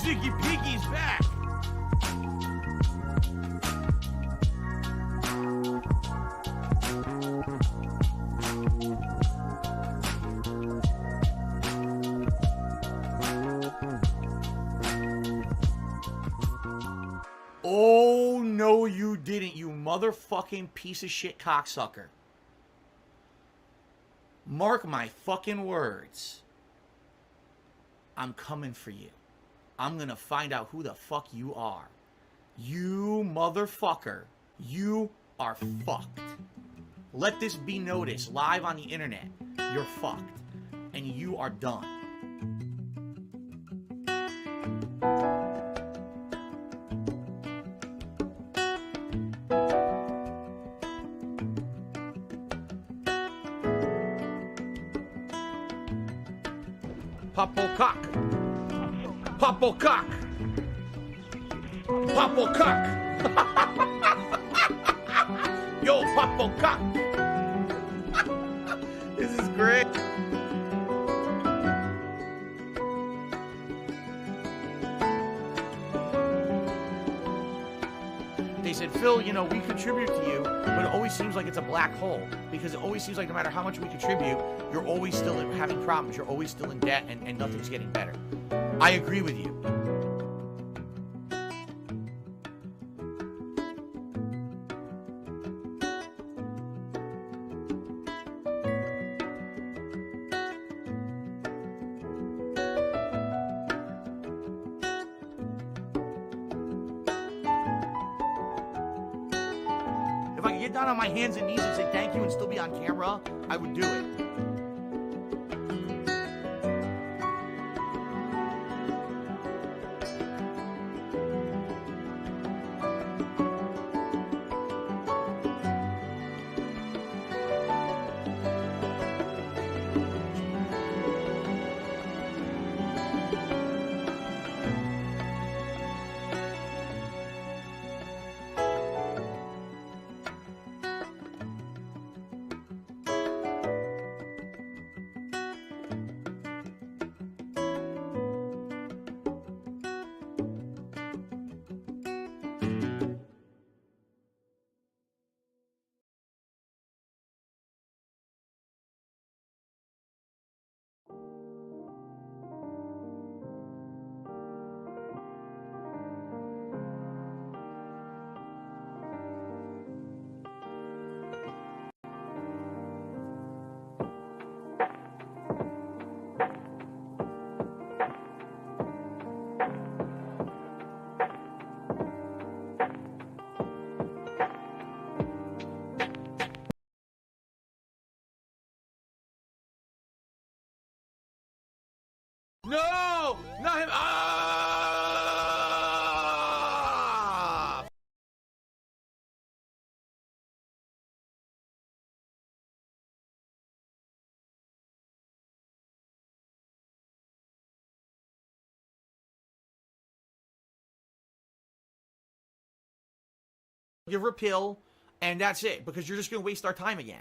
Sticky Piggy's back. Oh, no, you didn't, you motherfucking piece of shit cocksucker. Mark my fucking words. I'm coming for you. I'm gonna find out who the fuck you are. You motherfucker. You are fucked. Let this be noticed live on the internet. You're fucked. And you are done. Popplecock. Popplecock. Popplecock. Yo, Popplecock. This is great. They said, Phil, you know, we contribute to you, but it always seems like it's a black hole. Because it always seems like no matter how much we contribute, you're always still having problems. You're always still in debt and nothing's getting better. I agree with you. If I could get down on my hands and knees and say thank you and still be on camera, I would do it. No! Not him! Ah! Give her a pill, and that's it, because you're just going to waste our time again.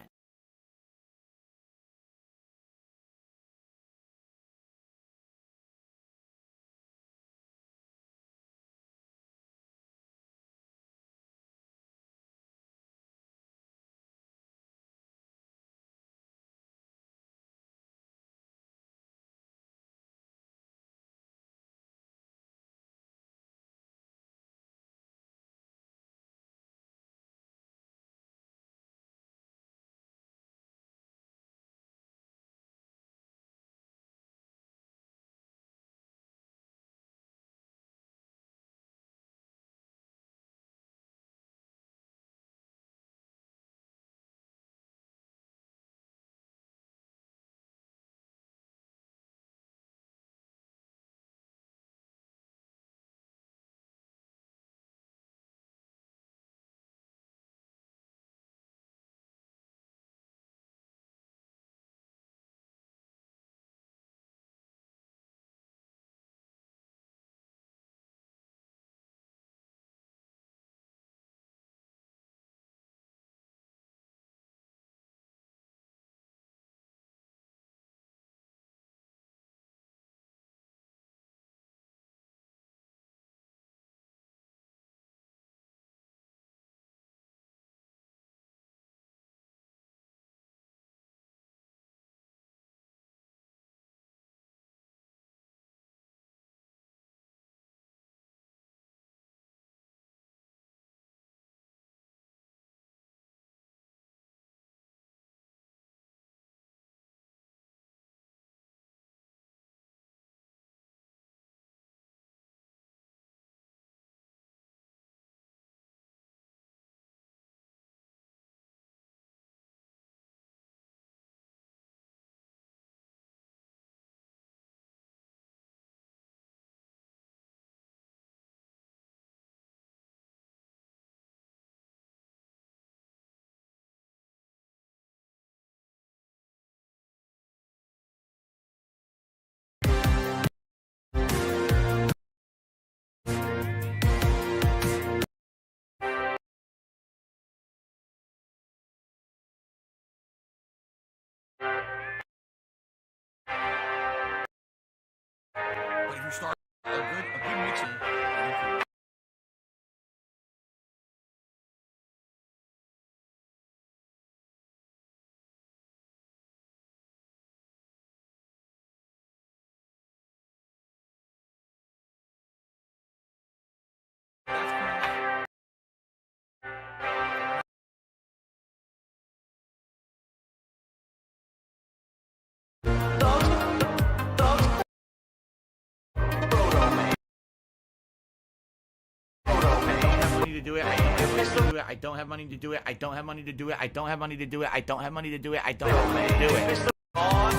you start a good mixer. To do it. I don't have money to do it. I don't have money to do it. I don't have money to do it. I don't have money to do it. I don't have money to do it. I spawn.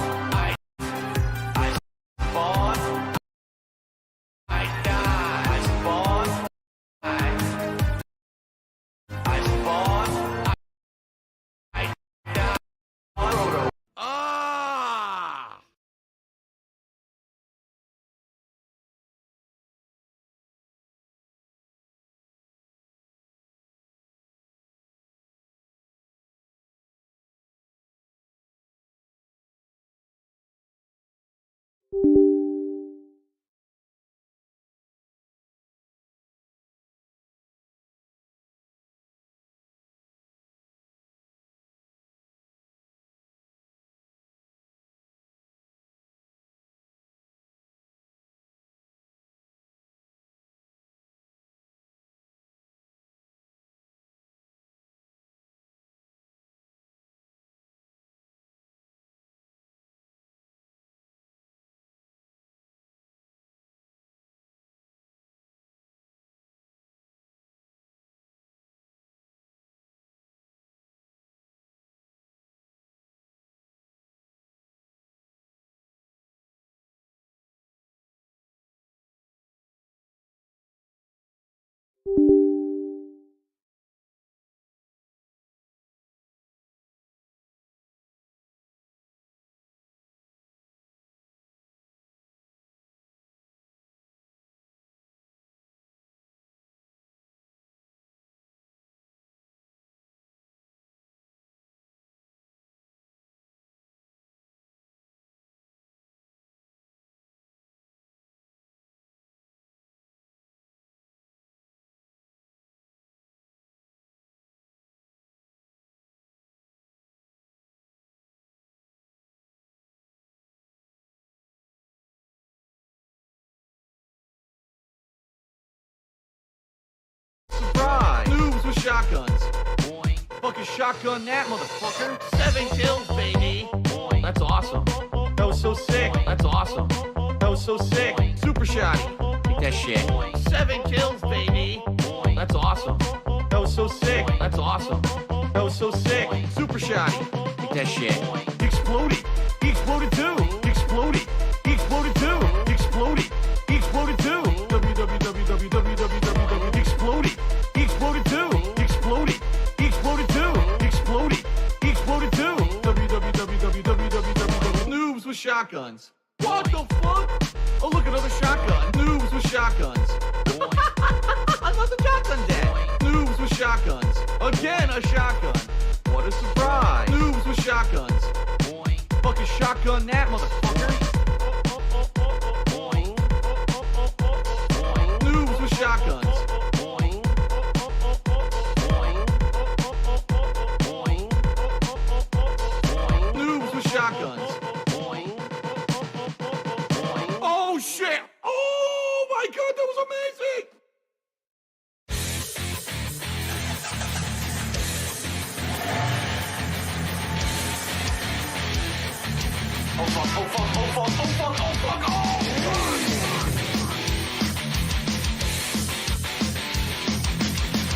I die. I spawn. I spawn. I die. Ah! Surprise! Noobs with shotguns. Boing. Fucking shotgun that motherfucker. 7 kills, baby. Boing. That's awesome. That was so sick. That's awesome. That was so sick. Super shotty. Take that shit. Boing. 7 kills, baby. Boing. That's awesome. That was so sick. That's awesome. That was so sick. Boing. Super shotty. Take that shit. Boing. He exploded. He exploded too. He exploded. He exploded too. He exploded. He exploded too. www. He exploded. He exploded too. He exploded. He exploded too. He exploded. He exploded too. www. Noobs with shotguns. What the fuck? Oh, look, another shotgun. Noobs with shotguns. Another shotgun dead. Noobs with shotguns. Again, a shotgun. What a surprise. Noobs with shotguns. Fucking shotgun that motherfucker. Noobs with shotguns. Noobs with shotguns. Oh shit! Oh my god, that was amazing! Oh fuck, oh fuck, oh fuck, oh fuck, oh fuck, oh!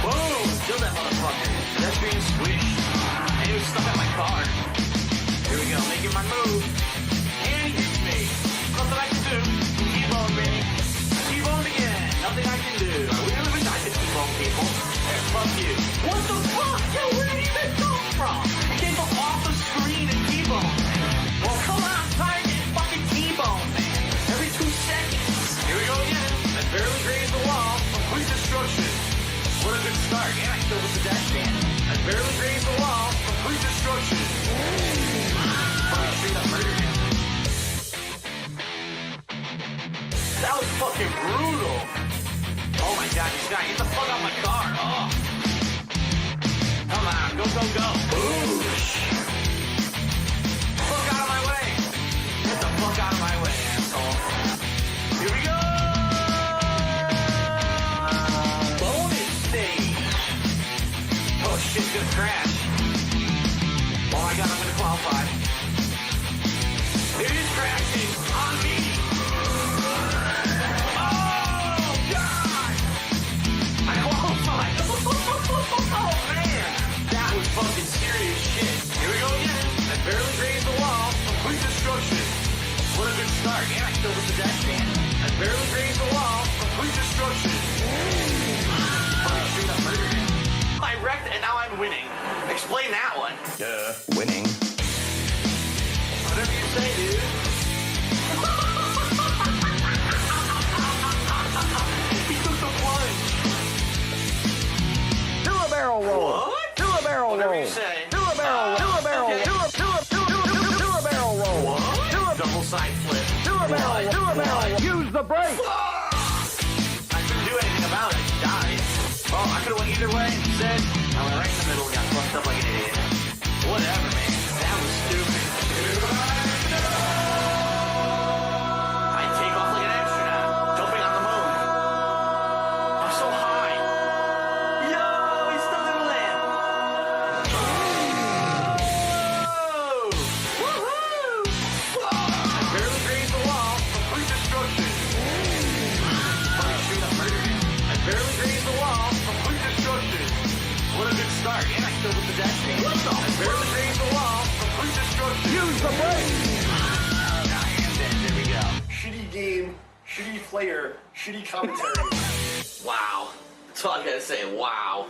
Boom! Kill that motherfucker. That's being squished. And he was stuck at my car. Here we go, making my move. And he hits me. Nothing I can do. T-bone me. T-bone again. Nothing I can do. We really wish I could T-bone people. Hey, fuck you. What the fuck? Yo, where did he even come from? He came from off the screen and T-bone. Well, come on, I'm tired of getting fucking T-bone, man. Every 2 seconds. Here we go again. I barely grazed the wall. Complete destruction. What a good start. And I still with the dash stand. I barely grazed the wall. Complete destruction. Fucking straight up murdered him. That was fucking brutal. Oh my god, you gotta get the fuck out of my car. Oh. Come on, go, go, go. Boosh. Fuck out of my way. Get the fuck out of my way, asshole. Here we go. Bonus stage. Oh shit, gonna crash. Oh my god, I'm gonna qualify. It is crashing on me. Oh god! I qualified. Oh man, that was fucking serious shit. Here we go again. I barely grazed the wall. Complete destruction. What a good start. And I killed the pedestrian. I barely grazed the wall. Complete destruction. Fucking straight up murdered him. I wrecked and now I'm winning. Explain that one. Winning. Whatever you say, dude. He took the plunge. Do a barrel roll. What? Do a barrel Whatever roll. you say. Do a barrel roll. Do a barrel roll. Okay. Do a barrel roll. What? Do a Double side flip. do a barrel roll. Do a barrel roll. Use the brake. I couldn't do anything about it. He died. Oh, I could have went either way. Instead, I went right in the middle and got fucked up like an idiot. Whatever, man. That was stupid. I take off like an astronaut, jumping on the moon. I'm so high. Yo, he still didn't land. Whoa! Woohoo! I barely grazed the wall. Complete destruction. Fucking straight up murdered him. I barely grazed the wall. Complete destruction. What a good start. And I killed the pedestrian. What the? I barely grazed the wall. Complete destruction. Use the brake. I am dead. There we go. Shitty game, shitty player, shitty commentary. Wow. That's all I gotta say. Wow.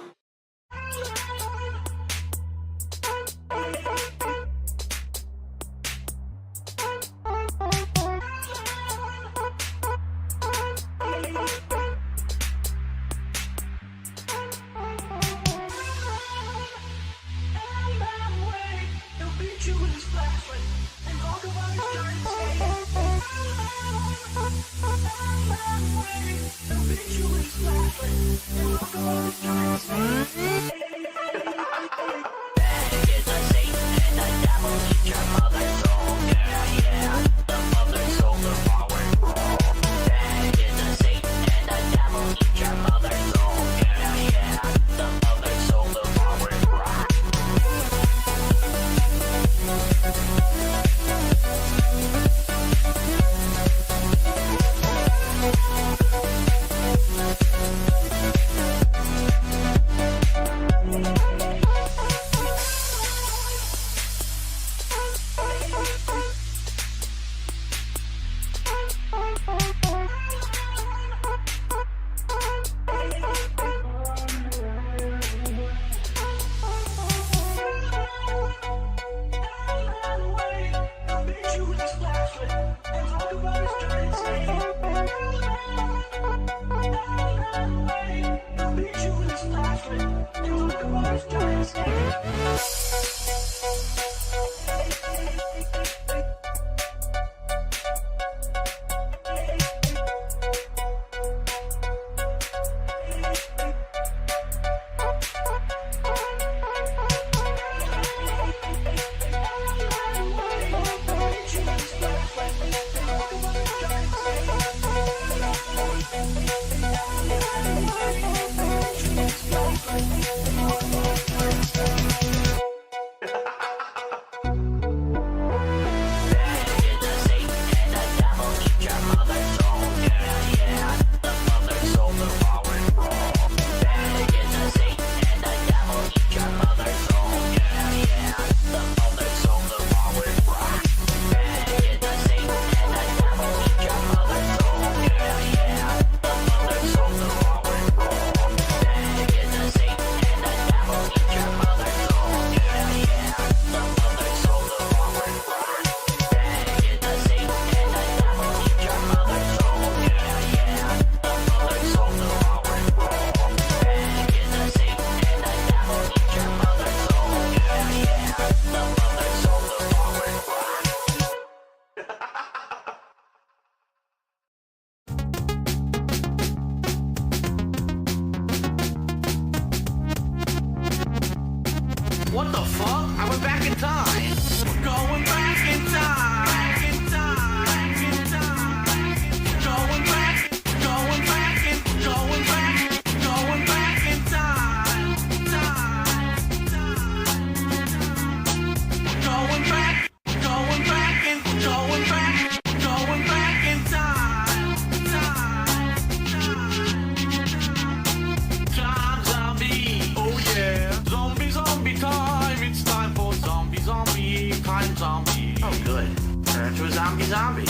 zombie, zombie.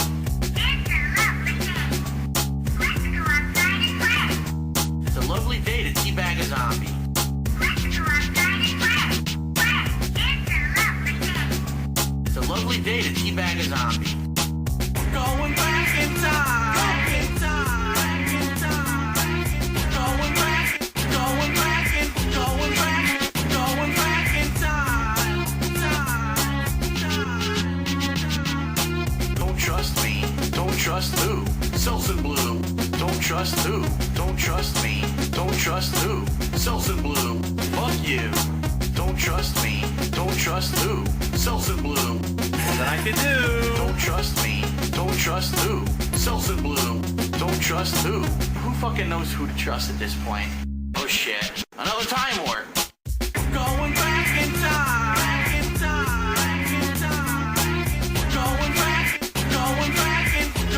It's a lovely day to teabag a zombie. It's a lovely day to teabag a zombie. Going back in time. Back in time. Back in time. Going back in time. Don't trust me. Don't trust who? Selson Blue. Don't trust who? Don't trust me. Don't trust who? Selson Blue. Fuck you. Don't trust me. Don't trust who? Selson Blue. All that I can do. Don't trust me. Don't trust who? Selson Blue. Don't trust who? Who fucking knows who to trust at this point? Oh shit. Another time warp. Going back in time. Back in time. Back in time. Going back in time. Going back in time.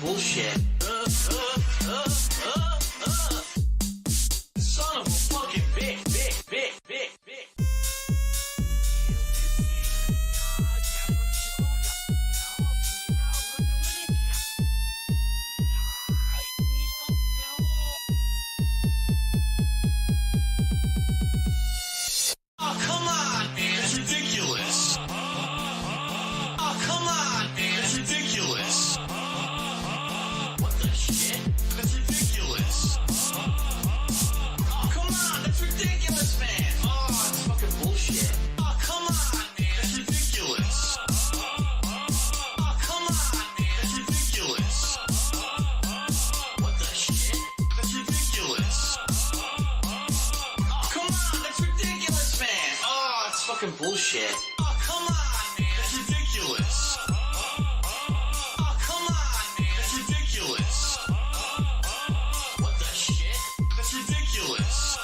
Bullshit. Son of a fucking bitch. Oh, come on, man. That's ridiculous. Oh, come on, man. That's ridiculous. What the shit? That's ridiculous. Oh, come on. That's ridiculous, man. Oh, that's fucking bullshit. Oh, come on, man. That's ridiculous. Oh, come on, man. That's ridiculous. What the shit? That's ridiculous. Oh, come on. That's ridiculous, man. Oh, it's fucking bullshit. Oh, come on, man. That's ridiculous. Oh, come on, man. That's ridiculous. What the shit? That's ridiculous.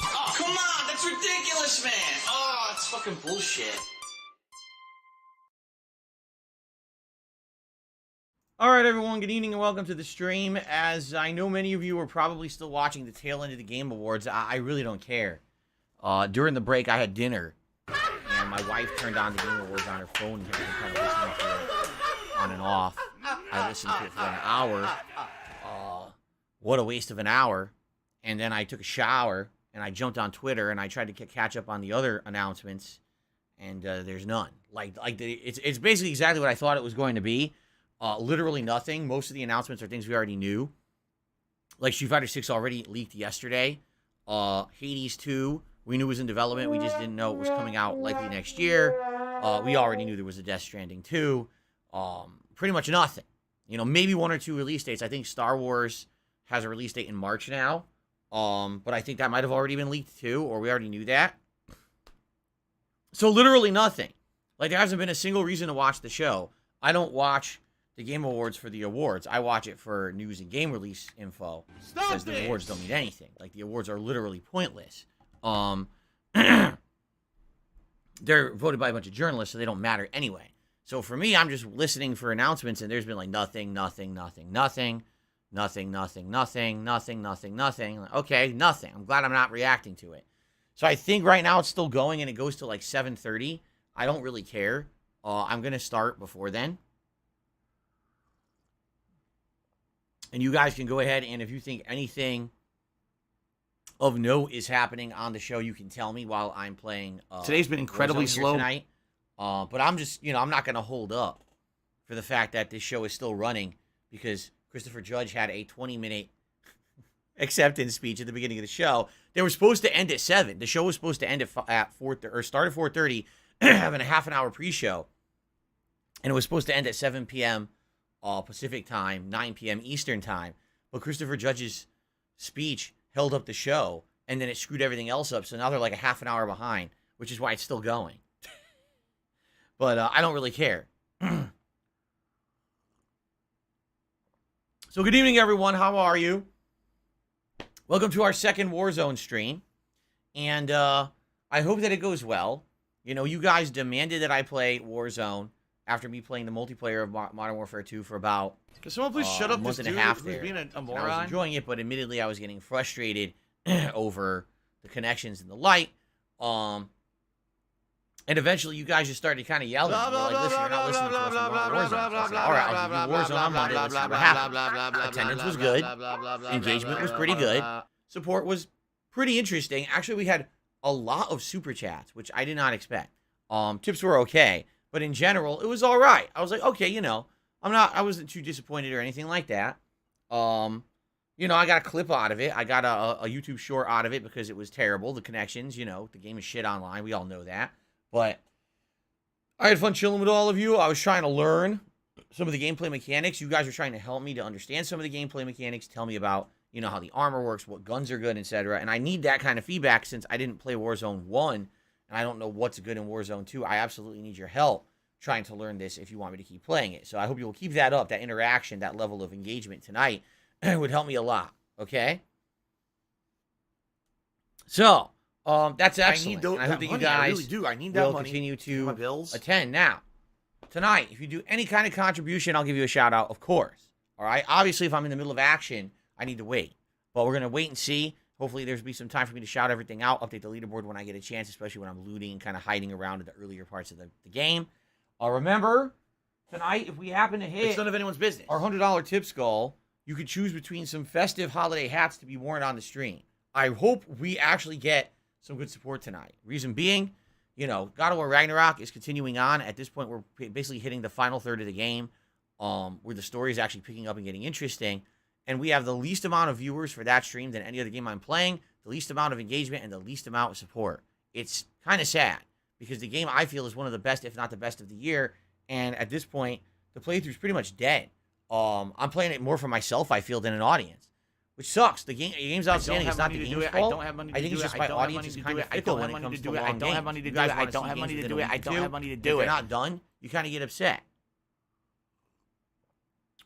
Oh, come on. That's ridiculous, man. Oh, it's fucking bullshit. All right, everyone. Good evening and welcome to the stream. As I know many of you are probably still watching the tail end of the Game Awards, I really don't care. During the break, I had dinner, and my wife turned on the Game Awards on her phone and had been kind of listening to it on and off. I listened to it for an hour. What a waste of an hour. And then I took a shower, and I jumped on Twitter, and I tried to catch up on the other announcements, and there's none. It's basically exactly what I thought it was going to be. Literally nothing. Most of the announcements are things we already knew. Like Street Fighter 6 already leaked yesterday. Hades 2, we knew was in development. We just didn't know it was coming out likely next year. We already knew there was a Death Stranding 2. Pretty much nothing. You know, maybe one or two release dates. I think Star Wars has a release date in March now. But I think that might have already been leaked too, or we already knew that. So literally nothing. Like, there hasn't been a single reason to watch the show. I don't watch the Game Awards for the awards. I watch it for news and game release info. Because the awards don't mean anything. Like, the awards are literally pointless. They're voted by a bunch of journalists, so they don't matter anyway. So for me, I'm just listening for announcements, and there's been like nothing. Okay, nothing. I'm glad I'm not reacting to it. So I think right now it's still going, and it goes to like 7:30. I don't really care. I'm going to start before then. And you guys can go ahead, and if you think anything of note is happening on the show, you can tell me while I'm playing. Today's been incredibly slow tonight. But I'm just, I'm not going to hold up for the fact that this show is still running because Christopher Judge had a 20-minute acceptance speech at the beginning of the show. They were supposed to end at 7. The show was supposed to end at 4 or start at 4:30, having a half an hour pre-show, and it was supposed to end at 7 p.m. Pacific time, 9 p.m. Eastern time. But Christopher Judge's speech held up the show, and then it screwed everything else up. So now they're like a half an hour behind, which is why it's still going. But I don't really care. So good evening, everyone. How are you? Welcome to our second Warzone stream. And I hope that it goes well. You know, you guys demanded that I play Warzone after me playing the multiplayer of Modern Warfare 2 for about Can someone please shut up month this and a dude half who's there. being a And I was moron? enjoying it, but admittedly I was getting frustrated over the connections and the light. And eventually you guys just started kind of yelling. You're like, listen, you're not listening to us. We want Warzone. So I said, all right, I'll give you Warzone on Monday. Let's see what happens. Attendance was good. Engagement was pretty good. Support was pretty interesting. Actually, we had a lot of super chats, which I did not expect. Tips were okay, but in general, it was all right. I was like, okay, you know, I wasn't too disappointed or anything like that. You know, I got a clip out of it. I got a YouTube short out of it because it was terrible. The connections, you know, the game is shit online. We all know that. But I had fun chilling with all of you. I was trying to learn some of the gameplay mechanics. You guys were trying to help me to understand some of the gameplay mechanics. Tell me about, you know, how the armor works, what guns are good, etc. And I need that kind of feedback since I didn't play Warzone 1, and I don't know what's good in Warzone 2. I absolutely need your help trying to learn this if you want me to keep playing it. So I hope you will keep that up, that interaction, that level of engagement tonight. It would help me a lot, okay? So, that's excellent. I hope that you guys I really do. I need that will money. continue to pay my bills. to attend. Now, tonight, if you do any kind of contribution, I'll give you a shout out, of course. All right? Obviously, if I'm in the middle of action, I need to wait. But we're going to wait and see. Hopefully, there's be some time for me to shout everything out, update the leaderboard when I get a chance, especially when I'm looting and kind of hiding around in the earlier parts of the game. Remember, tonight, if we happen to hit It's none of anyone's business. our $100 tips goal, you could choose between some festive holiday hats to be worn on the stream. I hope we actually get some good support tonight. Reason being, you know, God of War Ragnarok is continuing on. At this point, we're basically hitting the final third of the game, where the story is actually picking up and getting interesting. And we have the least amount of viewers for that stream than any other game I'm playing, the least amount of engagement, and the least amount of support. It's kind of sad, because the game, I feel, is one of the best, if not the best of the year. And at this point, the playthrough is pretty much dead. I'm playing it more for myself, I feel, than an audience, which sucks. The game's outstanding. It's not the game's fault. I don't have money to do it. I think it's just my audience is kind of fickle when it comes to long games. I don't have money to You do guys it. I wanna don't see have money games to do within it. a I week don't too. have money to If do you're it. not done, you kind of get upset.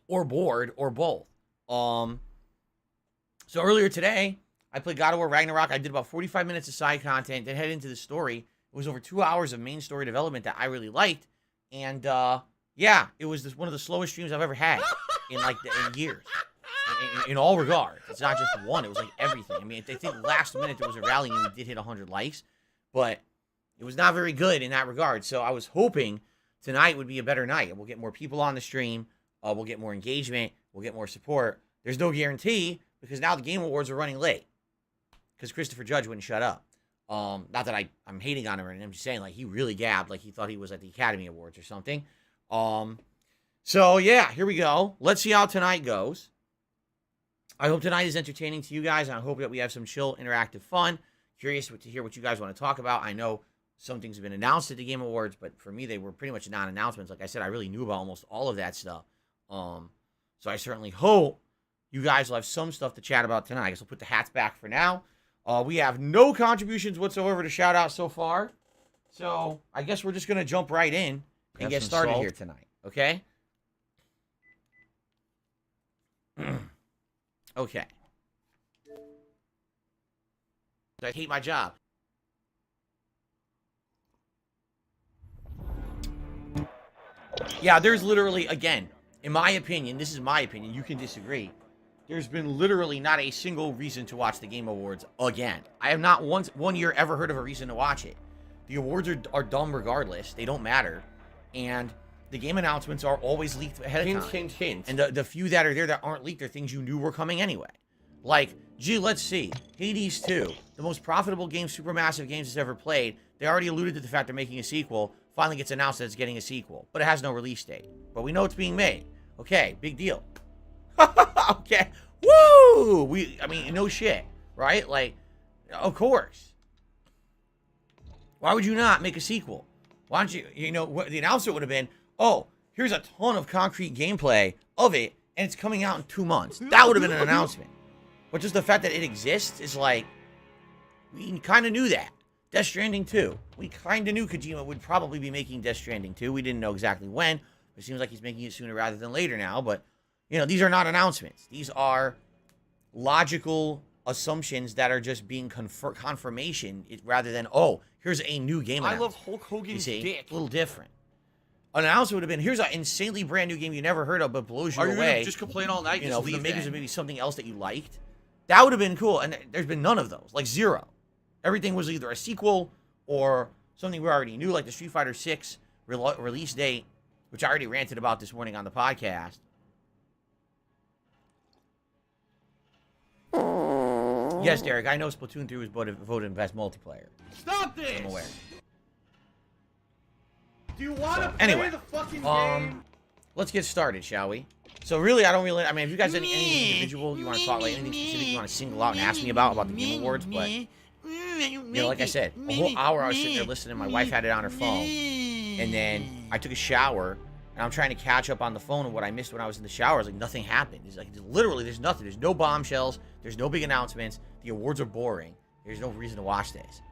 Or bored, or both. So earlier today, I played God of War Ragnarok. I did about 45 minutes of side content, then head into the story. It was over 2 hours of main story development that I really liked. And, yeah, it was one of the slowest streams I've ever had in years. In all regards. It's not just one. It was like everything. I mean, I think last minute there was a rally and we did hit 100 likes. But it was not very good in that regard. So I was hoping tonight would be a better night. We'll get more people on the stream. We'll get more engagement. We'll get more support. There's no guarantee because now the Game Awards are running late. Because Christopher Judge wouldn't shut up. Not that I'm hating on him or anything. I'm just saying, like, he really gabbed. Like, he thought he was at the Academy Awards or something. So, yeah, here we go. Let's see how tonight goes. I hope tonight is entertaining to you guys, and I hope that we have some chill, interactive fun. Curious to hear what you guys want to talk about. I know some things have been announced at the Game Awards, but for me, they were pretty much non-announcements. Like I said, I really knew about almost all of that stuff. So I certainly hope you guys will have some stuff to chat about tonight. I guess we'll put the hats back for now. We have no contributions whatsoever to shout out so far. So I guess we're just going to jump right in and get started here tonight. Okay? Okay. I hate my job. Yeah, there's literally, again, in my opinion, this is my opinion, you can disagree. There's been literally not a single reason to watch the Game Awards again. I have not once, 1 year, ever heard of a reason to watch it. The awards are dumb regardless. They don't matter. And the game announcements are always leaked ahead of time. Hint, hint. And the few that are there that aren't leaked are things you knew were coming anyway. Like, gee, let's see. Hades 2, the most profitable game Supermassive Games has ever played. They already alluded to the fact they're making a sequel. Finally gets announced that it's getting a sequel. But it has no release date. But we know it's being made. Okay, big deal. Okay. Woo! I mean, no shit, right? Like, of course. Why would you not make a sequel? Why don't you know, what the announcement would have been, oh, here's a ton of concrete gameplay of it, and it's coming out in 2 months. That would have been an announcement. But just the fact that it exists is like, we kind of knew that. Death Stranding 2. We kind of knew Kojima would probably be making Death Stranding 2. We didn't know exactly when. It seems like he's making it sooner rather than later now. But, you know, these are not announcements. These are logical assumptions that are just being confirmation rather than, oh, here's a new game announcement. I love Hulk Hogan's dick. A little different. An announcement would have been, here's an insanely brand new game you never heard of but blows you away. Are you gonna just complain all night? You know, for the makers of maybe something else that you liked. That would have been cool. And there's been none of those. Like, zero. Everything was either a sequel or something we already knew, like the Street Fighter 6 release date, which I already ranted about this morning on the podcast. Yes, Derek, I know Splatoon 3 was voted best multiplayer. Stop this! I'm aware. Do you want to play anyway, the fucking game? Let's get started, shall we? So really, I mean, if you guys have anything individual you want to talk, like anything specific you want to single out and ask me about the Game Awards, but, you know, like I said, a whole hour I was sitting there listening, my wife had it on her phone, and then I took a shower, and I'm trying to catch up on the phone of what I missed when I was in the shower. I was like, nothing happened. It's like, literally, there's nothing. There's no bombshells. There's no big announcements. The awards are boring. There's no reason to watch this.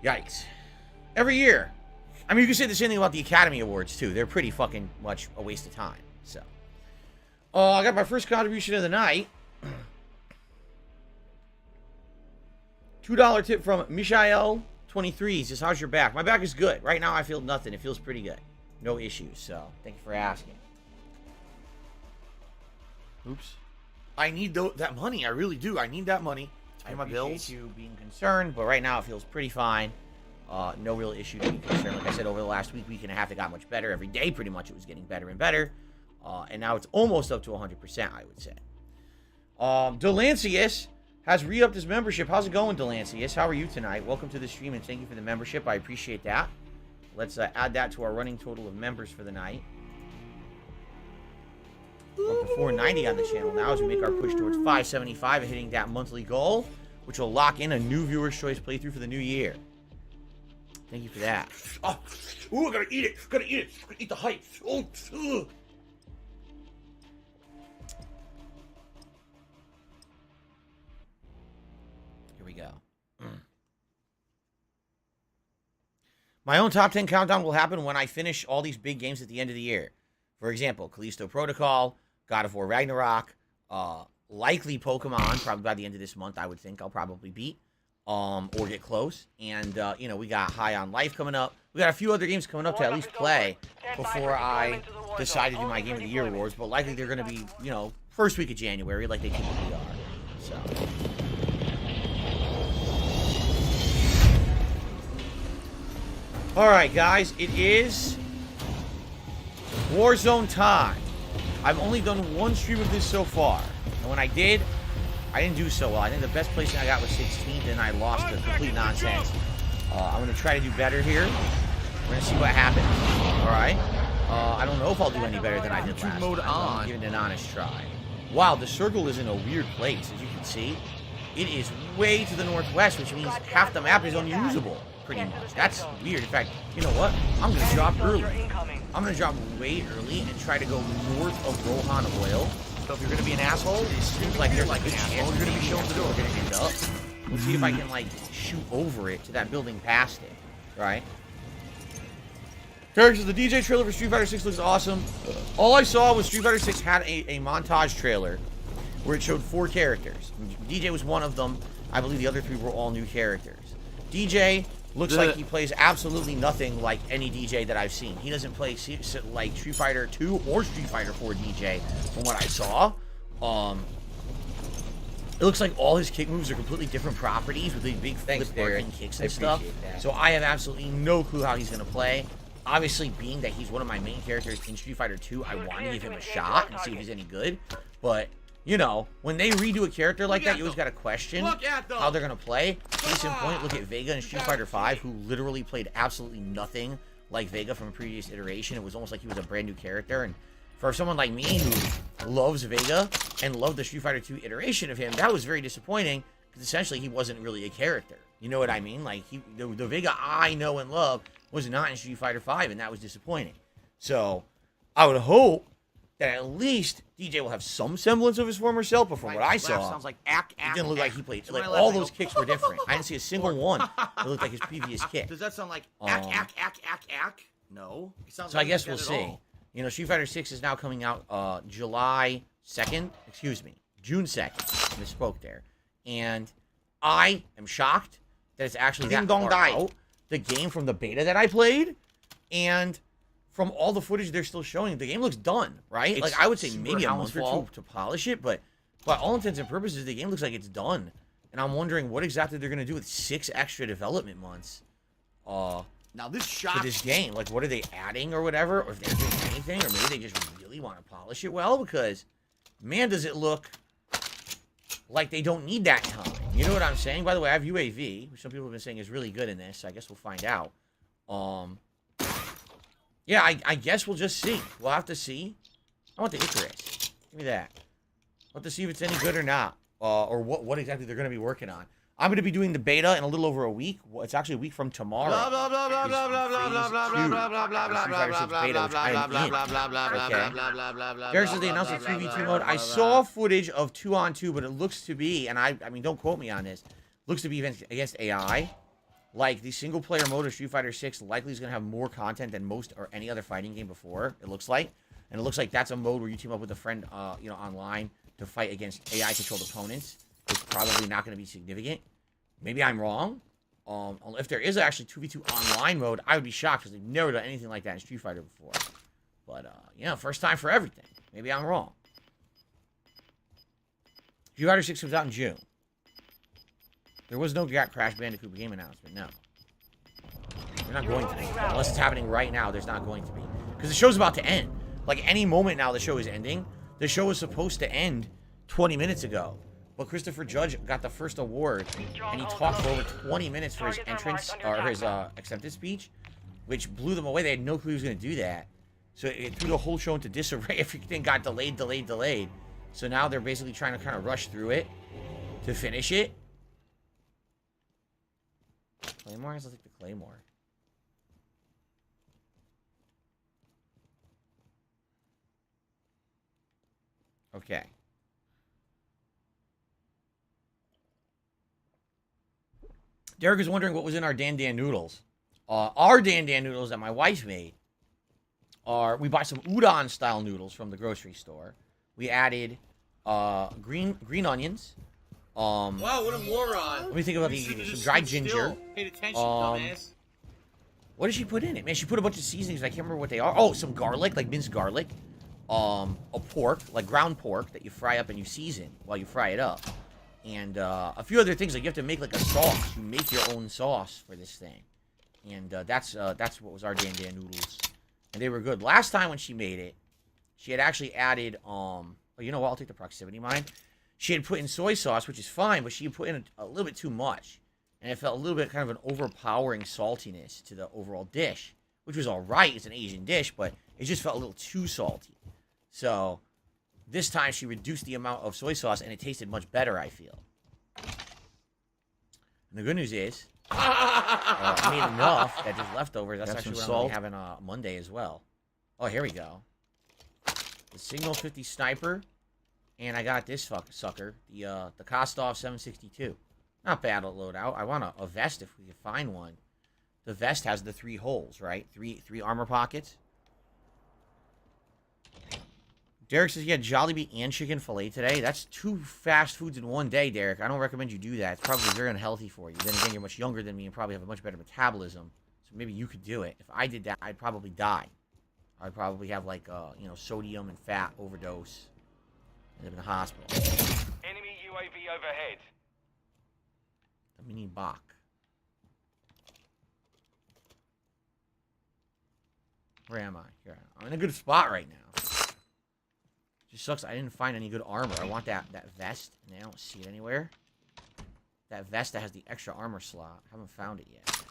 Yikes. Every year. I mean, you can say the same thing about the Academy Awards, too. They're pretty fucking much a waste of time. So, I got my first contribution of the night. $2 tip from Mishael23 says, how's your back? My back is good. Right now, I feel nothing. It feels pretty good. No issues. So, thank you for asking. Oops. I need that money. I really do. I need that money to pay my bills. You being concerned, but right now it feels pretty fine. No real issue to be concerned. Like I said, over the last week and a half, it got much better. Every day, pretty much, it was getting better and better. And now it's almost up to 100%, I would say. Delancius has re-upped his membership. How's it going, Delancius? How are you tonight? Welcome to the stream, and thank you for the membership. I appreciate that. Let's add that to our running total of members for the night. We're up to 490 on the channel now as we make our push towards 575 and hitting that monthly goal, which will lock in a new viewer's choice playthrough for the new year. Thank you for that. Oh, ooh, I gotta eat it. Gotta eat it. Gotta eat the hype. Oh, ugh. Here we go. My own top 10 countdown will happen when I finish all these big games at the end of the year. For example, Callisto Protocol, God of War Ragnarok, likely Pokemon, probably by the end of this month, I would think I'll probably beat. Or get close. And, you know, we got High on Life coming up. We got a few other games coming up to at least play before I decide to do my Game of the Year awards. But likely they're going to be, you know, first week of January like they typically are. So. Alright, guys. It is Warzone time. I've only done one stream of this so far. And when I did, I didn't do so well. I think the best placing I got was 16th, and I lost to complete nonsense. I'm going to try to do better here. We're going to see what happens. All right? I don't know if I'll do any better than I did last time. I'm giving it an honest try. Wow, the circle is in a weird place, as you can see. It is way to the northwest, which means half the map is unusable, pretty much. That's weird. In fact, you know what? I'm going to drop early. I'm going to drop way early and try to go north of Rohan Oil. So if you're going to be an asshole, it seems like there's like an asshole. You're going to be showing the door. We're going to end up. Let's see if I can, like, shoot over it to that building past it. Right? Characters, the DJ trailer for Street Fighter 6 looks awesome. All I saw was Street Fighter 6 had a montage trailer where it showed 4 characters. DJ was one of them. I believe the other 3 were all new characters. DJ looks like he plays absolutely nothing like any DJ that I've seen. He doesn't play like Street Fighter 2 or Street Fighter 4 DJ from what I saw. It looks like all his kick moves are completely different properties with these big flip working kicks and stuff. So I have absolutely no clue how he's going to play. Obviously, being that he's one of my main characters in Street Fighter 2, I want to give him a shot and see if he's any good. But, you know, when they redo a character like that, you always got to question how they're going to play. Case in point, look at Vega in Street Fighter 5, who literally played absolutely nothing like Vega from a previous iteration. It was almost like he was a brand new character, and For someone like me who loves Vega and loved the Street Fighter 2 iteration of him, that was very disappointing because essentially he wasn't really a character. You know what I mean? Like, the Vega I know and love was not in Street Fighter 5, and that was disappointing. So, I would hope that at least DJ will have some semblance of his former self, but from what I saw, sounds like ack, it didn't look like he played. So Like, when I laugh, all I go, those kicks were different. I didn't see a single one that looked like his previous kick. Does that sound like ack? No. It sounds So I like guess that we'll at see. all. You know, Street Fighter 6 is now coming out July 2nd. Excuse me, June 2nd. Misspoke there. And I am shocked that it's actually that far out. The game from the beta that I played, and from all the footage they're still showing, the game looks done, right? It's like, I would say super maybe a month or Hounsfall. two to polish it, but by all intents and purposes, the game looks like it's done. And I'm wondering what exactly they're going to do with 6 extra development months. Now this For shot. this game, like, what are they adding or whatever, or if they're doing anything, or maybe they just really want to polish it well, because man, does it look like they don't need that time. You know what I'm saying? By the way, I have UAV, which some people have been saying is really good in this, so I guess we'll find out. Yeah, I guess we'll just see. We'll have to see. I want the Icarus. Give me that. We'll have to see if it's any good or not, or what exactly they're going to be working on. I'm going to be doing the beta in a little over a week. Well, it's actually a week from tomorrow. Blah blah blah blah blah blah blah blah blah blah blah blah blah blah blah blah blah blah. Derek says they announced a 3v2 mode. I saw footage of 2-on-2, but it looks to be, and I mean, don't quote me on this, looks to be against AI. Like, the single-player mode of Street Fighter 6 likely is going to have more content than most or any other fighting game before, it looks like. And it looks like that's a mode where you team up with a friend, you know, online to fight against AI-controlled opponents. It's probably not going to be significant. Maybe I'm wrong. If there is actually 2v2 online mode, I would be shocked because they've never done anything like that in Street Fighter before. But, you know, first time for everything. Maybe I'm wrong. Street Fighter 6 comes out in June. There was no Crash Bandicoot game announcement, no. They're not going to be. Unless it's happening right now, there's not going to be. Because the show's about to end. Like, any moment now the show is ending. The show was supposed to end 20 minutes ago. But Christopher Judge got the first award, and he talked for over 20 minutes for his entrance, or his acceptance speech, which blew them away. They had no clue he was going to do that. So it threw the whole show into disarray. Everything got delayed. So now they're basically trying to kind of rush through it to finish it. Claymore? Let's take the Claymore. Okay. Derek is wondering what was in our Dan Dan noodles. Our Dan Dan noodles that my wife made are, we bought some udon style noodles from the grocery store. We added green onions. Wow, what a moron. Let me think about the ingredients. Some dried ginger. Paid attention, dumbass. What did she put in it? Man, she put a bunch of seasonings. I can't remember what they are. Oh, some garlic, like minced garlic. A pork, like ground pork, that you fry up and you season while you fry it up. And a few other things. Like, you have to make like a sauce. You make your own sauce for this thing. And that's what was our Dan Dan noodles. And they were good. Last time when she made it, she had actually added, oh, you know what? I'll take the proximity mine. She had put in soy sauce, which is fine, but she had put in a little bit too much. And it felt a little bit kind of an overpowering saltiness to the overall dish, which was all right. It's an Asian dish, but it just felt a little too salty. So this time she reduced the amount of soy sauce, and it tasted much better, I feel. And the good news is, I made enough that there's leftovers. That's actually what I'm going to have on Monday as well. Oh, here we go. The Signal 50 Sniper. And I got this sucker, the Kostov 762. Not bad to load out. I want a vest if we can find one. The vest has the 3 holes, right? Three armor pockets. Derek says he had Jollibee and chicken fillet today. That's 2 fast foods in one day, Derek. I don't recommend you do that. It's probably very unhealthy for you. Then again, you're much younger than me and probably have a much better metabolism. So maybe you could do it. If I did that, I'd probably die. I'd probably have, like, you know, sodium and fat overdose. Live in the hospital. Enemy UAV overhead. The mini Bach. Where am I? Here. I'm in a good spot right now. Just sucks I didn't find any good armor. I want that vest, and I don't see it anywhere. That vest that has the extra armor slot. I haven't found it yet.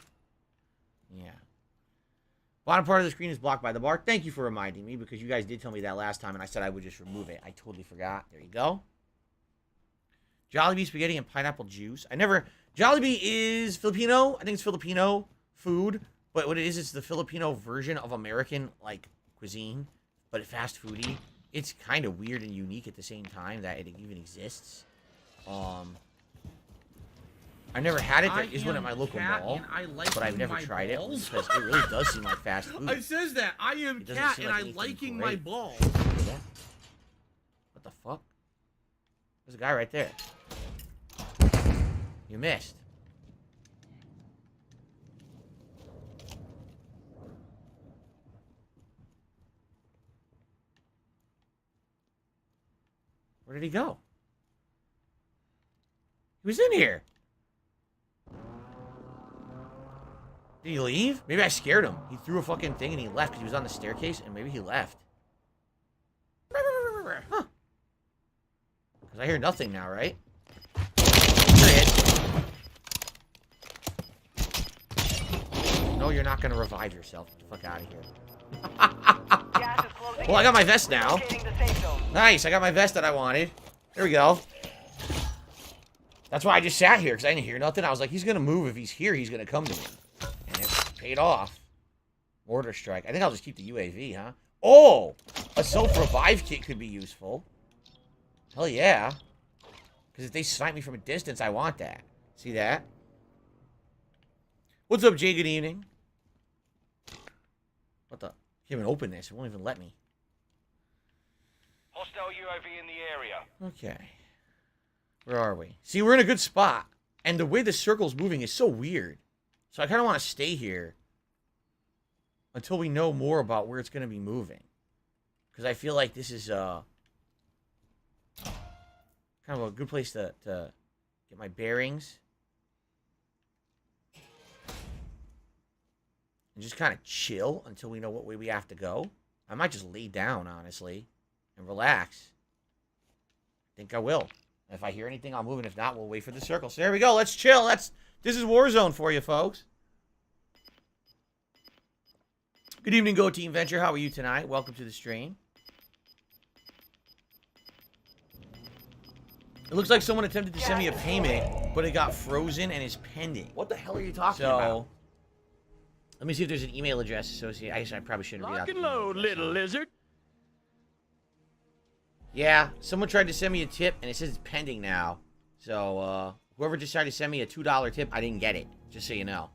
Yeah. Bottom part of the screen is blocked by the bar. Thank you for reminding me, because you guys did tell me that last time, and I said I would just remove it. I totally forgot. There you go. Jollibee spaghetti and pineapple juice. Jollibee is Filipino. I think it's Filipino food. But what it is, it's the Filipino version of American, like, cuisine. But fast foody. It's kind of weird and unique at the same time that it even exists. I've never had it. There is one at my local mall, but I've never tried it because it really does seem like fast food. It says that I am cat and I'm liking my balls. Yeah. What the fuck? There's a guy right there. You missed. Where did he go? He was in here. Did he leave? Maybe I scared him. He threw a fucking thing and he left because he was on the staircase, and maybe he left. Huh. Because I hear nothing now, right? There he is. No, you're not going to revive yourself. Get the fuck out of here. Well, I got my vest now. Nice, I got my vest that I wanted. There we go. That's why I just sat here, because I didn't hear nothing. I was like, he's going to move. If he's here, he's going to come to me. And it paid off. Mortar strike. I think I'll just keep the UAV, huh? Oh! A self-revive kit could be useful. Hell yeah. Because if they snipe me from a distance, I want that. See that? What's up, Jay? Good evening. What the? I can't even open this. It won't even let me. Hostile UAV in the area. Okay. Where are we? See, we're in a good spot. And the way the circle's moving is so weird. So I kind of want to stay here until we know more about where it's going to be moving. Because I feel like this is kind of a good place to get my bearings. And just kind of chill until we know what way we have to go. I might just lay down, honestly, and relax. I think I will. If I hear anything, I'll move, and if not, we'll wait for the circle. So there we go. Let's chill. This is Warzone for you, folks. Good evening, Go Team Venture. How are you tonight? Welcome to the stream. It looks like someone attempted to send me a payment, but it got frozen and is pending. What the hell are you talking about? Let me see if there's an email address associated. I guess I probably shouldn't read out. Lock and load, little lizard. Yeah, someone tried to send me a tip, and it says it's pending now. So, whoever just tried to send me a $2 tip, I didn't get it. Just so you know.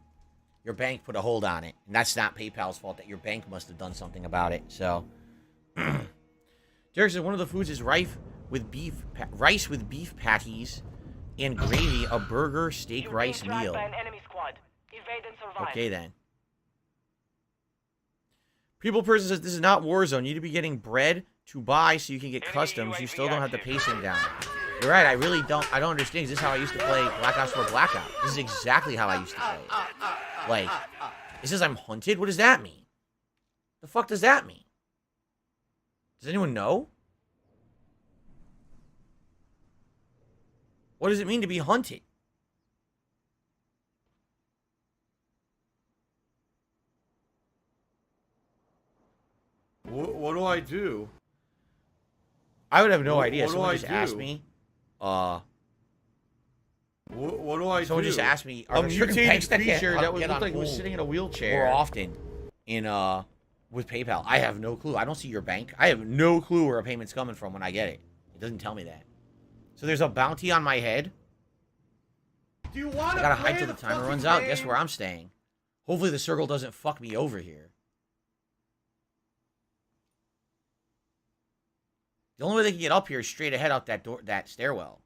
Your bank put a hold on it. And that's not PayPal's fault. That your bank must have done something about it. So, Derek says one of the foods is rice with beef patties and gravy, a burger, steak, rice meal. Okay, then. People person says this is not Warzone. You need to be getting bread to buy so you can get customs. You still don't have the pacing down. You're right. I really don't. I don't understand. Is this how I used to play Black Ops 4 Blackout? This is exactly how I used to play it. Like, it says I'm hunted. What does that mean? The fuck does that mean? Does anyone know? What does it mean to be hunted? What do I do? I would have no idea. What do Someone I just do? asked me. What do I Someone do? just asked me. A mutated creature that looked like it was sitting in a wheelchair. More often in with PayPal. I have no clue. I don't see your bank. I have no clue where a payment's coming from when I get it. It doesn't tell me that. So there's a bounty on my head. Do you want I gotta hide till the timer runs out. Guess where I'm staying. Hopefully the circle doesn't fuck me over here. The only way they can get up here is straight ahead out that door, that stairwell.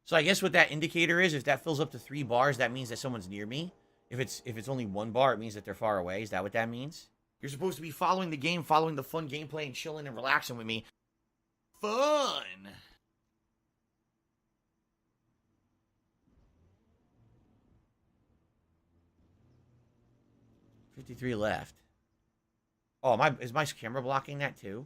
So I guess what that indicator is, if that fills up to 3 bars, that means that someone's near me. If it's only 1 bar, it means that they're far away. Is that what that means? You're supposed to be following the game, following the fun gameplay, and chilling and relaxing with me. Fun! $53 left. Oh, is my camera blocking that too?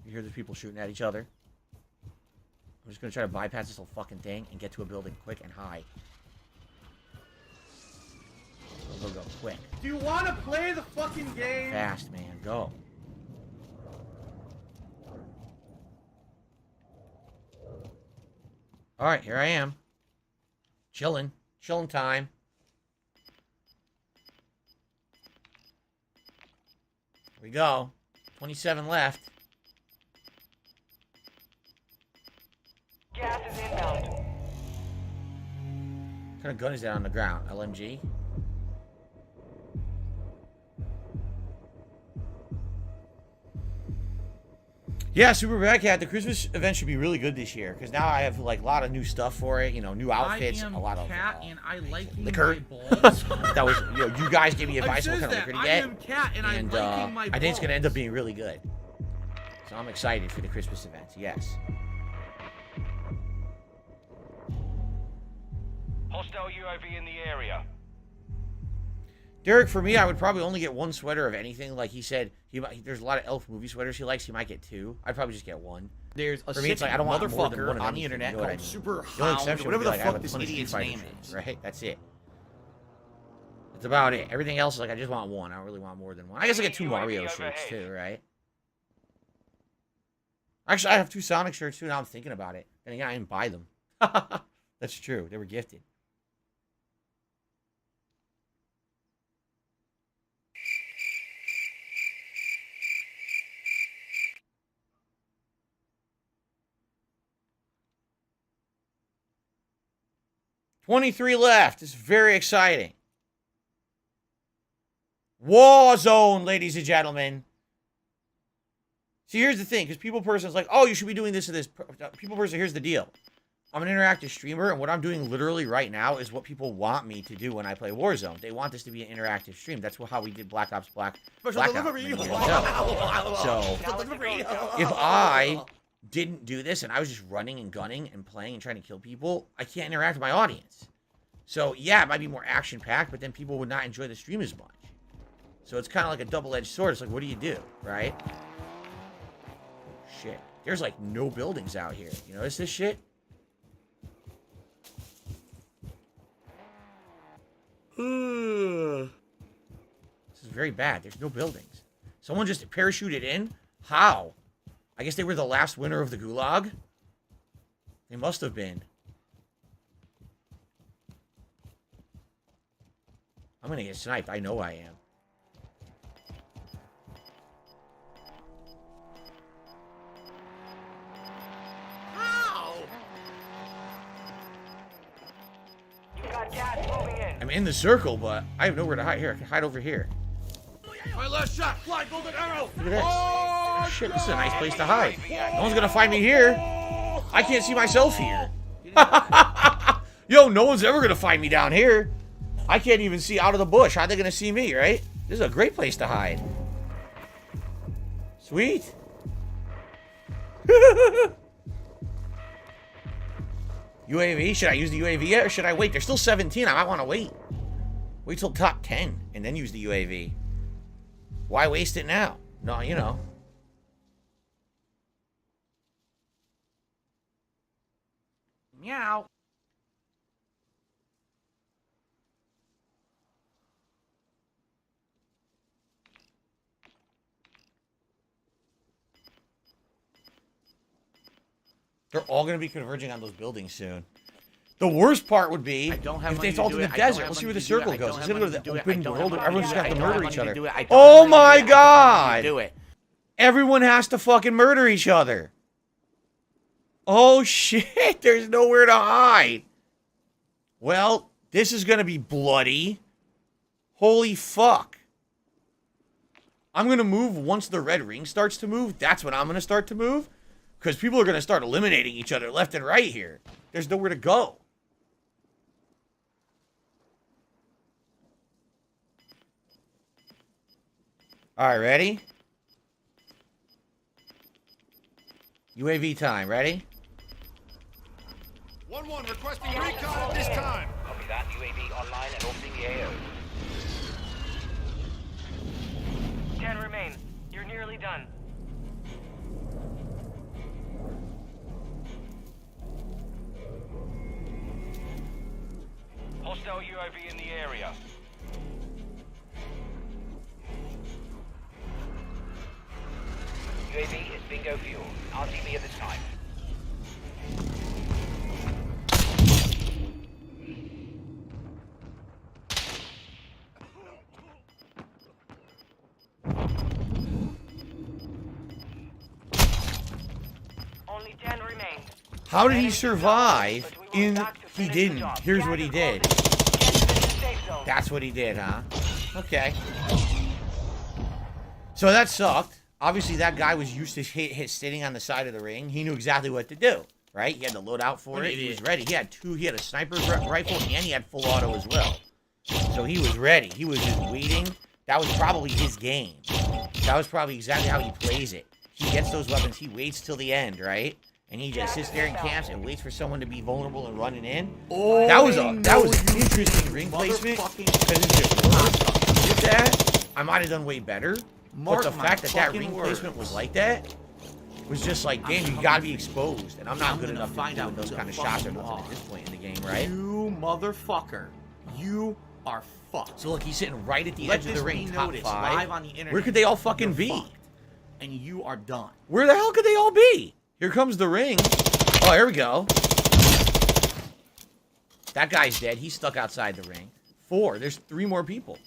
You hear the people shooting at each other. I'm just gonna try to bypass this whole fucking thing and get to a building quick and high. Go quick. Do you want to play the fucking game? Fast, man. Go. Alright, here I am. Chilling. Chilling time. Here we go. 27 left. Gas is inbound. What kind of gun is that on the ground? LMG? Yeah, Super Bad Cat. The Christmas event should be really good this year because now I have like a lot of new stuff for it. You know, new outfits, a lot of Cat and I like liquor. my balls. That was, you know, you guys gave me advice on what kind of liquor to get, I am Cat and I'm liking my balls. I think it's gonna end up being really good. So I'm excited for the Christmas event. Yes. Hostile UAV in the area. Derek, for me, I would probably only get one sweater of anything. Like he said, there's a lot of Elf movie sweaters he likes. He might get two. I'd probably just get one. There's a for me, it's like I don't want more than one motherfucker of on the anything, internet you know what I called mean? Super The only Hound, exception whatever would the be, like, I have fuck a this ton of Street idiot's Fighter name shirts, is. right? That's it. That's about it. Everything else is like I just want one. I don't really want more than one. I guess I get two Mario shirts too, right? Actually, I have two Sonic shirts too. Now I'm thinking about it. And again, I didn't buy them. That's true. They were gifted. $23 left. This is very exciting. Warzone, ladies and gentlemen. See, here's the thing, because People Person is like, oh, you should be doing this and this. People Person, here's the deal. I'm an interactive streamer, and what I'm doing literally right now is what people want me to do when I play Warzone. They want this to be an interactive stream. That's how we did Black Ops Black. So, if I didn't do this and I was just running and gunning and playing and trying to kill people, I can't interact with my audience. So, yeah, it might be more action-packed, but then people would not enjoy the stream as much. So it's kind of like a double-edged sword. It's like, what do you do, right? Oh, shit. There's, like, no buildings out here. You notice this shit? This is very bad. There's no buildings. Someone just parachuted in? How? I guess they were the last winner of the Gulag? They must have been. I'm gonna get sniped. I know I am. I'm in the circle, but I have nowhere to hide. Here, I can hide over here. My last shot, fly golden arrow. Look at this. Oh, shit, this is a nice place to hide. No one's gonna find me here. I can't see myself here. Yo, no one's ever gonna find me down here. I can't even see out of the bush. How are they gonna see me, right? This is a great place to hide. Sweet. UAV? Should I use the UAV yet, or should I wait? There's still 17. I might want to wait. Wait till top 10 and then use the UAV. Why waste it now? No, you know. Meow. They're all going to be converging on those buildings soon. The worst part would be if they fall to the desert. Let's see where the circle goes. Instead of go to the open world, everyone's just going to have to murder each other. Oh my god! Everyone has to fucking murder each other. Oh shit, there's nowhere to hide. Well, this is going to be bloody. Holy fuck. I'm going to move once the red ring starts to move. That's when I'm going to start to move. Because people are going to start eliminating each other left and right here. There's nowhere to go. Alright, ready? UAV time, ready? 1-1, requesting recon at this time. Copy that. UAV online and opening the AO. 10 remain. You're nearly done. Hostile UAV in the area. UAV is bingo fuel. RTB at this time. Only 10 remain. How did he survive in... He didn't. Here's what he did. That's what he did, huh? Okay. So that sucked. Obviously, that guy was used to sitting on the side of the ring. He knew exactly what to do, right? He had the loadout for it. He was ready. He had a sniper rifle, and he had full auto as well. So he was ready. He was just waiting. That was probably his game. That was probably exactly how he plays it. He gets those weapons. He waits till the end, right? And he just sits there and camps and waits for someone to be vulnerable and running in. Oh, that was interesting ring placement. Because it's just with that, I might have done way better. But the fact that ring placement was like that was just like, damn, you gotta be exposed. And I'm not good enough to find out those kind of shots or nothing at this point in the game, right? You motherfucker. You are fucked. So look, he's sitting right at the edge of the ring, top 5. Live on the internet. Where could they all fucking be? Fucked. And you are done. Where the hell could they all be? Here comes the ring. Oh, here we go. That guy's dead. He's stuck outside the ring. 4. There's 3 more people.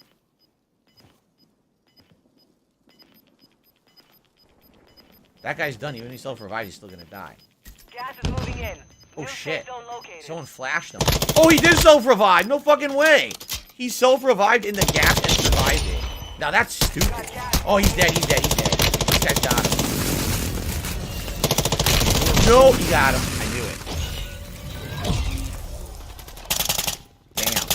That guy's done. Even if he self-revives, he's still gonna die. Gas is moving in. Oh, New shit. safe zone located. Someone flashed him. Oh, he did self-revive. No fucking way. He self-revived in the gas and survived it. Now, that's stupid. Oh, he's dead. He's dead. He's dead. This guy's got him. No, he got him. I knew it. Damn.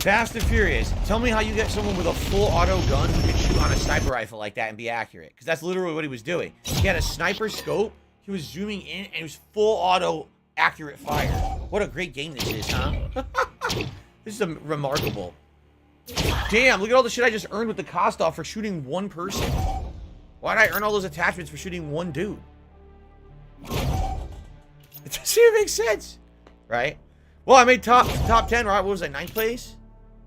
Fast and Furious. Tell me how you get someone with a full auto gun who can shoot on a sniper rifle like that and be accurate. Because that's literally what he was doing. He had a sniper scope. He was zooming in and it was full auto accurate fire. What a great game this is, huh? This is remarkable. Damn, look at all the shit I just earned with the cost off for shooting one person. Why did I earn all those attachments for shooting one dude? It doesn't even make sense. Right? Well, I made top 10, right? What was I, 9th place?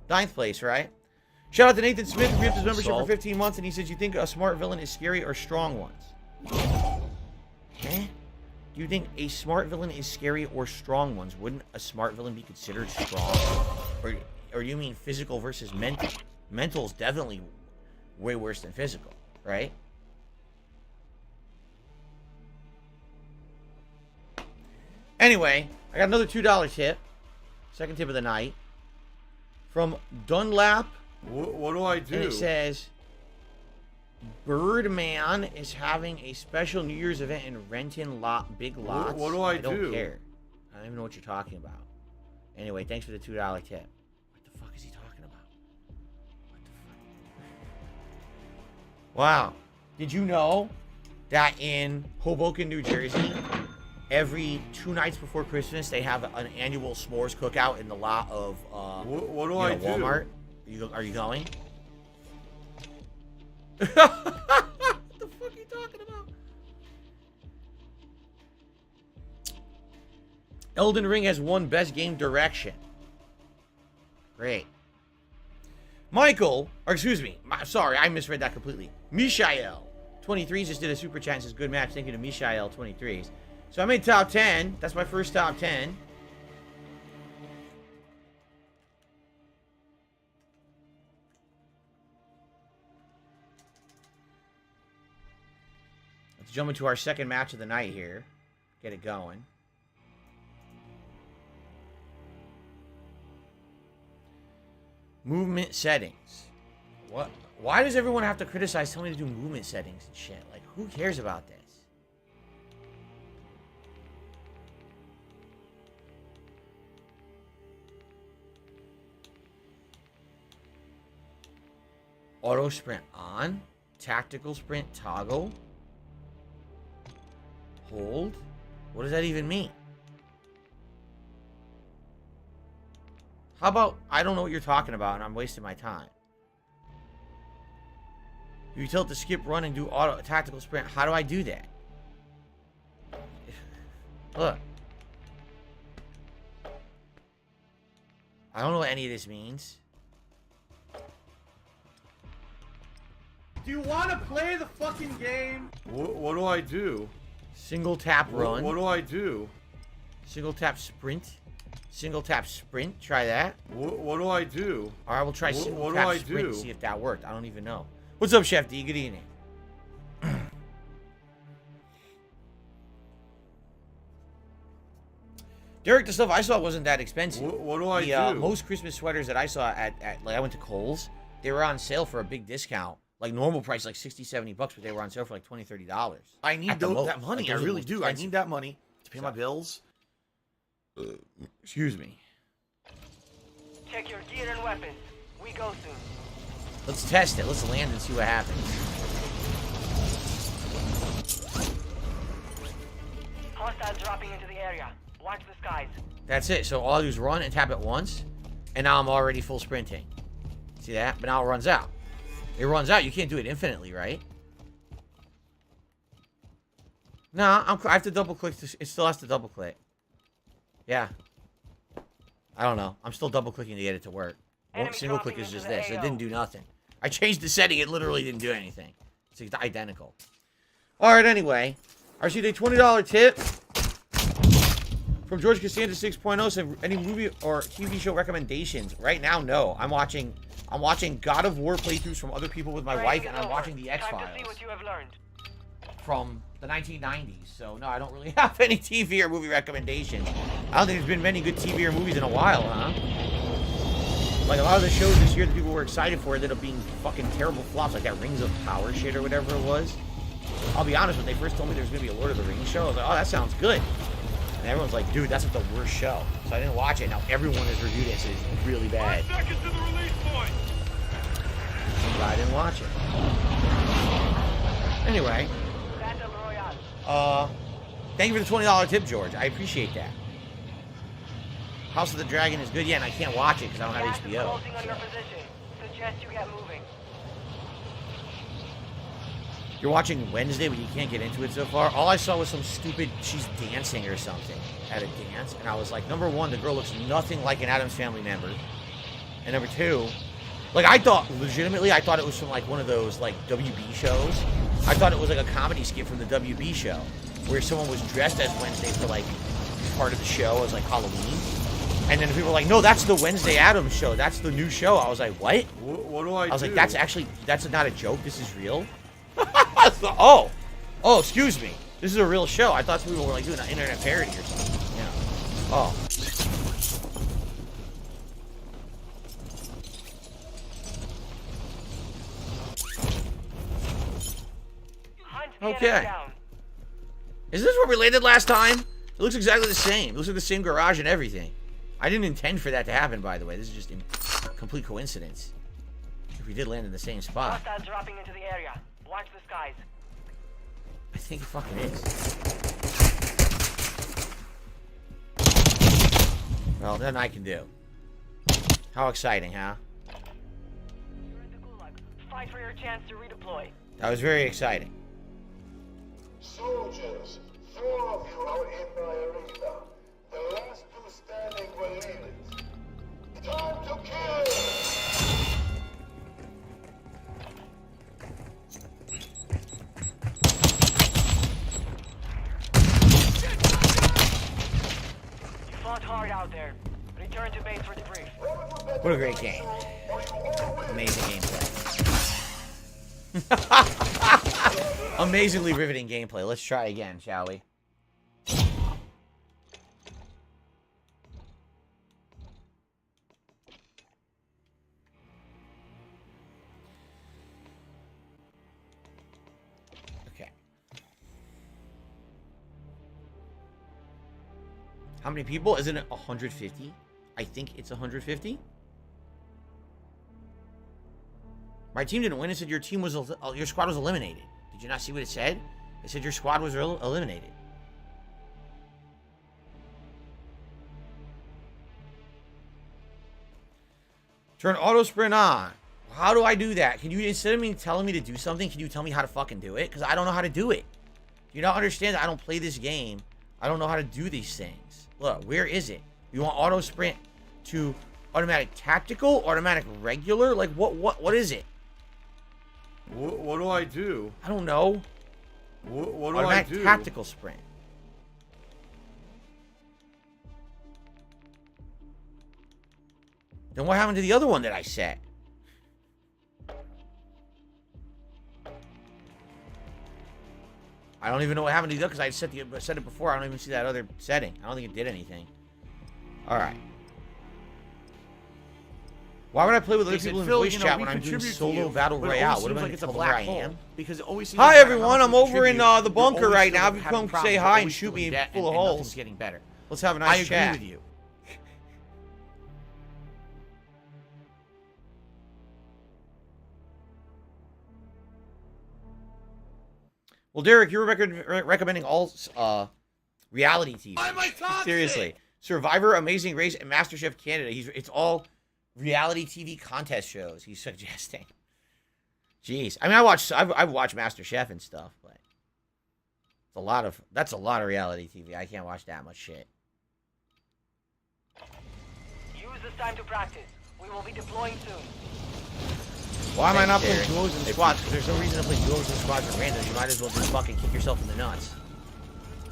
9th place, right? Shout out to Nathan Smith who gifted his membership for 15 months, and he says, you think a smart villain is scary or strong ones? Eh? Do you think a smart villain is scary or strong ones? Wouldn't a smart villain be considered strong? Or you mean physical versus mental? Mental is definitely way worse than physical, right? Anyway, I got another $2 tip. Second tip of the night. From Dunlap. What do I do? And it says, Birdman is having a special New Year's event in Renton big lots. What do I don't care. I don't even know what you're talking about. Anyway, thanks for the $2 tip. What the fuck is he talking about? What the fuck? Wow. Did you know that in Hoboken, New Jersey, every 2 nights before Christmas, they have an annual s'mores cookout in the lot of what do I do? Walmart? Are you going? What the fuck are you talking about? Elden Ring has won Best Game Direction. Great. Michael, or excuse me, sorry, I misread that completely. Mishael, 23s just did a super chat and says, good match. Thank you to Mishael, 23s. So I made top 10. That's my first top 10. Let's jump into our second match of the night here. Get it going. Movement settings. What? Why does everyone have to criticize telling me to do movement settings and shit? Like, who cares about this? Auto sprint on. Tactical sprint toggle. Hold. What does that even mean? How about, I don't know what you're talking about and I'm wasting my time. You tilt to skip, run, and do auto tactical sprint. How do I do that? Look. I don't know what any of this means. Do you want to play the fucking game? What do I do? Single tap run. What do I do? Single tap sprint. Single tap sprint. Try that. What do I do? All right, we'll try single what do tap I sprint. do? See if that worked. I don't even know. What's up, Chef D? Good evening. Derek, the stuff I saw wasn't that expensive. What do I do? Most Christmas sweaters that I saw at like I went to Kohl's, they were on sale for a big discount. Like normal price, like $60-70, but they were on sale for like $20-30. I need that money. Like, I those are really most do. I expensive. need that money to pay my bills. Excuse me. Check your gear and weapons. We go soon. Let's test it. Let's land and see what happens. Hostiles dropping into the area. Watch the skies. That's it. So all I do is run and tap it once, and now I'm already full sprinting. See that? But now it runs out. It runs out. You can't do it infinitely, right? No, I have to double click. It still has to double click. Yeah. I don't know. I'm still double clicking to get it to work. Enemy Single click dropping is just into the this. It AO. didn't do nothing. I changed the setting. It literally didn't do anything. It's identical. All right. Anyway, I received a $20 tip from George Costanza 6.0. Said any movie or TV show recommendations? Right now, no. I'm watching God of War playthroughs from other people with my wife, Training and is I'm over. watching the Time to see X-Files what you have learned. from the 1990s. So no, I don't really have any TV or movie recommendations. I don't think there's been many good TV or movies in a while, huh? Like a lot of the shows this year that people were excited for ended up being fucking terrible flops, like that Rings of Power shit or whatever it was. I'll be honest, when they first told me there was gonna be a Lord of the Rings show, I was like, oh, that sounds good. And everyone's like, dude, that's like the worst show. So I didn't watch it. Now everyone has reviewed it and said it's really bad. 5 seconds to the release point. But I didn't watch it. Anyway, Battle Royale. thank you for the $20 tip, George. I appreciate that. House of the Dragon is good, yeah, and I can't watch it because I don't have Gas is HBO. closing on your position. Suggest you get moving. You're watching Wednesday, but you can't get into it so far. All I saw was some stupid, she's dancing or something at a dance, and I was like, number one, the girl looks nothing like an Addams Family member, and number two, like I thought, legitimately, I thought it was from like one of those like WB shows. I thought it was like a comedy skit from the WB show, where someone was dressed as Wednesday for like part of the show as like Halloween, and then people were like, no, that's the Wednesday Addams show. That's the new show. I was like, what? What do I do? I was like, that's not a joke. This is real. So, oh, excuse me. This is a real show. I thought some people were like doing an internet parody or something. Yeah. Oh. Hunt the enemy Okay. down. Is this where we landed last time? It looks exactly the same. It looks like the same garage and everything. I didn't intend for that to happen, by the way. This is just a complete coincidence. If we did land in the same spot. Hostiles dropping into the area. Watch the skies. I think it fucking is. Well, nothing I can do. How exciting, huh? You're in the gulag. Fight for your chance to redeploy. That was very exciting. Soldiers, 4 of you are in my arena. The last 2 standing will leave it. Time to kill! You fought hard out there. Return to base for debrief. What a great game. Amazing gameplay. Amazingly riveting gameplay. Let's try again, shall we? Okay. How many people? Isn't it 150? I think it's 150. My team didn't win. It said your team was your squad was eliminated. Did you not see what it said? It said your squad was eliminated. Turn auto sprint on. How do I do that? Can you, instead of me telling me to do something, can you tell me how to fucking do it? Because I don't know how to do it. You don't understand that I don't play this game. I don't know how to do these things. Look, where is it? You want auto sprint to Automatic tactical? Automatic regular? Like, what is it? What do I do? I don't know. What do I Automatic do? tactical sprint. Then what happened to the other one that I set? I don't even know what happened to the other because I set it before. I don't even see that other setting. I don't think it did anything. All right. Why would I play with other people in voice chat when I'm doing solo battle royale? What am I tell them where I am? Because it always seems Hi like everyone, I'm over in contribute, the you're bunker always right sort now. of If you having come problems, say you're hi and always shoot me doing that, full of and holes. nothing's getting better. Let's have a I nice agree chat. with you. Well, Derek, you were recommending all reality TV. Why am I toxic? Seriously, Survivor, Amazing Race, and MasterChef Canada. It's all reality TV contest shows. He's suggesting. Jeez, I mean, I've watched MasterChef and stuff, but that's a lot of reality TV. I can't watch that much shit. Use this time to practice. We will be deploying soon. Why am I not Thanks, playing duos and squads? Because there's no reason to play duos and squads with randoms. You might as well just fucking kick yourself in the nuts.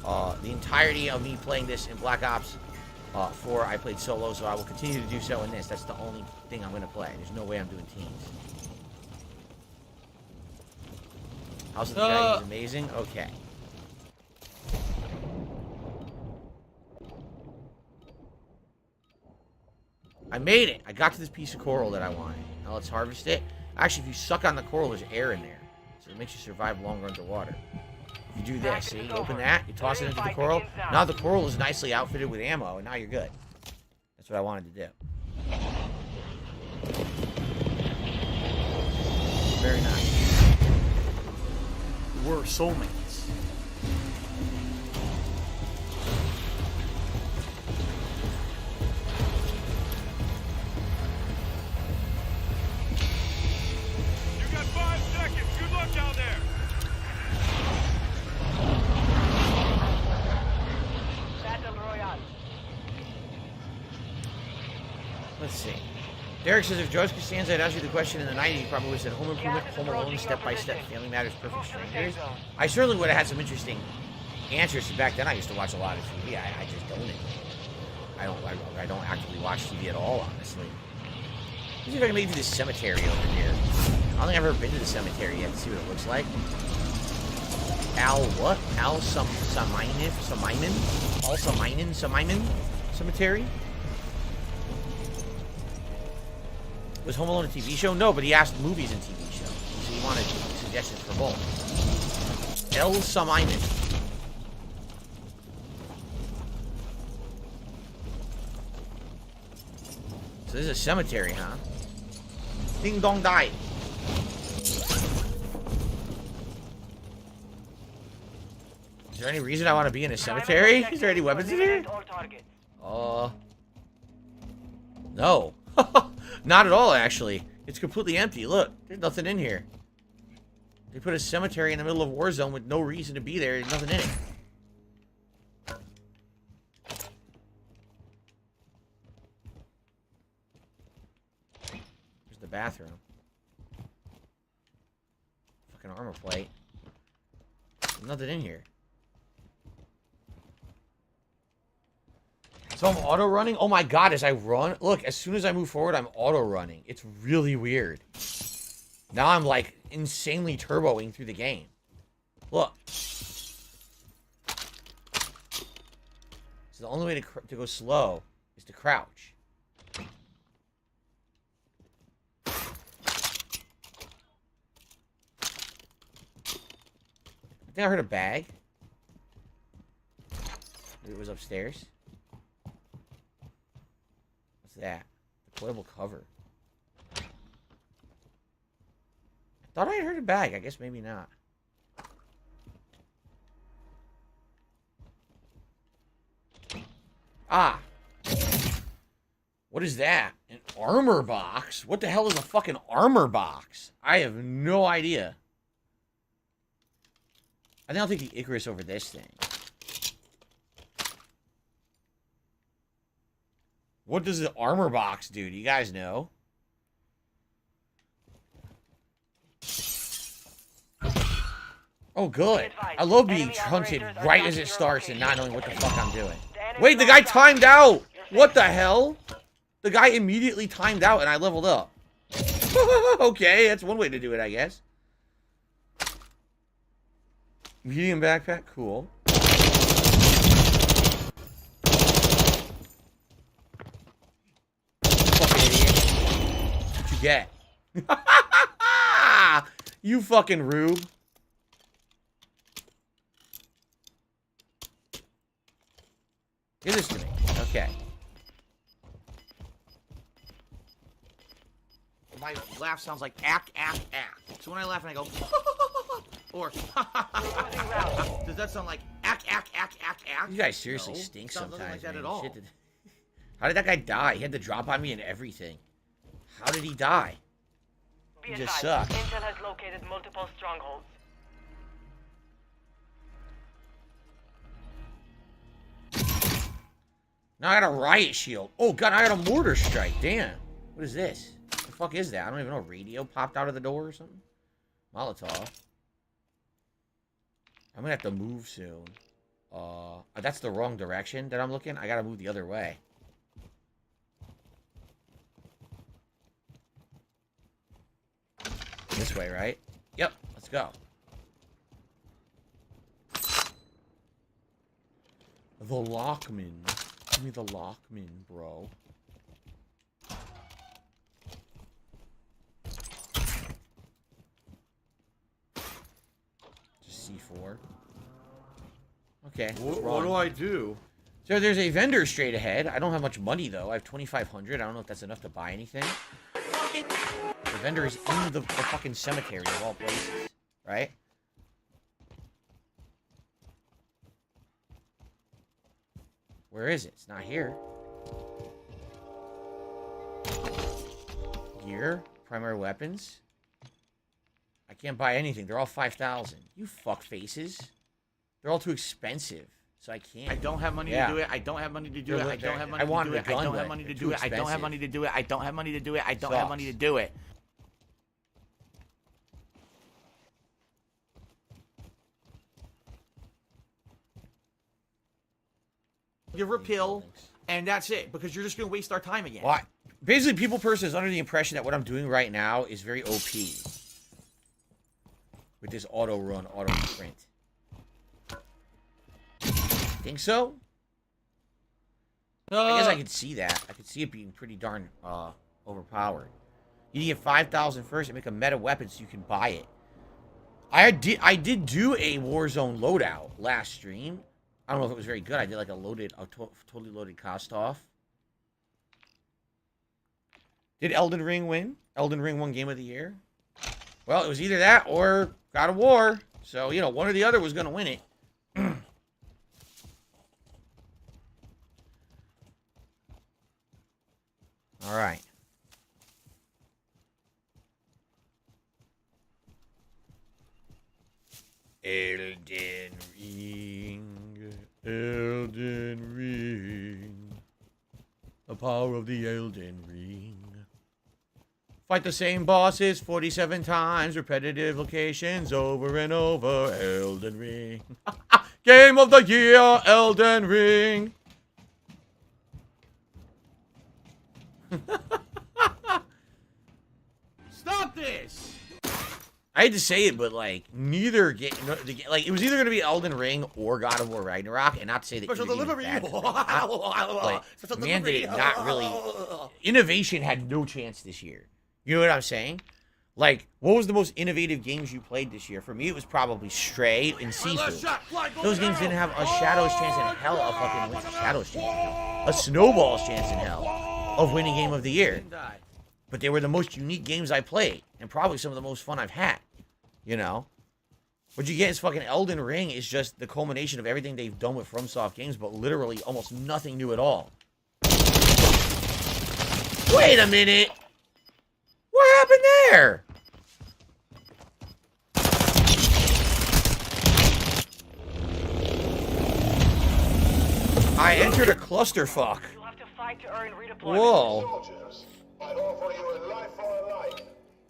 The entirety of me playing this in Black Ops 4, I played solo, so I will continue to do so in this. That's the only thing I'm going to play. There's no way I'm doing teams. House of the Dragon is amazing? Okay. I made it! I got to this piece of coral that I wanted. Now let's harvest it. Actually, if you suck on the coral, there's air in there. So it makes you survive longer underwater. If you do this, see? You open that, you toss it into the coral. Now the coral is nicely outfitted with ammo, and now you're good. That's what I wanted to do. Very nice. We're soulmates. You got 5 seconds. Good luck down there. Battle Royale. Let's see. Derek says if George Costanza had asked you the question in the 90s, he probably would have said Home Improvement, Home Alone, Step by Step, Family Matters, Perfect Strangers. I certainly would have had some interesting answers. Back then, I used to watch a lot of TV. I just don't anymore. I don't actively watch TV at all, honestly. Let's see if I can make it to this cemetery over here. I don't think I've ever been to the cemetery yet to see what it looks like. What? Samiman? Cemetery? Was Home Alone a TV show? No, but he asked movies and TV shows. So he wanted suggestions for both. El Samiman. So this is a cemetery, huh? Ding dong die. Is there any reason I want to be in a cemetery? Is there any weapons in here? No. Not at all, actually. It's completely empty. Look, there's nothing in here. They put a cemetery in the middle of Warzone with no reason to be there. There's nothing in it. Here's the bathroom. Fucking armor plate. There's nothing in here. So I'm auto running? Oh my god, as I run, look, as soon as I move forward, I'm auto running. It's really weird. Now I'm like insanely turboing through the game. Look. So the only way to go slow is to crouch. I think I heard a bag. Maybe it was upstairs. That deployable cover. I thought I heard a bag. I guess maybe not. Ah. What is that? An armor box? What the hell is a fucking armor box? I have no idea. I think I'll take the Icarus over this thing. What does the armor box do? Do you guys know? Oh, good. I love being hunted right as it starts and not knowing what the fuck I'm doing. Wait, the guy timed out! What the hell? The guy immediately timed out and I leveled up. Okay, that's one way to do it, I guess. Medium backpack, cool. Fucking idiot. What you get? You fucking rube. Give this to me. Okay. My laugh sounds like ack, ack, ack. So when I laugh and I go, or does that sound like ack, ack, ack, ack, ack? You guys seriously stink sometimes, like that man. At all. Shit, how did that guy die? He had to drop on me and everything. How did he die? He just sucks. Intel has located multiple strongholds. Now I got a riot shield. Oh god, I got a mortar strike. Damn. What is this? What the fuck is that? I don't even know. Radio popped out of the door or something? Molotov. I'm gonna have to move soon. That's the wrong direction that I'm looking. I gotta move the other way. This way, right? Yep, let's go. The Lockman. Give me the Lockman, bro. Just C4. Okay. What do I do? So there's a vendor straight ahead. I don't have much money, though. I have 2,500. I don't know if that's enough to buy anything. The vendor is in the fucking cemetery of all places, right? Where is it? It's not here. Gear, primary weapons. I can't buy anything. They're all 5,000. You fuck faces. They're all too expensive, so I can't. I don't have money to do it. I don't have money to do it. I don't have money to do it. I don't have money to do it. I don't have money to do it. I don't have money to do it. I don't have money to do it. Give her a pill, and that's it, because you're just going to waste our time again. What? Basically, People Person is under the impression that what I'm doing right now is very OP. With this auto run, auto print. Think so? I guess I could see that. I could see it being pretty darn overpowered. You need to get 5,000 first and make a meta weapon so you can buy it. I did do a Warzone loadout last stream. I don't know if it was very good. I did like a totally loaded Kostov. Did Elden Ring win? Elden Ring won Game of the Year? Well, it was either that or God of War. So, you know, one or the other was going to win it. All right. Elden Ring, Elden Ring, the power of the Elden Ring. Fight the same bosses 47 times, repetitive locations over and over, Elden Ring. Game of the Year, Elden Ring. Stop this! I hate to say it, but like neither game, like it was either going to be Elden Ring or God of War Ragnarok, and not to say that Special delivery. But man, did it not really. Innovation had no chance this year. You know what I'm saying? Like, what was the most innovative games you played this year? For me, it was probably Stray and Seafood. Those games didn't have a shadow's chance in hell of fucking winning. Shadow's chance in hell. A snowball's chance in hell of winning Game of the Year. But they were the most unique games I played, and probably some of the most fun I've had. You know? What you get is fucking Elden Ring is just the culmination of everything they've done with FromSoft games, but literally almost nothing new at all. Wait a minute! What happened there? I entered a clusterfuck. You have to fight fight to earn redeployment. Whoa. Soldiers, I offer you a life for a life.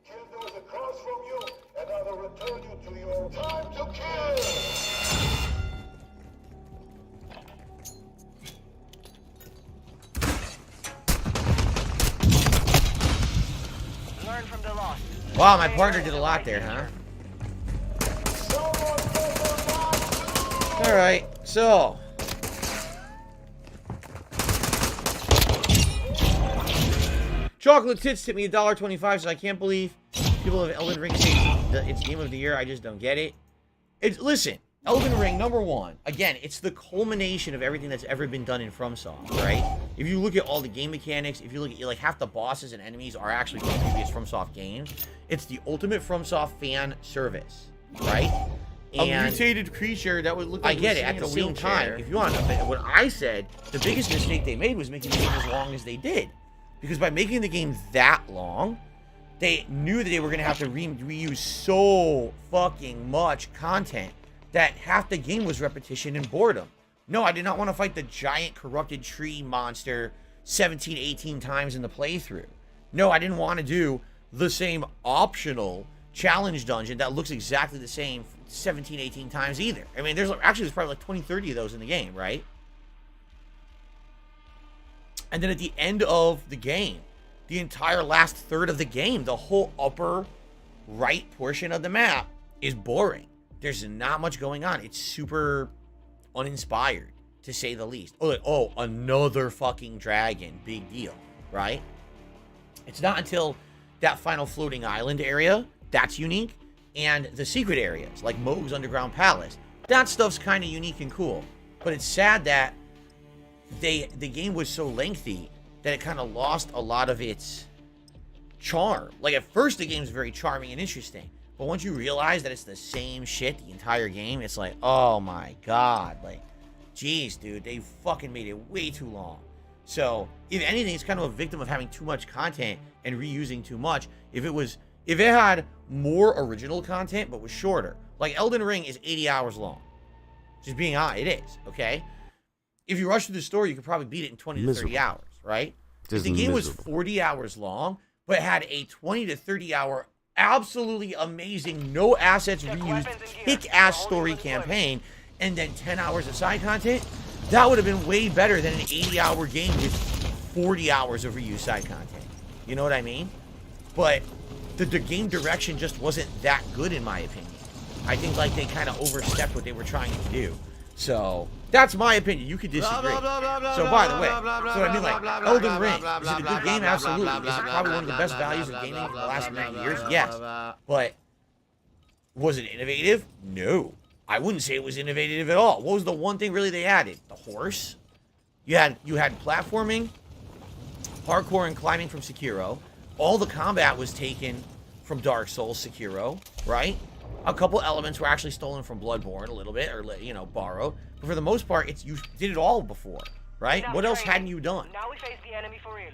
Kill those across from you, and I will return you to your time to kill. Learn from the loss. Wow, my partner did a lot there, huh? Alright, so. Chocolate Tits tipped me $1.25, so I can't believe people of Elden Ring say it's game of the year. I just don't get it. Listen, Elden Ring, number one, again, it's the culmination of everything that's ever been done in FromSoft, right? If you look at all the game mechanics, if you look at, like, half the bosses and enemies are actually from previous FromSoft games. It's the ultimate FromSoft fan service, right? A mutated creature that would look like I get it. At the same time, if you want to know, what I said, the biggest mistake they made was making the game as long as they did. Because by making the game that long, they knew that they were going to have to reuse so fucking much content that half the game was repetition and boredom. No, I did not want to fight the giant corrupted tree monster 17, 18 times in the playthrough. No, I didn't want to do the same optional challenge dungeon that looks exactly the same 17, 18 times either. I mean, there's probably like 20, 30 of those in the game, right? And then at the end of the game, the entire last third of the game, the whole upper right portion of the map is boring. There's not much going on. It's super uninspired, to say the least. Oh, like, oh, another fucking dragon. Big deal, right? It's not until that final floating island area that's unique, and the secret areas, like Moog's Underground Palace. That stuff's kind of unique and cool. But it's sad that the game was so lengthy that it kind of lost a lot of its charm. Like, at first, the game's very charming and interesting. But once you realize that it's the same shit the entire game, it's like, oh my god. Like, jeez, dude, they fucking made it way too long. So, if anything, it's kind of a victim of having too much content and reusing too much. If it had more original content, but was shorter. Like, Elden Ring is 80 hours long. Just being honest, it is, okay? If you rush through the story, you could probably beat it in 20 to 30 hours, right? If the game was 40 hours long, but had a 20 to 30 hour absolutely amazing, no assets reused, kick-ass story campaign, and then 10 hours of side content, that would have been way better than an 80-hour game with 40 hours of reused side content. You know what I mean? But the game direction just wasn't that good, in my opinion. I think, like, they kind of overstepped what they were trying to do. So, that's my opinion. You could disagree. So, by the way, so I mean, like, Elden Ring, is it a good game? Absolutely. Is it probably one of the best values of gaming in the last 9 years? Yes. But, was it innovative? No. I wouldn't say it was innovative at all. What was the one thing really they added? The horse? You had platforming, parkour, and climbing from Sekiro. All the combat was taken from Dark Souls, Sekiro, right? A couple elements were actually stolen from Bloodborne a little bit, or, you know, borrowed. But for the most part, you did it all before, right? What else hadn't you done? Now we face the enemy for real.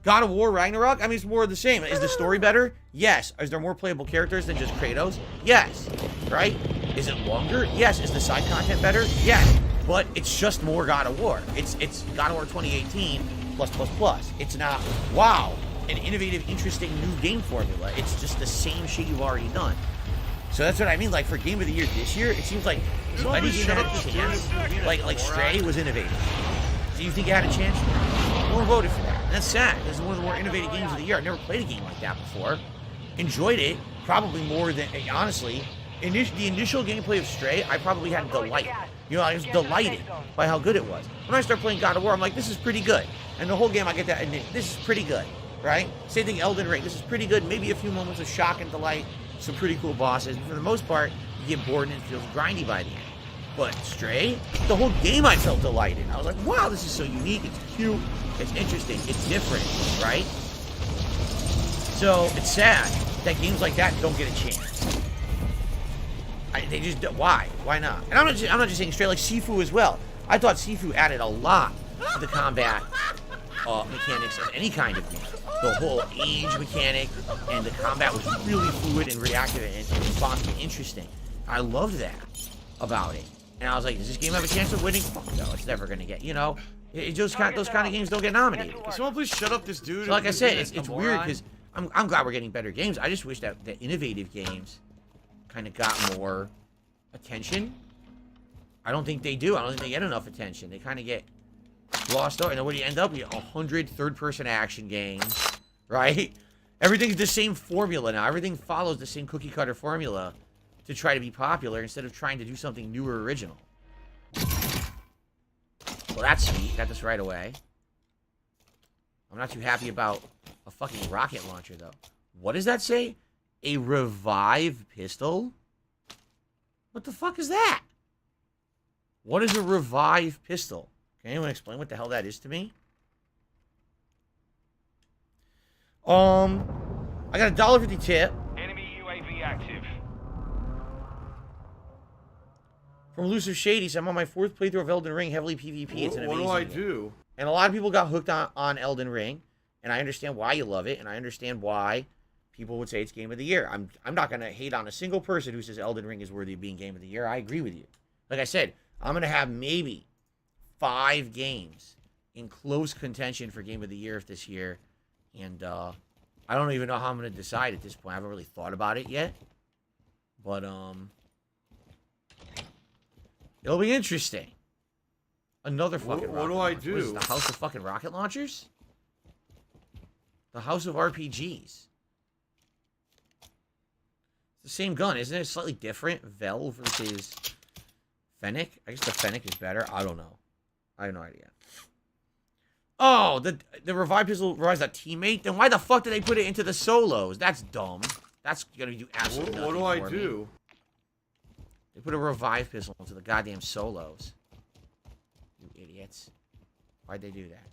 God of War, Ragnarok? I mean, it's more of the same. Is the story better? Yes. Is there more playable characters than just Kratos? Yes. Right? Is it longer? Yes. Is the side content better? Yes. But it's just more God of War. It's God of War 2018 plus. It's not, wow, an innovative, interesting new game formula. It's just the same shit you've already done. So that's what I mean. Like, for Game of the Year this year, it seems like any game that had a chance, like Stray was innovative. Do you think it had a chance? No one voted for that. And that's sad. This is one of the more innovative games of the year. I've never played a game like that before. Enjoyed it, probably more than, honestly, the initial gameplay of Stray, I probably had delight. You know, I was delighted by how good it was. When I start playing God of War, I'm like, this is pretty good. And the whole game, I get that, and this is pretty good, right? Same thing, Elden Ring. This is pretty good. Maybe a few moments of shock and delight. Some pretty cool bosses. But for the most part, you get bored and it feels grindy by the end. But Stray, the whole game I felt delighted. I was like, wow, this is so unique. It's cute. It's interesting. It's different, right? So it's sad that games like that don't get a chance. They just don't. Why? Why not? And I'm not just saying Stray, like Sifu as well. I thought Sifu added a lot to the combat mechanics of any kind of game. The whole age mechanic and the combat was really fluid and reactive and responsive and interesting. I loved that about it. And I was like, does this game have a chance of winning? Fuck no, it's never going to get, you know? those kind of games don't get nominated. Can someone please shut up this dude? So like I said, He's it's a weird moron. because I'm glad we're getting better games. I just wish that the innovative games kind of got more attention. I don't think they do. I don't think they get enough attention. They kind of get glossed over. And then what do you end up with? 100 third-person action games, right? Everything's the same formula now. Everything follows the same cookie-cutter formula to try to be popular instead of trying to do something new or original. Well, that's sweet. Got this right away. I'm not too happy about a fucking rocket launcher, though. What does that say? A revive pistol? What the fuck is that? What is a revive pistol? Can anyone explain what the hell that is to me? I got a $1.50 tip Enemy UAV active. from Elusive Shady. I'm on my 4th playthrough of Elden Ring, heavily PvP. It's an What amazing do I game. do? And a lot of people got hooked on Elden Ring, and I understand why you love it, and I understand why people would say it's Game of the Year. I'm not going to hate on a single person who says Elden Ring is worthy of being Game of the Year. I agree with you. Like I said, I'm going to have maybe 5 games in close contention for Game of the Year this year, and I don't even know how I'm going to decide at this point. I haven't really thought about it yet, but it'll be interesting. Another fucking What do rocket I launcher. What is do? this, the House of fucking rocket launchers? The House of RPGs. It's the same gun, isn't it? Slightly different. Vel versus Fennec. I guess the Fennec is better. I don't know. I have no idea. Oh, the revive pistol revives a teammate? Then why the fuck did they put it into the solos? That's dumb. That's gonna do absolutely What nothing do I for me. do? They put a revive pistol into the goddamn solos. You idiots. Why'd they do that?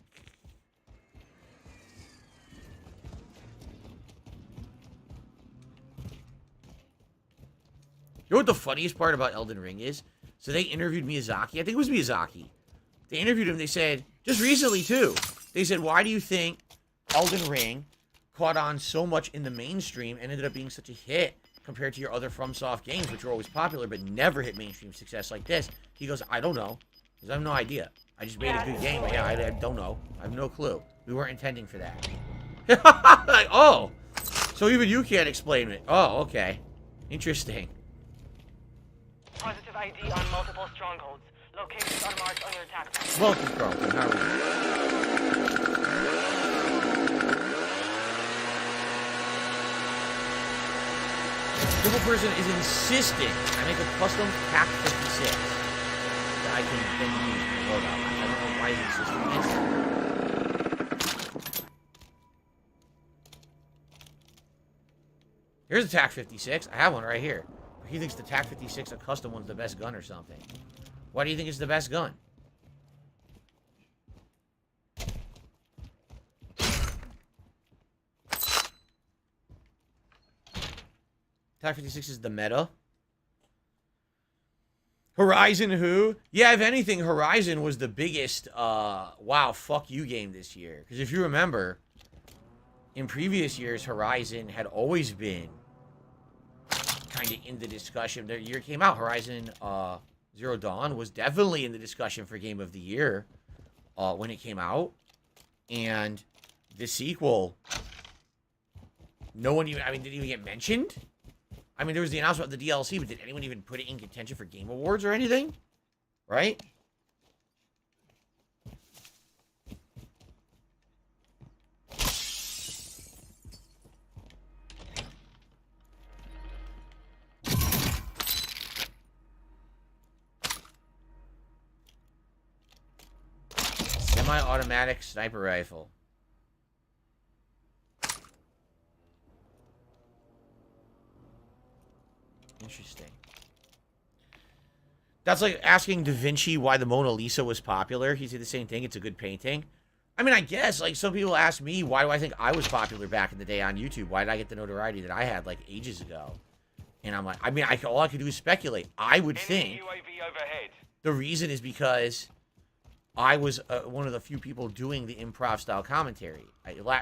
You know what the funniest part about Elden Ring is? So they interviewed Miyazaki. I think it was Miyazaki. They interviewed him. They said, just recently too, they said, why do you think Elden Ring caught on so much in the mainstream and ended up being such a hit compared to your other FromSoft games, which were always popular but never hit mainstream success like this? He goes, I don't know. Because I have no idea. I just made a good game. But yeah, I don't know. I have no clue. We weren't intending for that. Like, oh. So even you can't explain it. Oh, okay. Interesting. Positive ID on multiple strongholds. Locations are marked on your attack map. Welcome, Carlton. How are you? Triple Person is insisting I make a custom TAC 56 that I can then use in the loadout. I don't know why he's insisting this. Here's a TAC 56. I have one right here. He thinks the TAC 56, a custom one's the best gun or something. Why do you think it's the best gun? TAC 56 is the meta. Horizon who? Yeah, if anything, Horizon was the biggest, wow, fuck you game this year. Because if you remember, in previous years, Horizon had always been kind of in the discussion. The year it came out, Horizon Zero Dawn was definitely in the discussion for Game of the Year when it came out. And the sequel, no one even, didn't even get mentioned. There was the announcement of the DLC, but did anyone even put it in contention for Game Awards or anything? Right? Semi-automatic sniper rifle. Interesting. That's like asking Da Vinci why the Mona Lisa was popular. He said the same thing. It's a good painting. I guess, like, some people ask me, why do I think I was popular back in the day on YouTube? Why did I get the notoriety that I had, like, ages ago? And I'm like, all I could do is speculate. I would think UAV overhead. the reason is because I was one of the few people doing the improv-style commentary.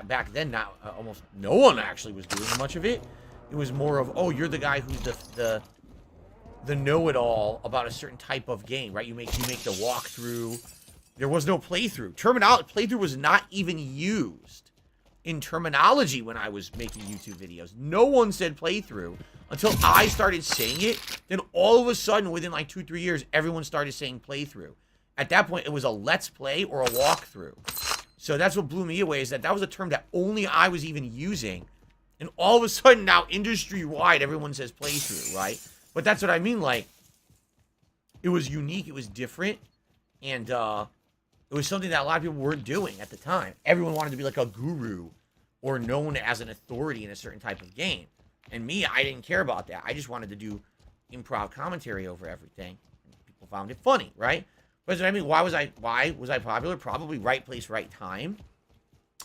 Back then, almost no one actually was doing much of it. It was more of, oh, you're the guy who's the know-it-all about a certain type of game, right? You make the walkthrough There was no playthrough. Playthrough was not even used in terminology when I was making YouTube videos. No one said playthrough until I started saying it. Then all of a sudden, within like 2-3 years, everyone started saying playthrough. At that point, it was a let's play or a walkthrough. So that's what blew me away, is that was a term that only I was even using. And all of a sudden now, industry-wide, everyone says playthrough, right? But that's what I mean, like, it was unique, it was different, and it was something that a lot of people weren't doing at the time. Everyone wanted to be like a guru or known as an authority in a certain type of game. And me, I didn't care about that. I just wanted to do improv commentary over everything. People found it funny, right? But I mean, why was I popular? Probably right place, right time.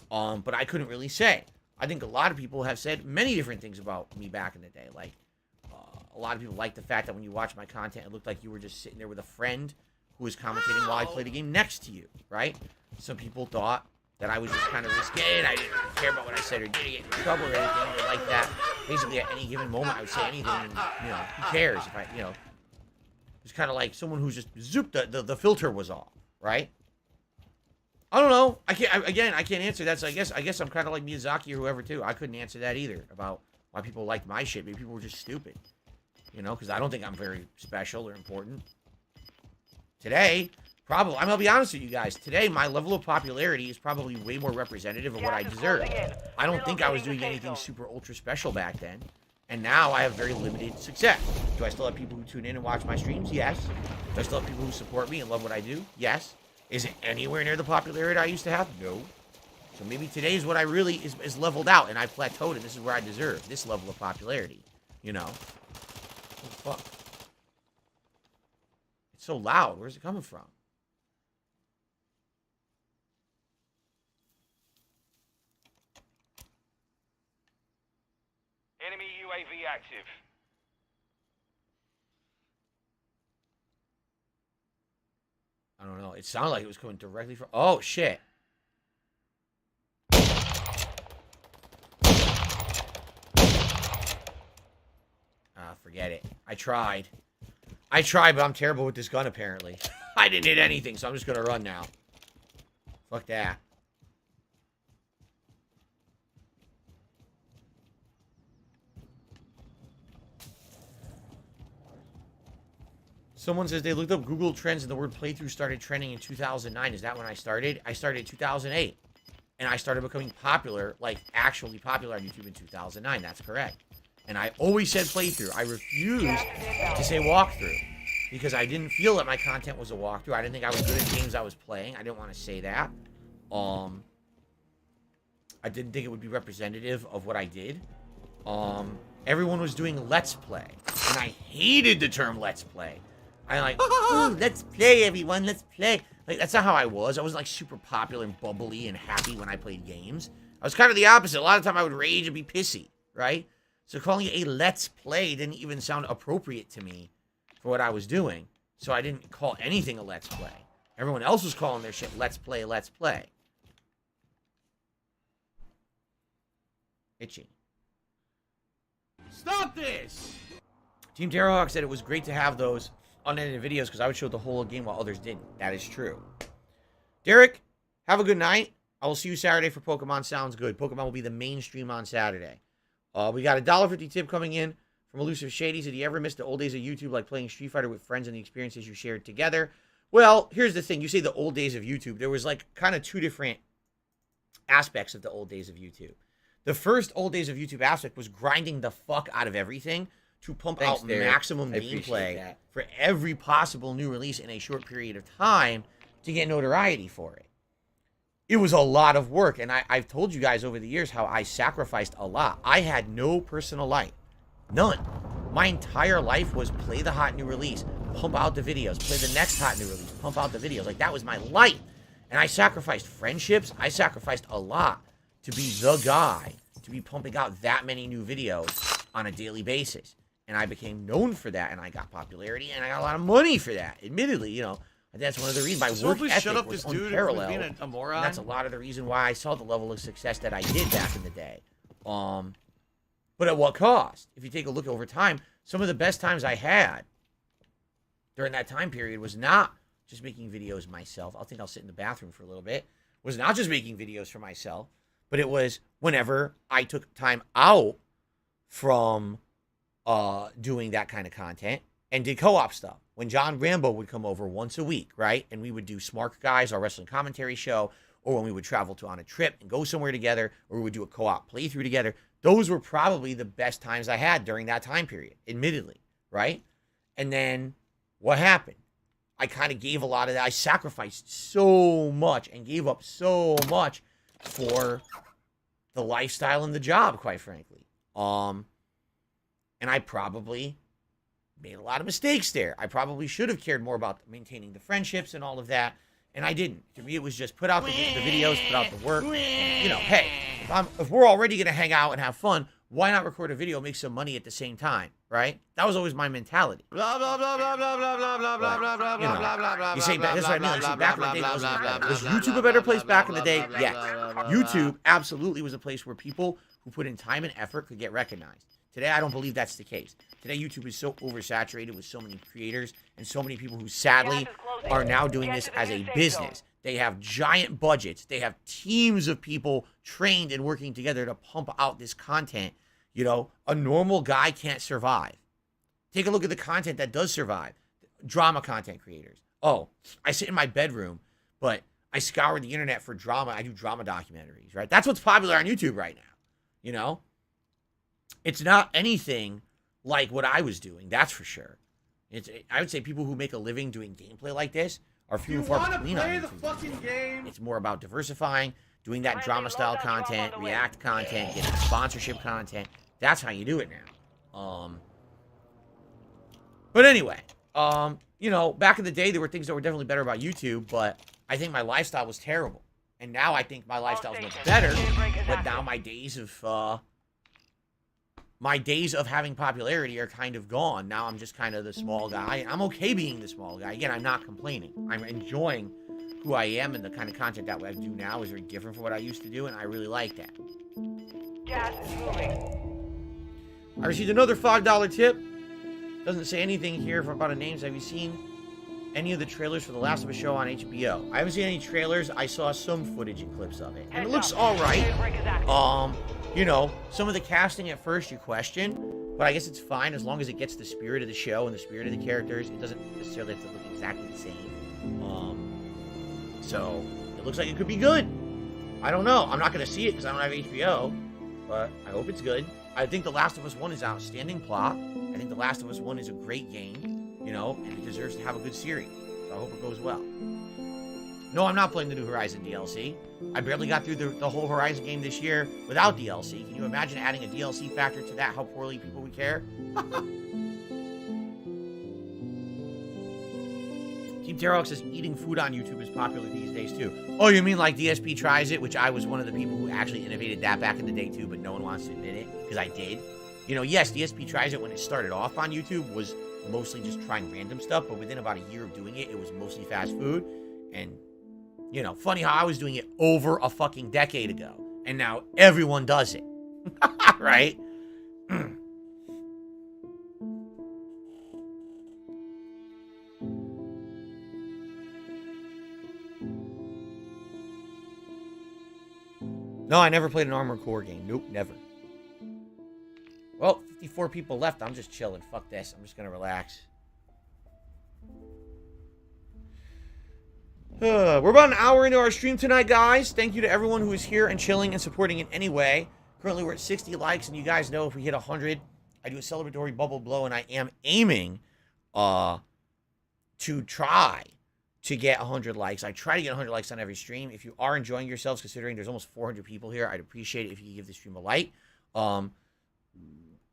But I couldn't really say. I think a lot of people have said many different things about me back in the day. Like, a lot of people like the fact that when you watch my content, it looked like you were just sitting there with a friend who was commentating while I played a game next to you, right? Some people thought that I was just kind of risque and I didn't really care about what I said or did get in trouble or anything like that. Basically, at any given moment, I would say anything, and, you know, who cares if I, you know. It's kind of like someone who's just zoop, the filter was off, right? I don't know. I can't answer that. So I guess I'm kind of like Miyazaki or whoever too. I couldn't answer that either about why people liked my shit. Maybe people were just stupid, you know, because I don't think I'm very special or important. Today, probably, I'm gonna be honest with you guys. Today, my level of popularity is probably way more representative of what I deserve. I don't think I was doing anything super ultra special back then. And now I have very limited success. Do I still have people who tune in and watch my streams? Yes. Do I still have people who support me and love what I do? Yes. Is it anywhere near the popularity I used to have? No. So maybe today is what I really is leveled out and I plateaued and this is where I deserve this level of popularity. You know? What the fuck? It's so loud. Where's it coming from? Enemy UAV active. I don't know. It sounded like it was coming directly from... Oh, shit. Forget it. I tried, but I'm terrible with this gun, apparently. I didn't hit anything, so I'm just gonna run now. Fuck that. Someone says they looked up Google Trends and the word playthrough started trending in 2009. Is that when I started? I started in 2008. And I started becoming popular, like actually popular on YouTube in 2009. That's correct. And I always said playthrough. I refused to say walkthrough because I didn't feel that my content was a walkthrough. I didn't think I was good at games I was playing. I didn't want to say that. I didn't think it would be representative of what I did. Everyone was doing Let's Play. And I hated the term Let's Play. I like, oh, let's play, everyone, let's play. Like, that's not how I was. I wasn't, like, super popular and bubbly and happy when I played games. I was kind of the opposite. A lot of the time I would rage and be pissy, right? So calling it a Let's Play didn't even sound appropriate to me for what I was doing. So I didn't call anything a Let's Play. Everyone else was calling their shit Let's Play, Let's Play. Itchy. Stop this! Team Terrorhawk said it was great to have those unedited videos because I would show the whole game while others didn't. That is true. Derek, have a good night. I will see you Saturday for Pokemon. Sounds good. Pokemon will be the main stream on Saturday. We got a $1.50 tip coming in from Elusive Shady. Did you ever miss the old days of YouTube, like playing Street Fighter with friends and the experiences you shared together? Well, here's the thing. You say the old days of YouTube. There was like kind of two different aspects of the old days of YouTube. The first old days of YouTube aspect was grinding the fuck out of everything to pump out maximum gameplay for every possible new release in a short period of time to get notoriety for it. It was a lot of work, and I've told you guys over the years how I sacrificed a lot. I had no personal life. None. My entire life was play the hot new release, pump out the videos, play the next hot new release, pump out the videos. Like, that was my life. And I sacrificed friendships. I sacrificed a lot to be the guy, to be pumping out that many new videos on a daily basis. And I became known for that, and I got popularity, and I got a lot of money for that. Admittedly, you know, that's one of the reasons my work ethic was unparalleled. Being a moron. And that's a lot of the reason why I saw the level of success that I did back in the day. But at what cost? If you take a look over time, some of the best times I had during that time period was not just making videos myself. I think I'll sit in the bathroom for a little bit. Was not just making videos for myself, but it was whenever I took time out from doing that kind of content and did co-op stuff. When John Rambo would come over once a week, right? And we would do Smart Guys, our wrestling commentary show, or when we would travel on a trip and go somewhere together, or we would do a co-op playthrough together. Those were probably the best times I had during that time period, admittedly, right? And then what happened? I kind of gave a lot of that. I sacrificed so much and gave up so much for the lifestyle and the job, quite frankly. And I probably made a lot of mistakes there. I probably should have cared more about maintaining the friendships and all of that, and I didn't. To me, it was just put out the videos, put out the work. You know, hey, if we're already going to hang out and have fun, why not record a video, make some money at the same time, right? That was always my mentality. Blah, blah, blah, blah, blah, blah, blah, blah, blah, blah, blah, blah, blah, blah. You say, that's what I mean. You say back in the day, was YouTube a better place back in the day? Yes. YouTube absolutely was a place where people who put in time and effort could get recognized. Today, I don't believe that's the case. Today, YouTube is so oversaturated with so many creators and so many people who sadly are now doing this as a business. They have giant budgets. They have teams of people trained and working together to pump out this content. You know, a normal guy can't survive. Take a look at the content that does survive. Drama content creators. Oh, I sit in my bedroom, but I scour the internet for drama. I do drama documentaries, right? That's what's popular on YouTube right now, you know? It's not anything like what I was doing, that's for sure. I would say people who make a living doing gameplay like this are few and far between on YouTube. It's more about diversifying, doing that drama-style content, react content, getting sponsorship content. That's how you do it now. But anyway, you know, back in the day, there were things that were definitely better about YouTube, but I think my lifestyle was terrible. And now I think my lifestyle is much better, but now my days of having popularity are kind of gone. Now I'm just kind of the small guy. I'm okay being the small guy. Again, I'm not complaining. I'm enjoying who I am, and the kind of content that I do now is very different from what I used to do, and I really like that. Gas is moving. I received another $5 tip. Doesn't say anything here about a names. Have you seen any of the trailers for The Last of Us show on HBO? I haven't seen any trailers. I saw some footage and clips of it, and it looks all right. You know, some of the casting at first you question, but I guess it's fine as long as it gets the spirit of the show and the spirit of the characters. It doesn't necessarily have to look exactly the same. So it looks like it could be good. I don't know. I'm not going to see it because I don't have HBO, but I hope it's good. I think The Last of Us 1 is outstanding plot. I think The Last of Us 1 is a great game, you know, and it deserves to have a good series. So I hope it goes well. No, I'm not playing the new Horizon DLC. I barely got through the whole Horizon game this year without DLC. Can you imagine adding a DLC factor to that, how poorly people would care? Team Terrell says eating food on YouTube is popular these days too. Oh, you mean like DSP Tries It, which I was one of the people who actually innovated that back in the day too, but no one wants to admit it, because I did. You know, yes, DSP Tries It when it started off on YouTube was mostly just trying random stuff, but within about a year of doing it, it was mostly fast food. And you know, funny how I was doing it over a fucking decade ago, and now everyone does it, right? No, I never played an Armored Core game. Nope, never. Well, 54 people left. I'm just chilling. Fuck this. I'm just gonna relax. We're about an hour into our stream tonight, guys. Thank you to everyone who is here and chilling and supporting in any way. Currently, we're at 60 likes, and you guys know if we hit 100, I do a celebratory bubble blow, and I am aiming to try to get 100 likes. I try to get 100 likes on every stream. If you are enjoying yourselves, considering there's almost 400 people here, I'd appreciate it if you could give the stream a like.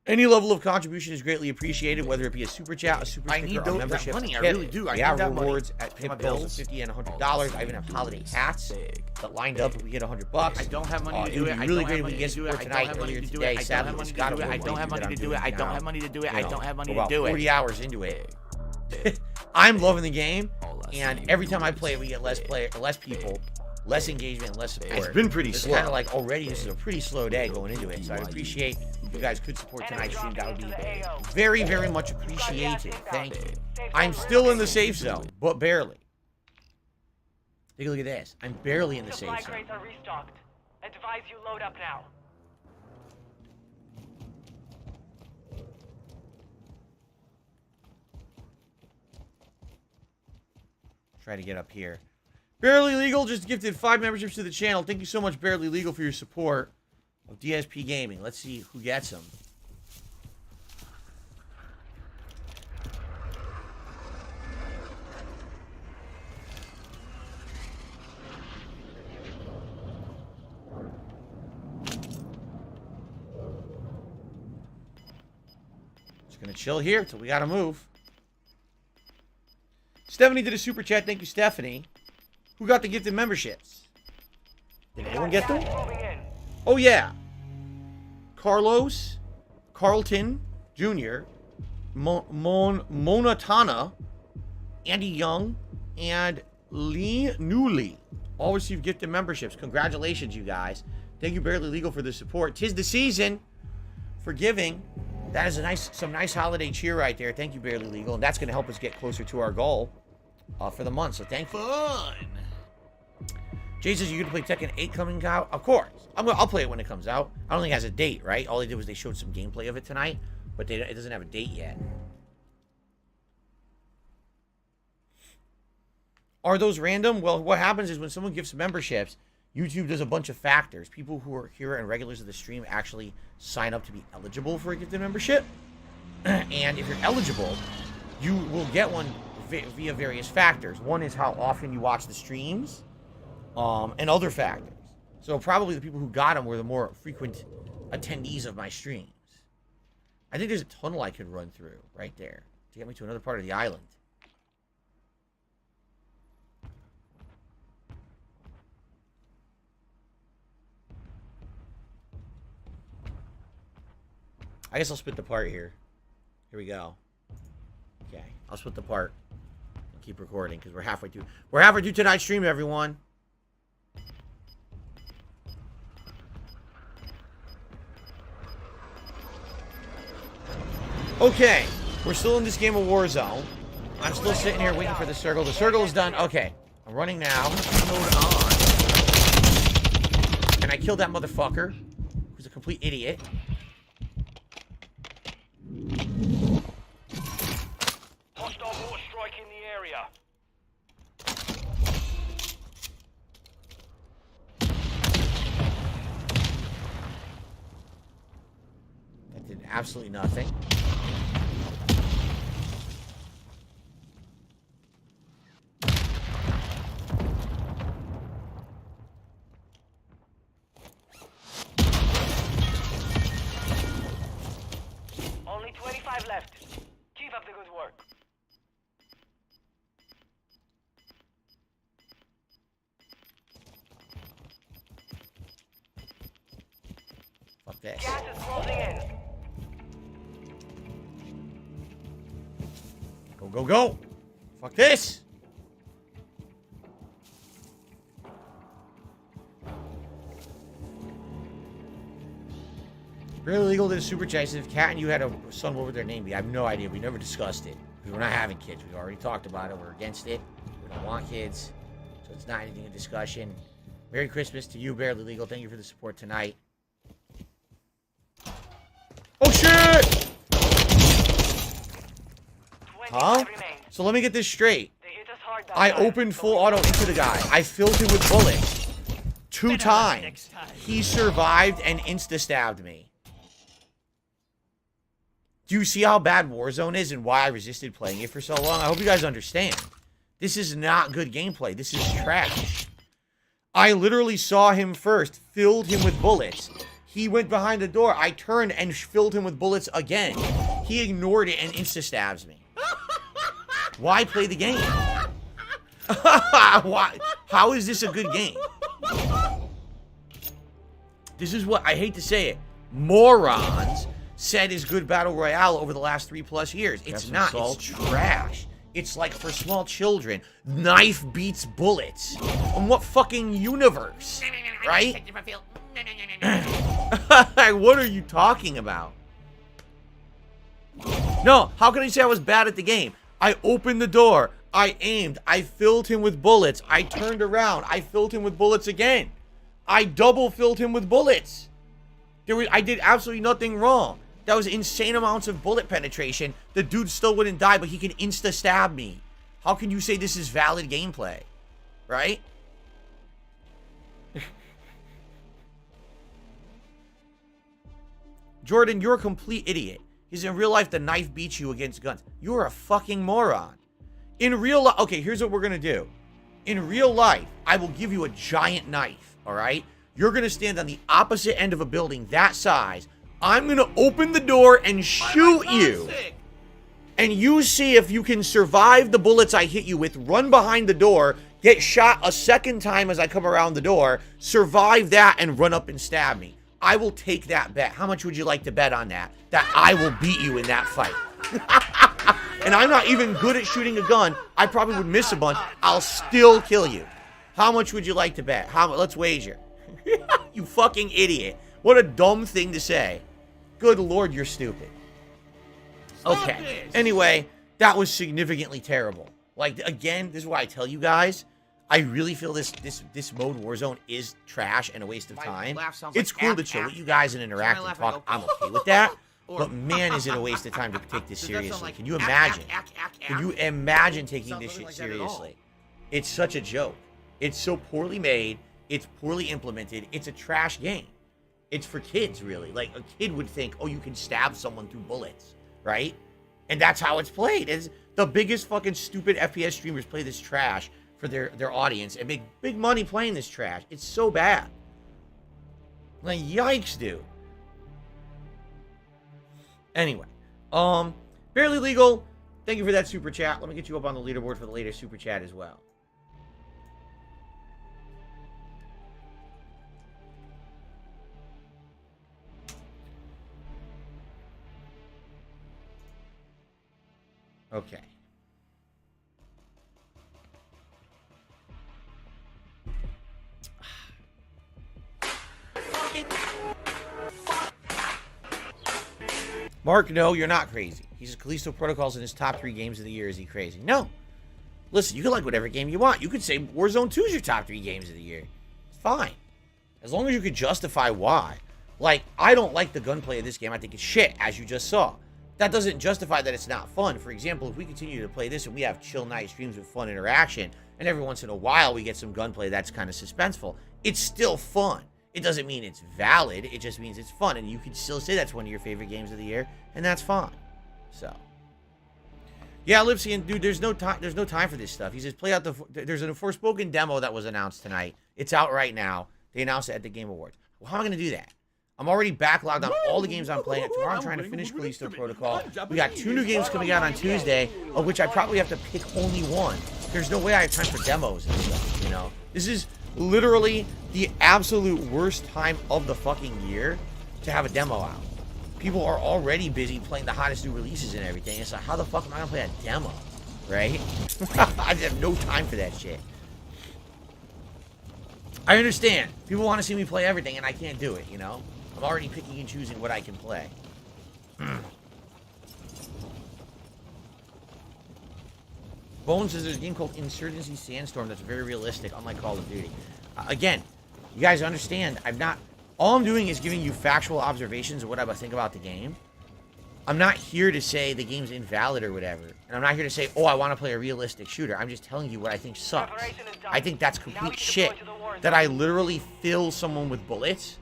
Any level of contribution is greatly appreciated, whether it be a super chat, a super sticker, or a membership. Money, I really do. We have rewards at pay bills of $50 and $100. I even have holiday hats that lined up if we hit $100. I don't have money to do it. It'd be really great if we get support tonight earlier today. Sadly, it's got to be. I don't have money to do it. I don't have money to do it. I don't have money to do it. 40 hours into it. I'm loving the game, and every time I play it, we get less people, less engagement, less support. It's been pretty slow. It's kind of like already this is a pretty slow day going into it, so I'd appreciate if you guys could support tonight's stream. That would be very, very much appreciated. Thank you. I'm still in the safe zone, but barely. Take a look at this. I'm barely in the Supply safe zone. crates are restocked. Advise you load up now. Try to get up here. Barely Legal just gifted 5 memberships to the channel. Thank you so much, Barely Legal, for your support of DSP Gaming. Let's see who gets them. Just gonna chill here till we gotta move. Stephanie did a super chat. Thank you, Stephanie. Who got the gifted memberships? Did anyone get them? Moving in. Oh, yeah. Carlos, Carlton Jr., Monatana, Andy Young, and Lee Newley all received gifted memberships. Congratulations, you guys. Thank you, Barely Legal, for the support. 'Tis the season for giving. That is some nice holiday cheer right there. Thank you, Barely Legal. And that's going to help us get closer to our goal for the month. So thank you. Fun. Jay says you're going to play Tekken 8 coming out? Of course. I'll play it when it comes out. I don't think it has a date, right? All they did was they showed some gameplay of it tonight, but it doesn't have a date yet. Are those random? Well, what happens is when someone gives memberships, YouTube does a bunch of factors. People who are here and regulars of the stream actually sign up to be eligible for a gifted membership. And if you're eligible, you will get one via various factors. One is how often you watch the streams, and other factors. So probably the people who got them were the more frequent attendees of my streams. I think there's a tunnel I could run through right there to get me to another part of the island. I guess I'll split the part here. Here we go. Okay, I'll split the part. I'll keep recording because we're halfway through. We're halfway through tonight's stream, everyone. Okay, we're still in this game of Warzone. I'm still sitting here waiting for the circle. The circle is done. Okay, I'm running now. Mode on. And I killed that motherfucker, who's a complete idiot. Hostile water strike in the area. That did absolutely nothing. Only 25 left. Keep up the good work. Fuck this. Gas is closing in. Go, go, go! Fuck this! Really Legal did a super chat. He said, if Kat and you had a son, what would their name be? I have no idea. We never discussed it. Because we're not having kids. We've already talked about it. We're against it. We don't want kids. So it's not anything in discussion. Merry Christmas to you, Barely Legal. Thank you for the support tonight. Oh, shit! 25 Huh? remain. So let me get this straight. They hit us hard that I time, opened but full we auto got into the guy. I filled him with bullets. 2 times. He survived and insta-stabbed me. Do you see how bad Warzone is and why I resisted playing it for so long? I hope you guys understand. This is not good gameplay. This is trash. I literally saw him first, filled him with bullets. He went behind the door. I turned and filled him with bullets again. He ignored it and insta-stabs me. Why play the game? Why? How is this a good game? This is what, I hate to say it, morons said is good Battle Royale over the last 3+ years. It's not. It's trash. It's like for small children. Knife beats bullets. In what fucking universe? Right? What are you talking about? No, how can I say I was bad at the game? I opened the door. I aimed. I filled him with bullets. I turned around. I filled him with bullets again. I double filled him with bullets. I did absolutely nothing wrong. That was insane amounts of bullet penetration. The dude still wouldn't die, but he can insta-stab me. How can you say this is valid gameplay? Right? Jordan, you're a complete idiot. Because in real life, the knife beats you against guns. You're a fucking moron. In real life, okay, here's what we're going to do. In real life, I will give you a giant knife, all right? You're going to stand on the opposite end of a building that size. I'm going to open the door and shoot you. And you see if you can survive the bullets I hit you with, run behind the door, get shot a second time as I come around the door, survive that, and run up and stab me. I will take that bet. How much would you like to bet on that? That I will beat you in that fight. And I'm not even good at shooting a gun. I probably would miss a bunch. I'll still kill you. How much would you like to bet? Let's wager. You fucking idiot. What a dumb thing to say. Good Lord, you're stupid. Okay. Anyway, that was significantly terrible. Like, again, this is why I tell you guys, I really feel this mode Warzone is trash and a waste of time. It's cool to chill with you guys and interact and talk. I'm okay with that. But man, is it a waste of time to take this seriously. Can you imagine? Can you imagine taking this shit seriously? It's such a joke. It's so poorly made. It's poorly implemented. It's a trash game. It's for kids, really. Like, a kid would think, oh, you can stab someone through bullets, right? And that's how it's played. It's the biggest fucking stupid FPS streamers play this trash for their audience and make big money playing this trash. It's so bad. Like, yikes, dude. Anyway, Barely Legal, thank you for that super chat. Let me get you up on the leaderboard for the latest super chat as well. Okay. Mark, no, you're not crazy. He says Callisto Protocol's in his top 3 games of the year. Is he crazy? No. Listen, you can like whatever game you want. You could say Warzone 2 is your top 3 games of the year. It's fine. As long as you could justify why. Like, I don't like the gunplay of this game. I think it's shit, as you just saw. That doesn't justify that it's not fun. For example, if we continue to play this and we have chill night streams with fun interaction, and every once in a while we get some gunplay that's kind of suspenseful, it's still fun. It doesn't mean it's valid. It just means it's fun, and you can still say that's one of your favorite games of the year, and that's fine. So, yeah, Lipsian, dude, there's no time. There's no time for this stuff. He says play out the. There's a Forspoken demo that was announced tonight. It's out right now. They announced it at the Game Awards. Well, how am I going to do that? I'm already backlogged on all the games I'm playing. Tomorrow I'm trying to finish Callisto Protocol. We got 2 new games coming out on Tuesday, of which I probably have to pick only one. There's no way I have time for demos and stuff, you know? This is literally the absolute worst time of the fucking year to have a demo out. People are already busy playing the hottest new releases and everything. It's like, how the fuck am I gonna play a demo, right? I just have no time for that shit. I understand. People want to see me play everything, and I can't do it, you know? I'm already picking and choosing what I can play. Bones says there's a game called Insurgency Sandstorm that's very realistic, unlike Call of Duty. Again, you guys understand, all I'm doing is giving you factual observations of what I think about the game. I'm not here to say the game's invalid or whatever. And I'm not here to say, oh, I want to play a realistic shooter. I'm just telling you what I think sucks. I think that's complete shit. That I literally fill someone with bullets.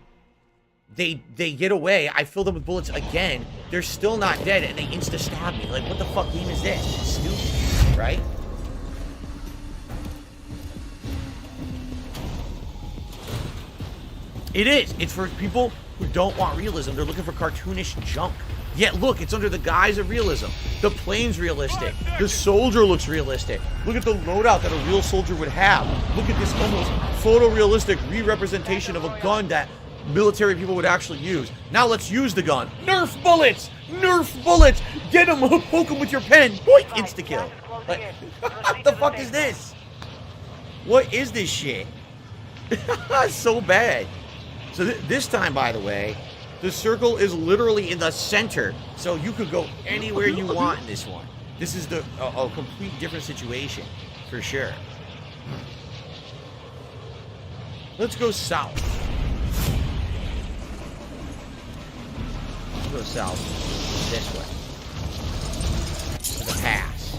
They get away. I fill them with bullets again. They're still not dead, and they insta-stab me. Like, what the fuck game is this? It's stupid, right? It is. It's for people who don't want realism. They're looking for cartoonish junk. Yet, look, it's under the guise of realism. The plane's realistic. The soldier looks realistic. Look at the loadout that a real soldier would have. Look at this almost photorealistic re-representation of a gun that military people would actually use. Now let's use the gun. Nerf bullets! Nerf bullets! Get them! Poke them with your pen! Boink! Insta-kill. Like, what the fuck is this? What is this shit? It's so bad. So this time, by the way, the circle is literally in the center, so you could go anywhere you want in this one. This is a complete different situation, for sure. Let's go south. Let's go south. This way. To the pass.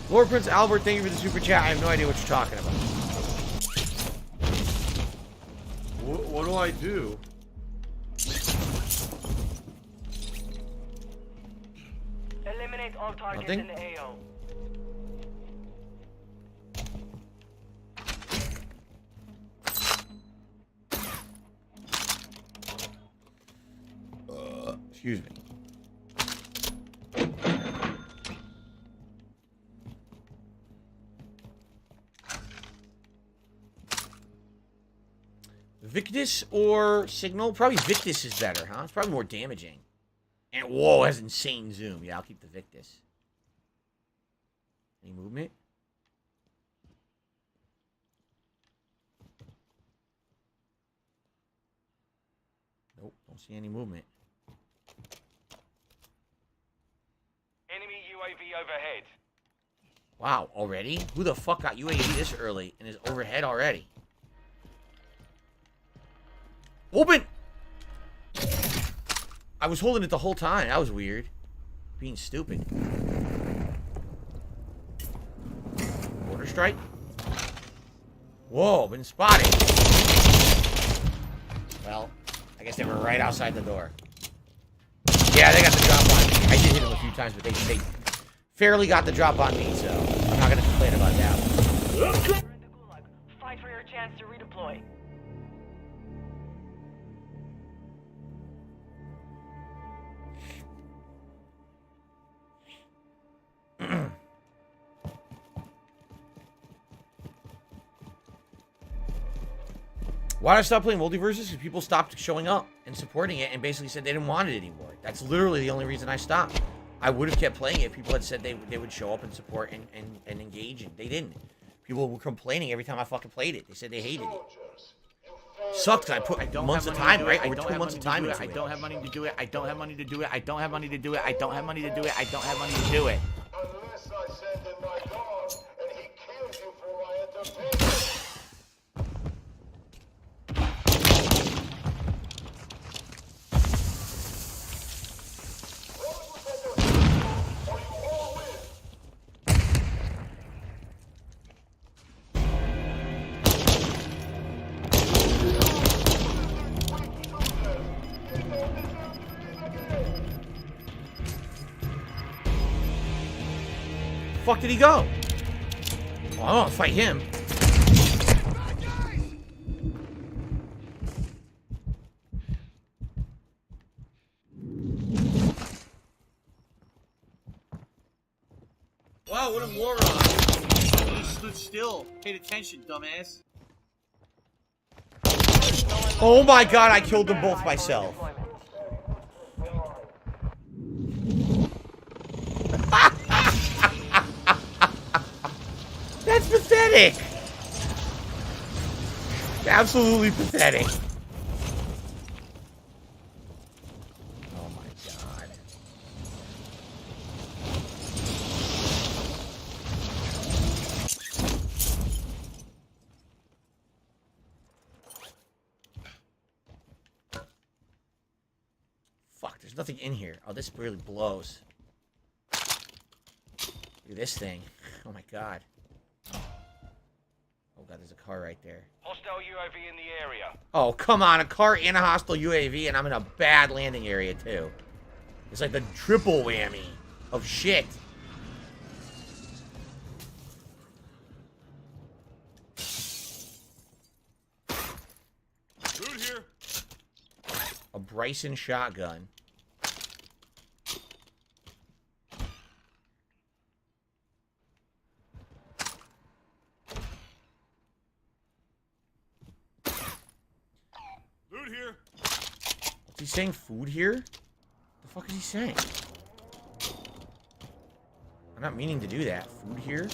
Lord Prince Albert, thank you for the super chat. I have no idea what you're talking about. What do I do? Eliminate all targets Nothing? in the AO. Excuse me. Victus or Signal? Probably Victus is better, huh? It's probably more damaging. And whoa, it has insane zoom. Yeah, I'll keep the Victus. Any movement? Nope, don't see any movement. Enemy UAV overhead. Wow, already? Who the fuck got UAV this early and is overhead already? Open! I was holding it the whole time. That was weird. Being stupid. Border strike? Whoa, been spotted. Well, I guess they were right outside the door. Yeah, they got the drop on me. I did hit them a few times, but they fairly got the drop on me, so I'm not going to complain about that one. You're in the gulag. Fight for your chance to redeploy. Why did I stop playing multiverses? Because people stopped showing up and supporting it and basically said they didn't want it anymore. That's literally the only reason I stopped. I would have kept playing it. People had said they would show up and support and engage, and they didn't. People were complaining every time I fucking played it. They said they hated it. Sucked 'cause I put months of time, right? Over 2 months of time into it. I don't have money to do it. I don't have money to do it. I don't have money to do it. I don't have money to do it. I don't have money to do it. Unless I send in my dog and he kills you for my entertainment. Fuck did he go? Well, I don't fight him. Wow, what a moron. You stood still. Paid attention, dumbass. Oh my god, I killed them both myself. That's pathetic. Absolutely pathetic. Oh my god. Fuck, there's nothing in here. Oh, this really blows. Look at this thing. Oh my god. Oh god, there's a car right there. Hostile UAV in the area. Oh, come on. A car and a hostile UAV, and I'm in a bad landing area, too. It's like the triple whammy of shit. Dude here. A Bryson shotgun. Dude here. Is he saying food here? The fuck is he saying? I'm not meaning to do that. Food here?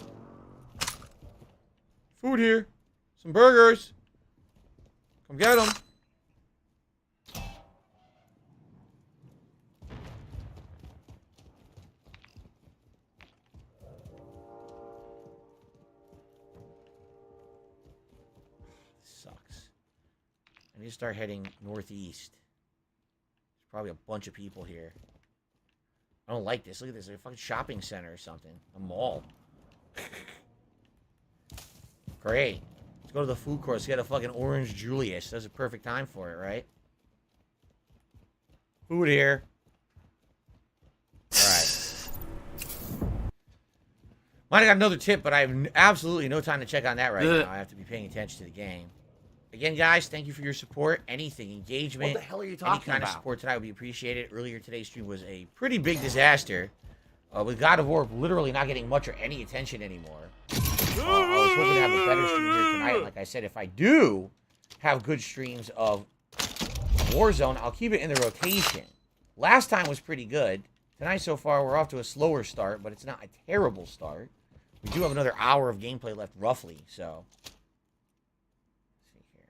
Food here. Some burgers. Come get them. me start heading northeast. There's probably a bunch of people here. I don't like this. Look at this. It's a fucking shopping center or something. A mall. Great. Let's go to the food court. Let's get a fucking orange Julius. That's a perfect time for it, right? Food here. Alright. Might have got another tip, but I have absolutely no time to check on that right now. I have to be paying attention to the game. Again, guys, thank you for your support. Anything, engagement, What the hell are you talking any kind about? of support tonight would be appreciated. Earlier today's stream was a pretty big disaster. With God of War literally not getting much or any attention anymore. I was hoping to have a better stream here tonight. Like I said, if I do have good streams of Warzone, I'll keep it in the rotation. Last time was pretty good. Tonight so far, we're off to a slower start, but it's not a terrible start. We do have another hour of gameplay left, roughly, so. Let's see here.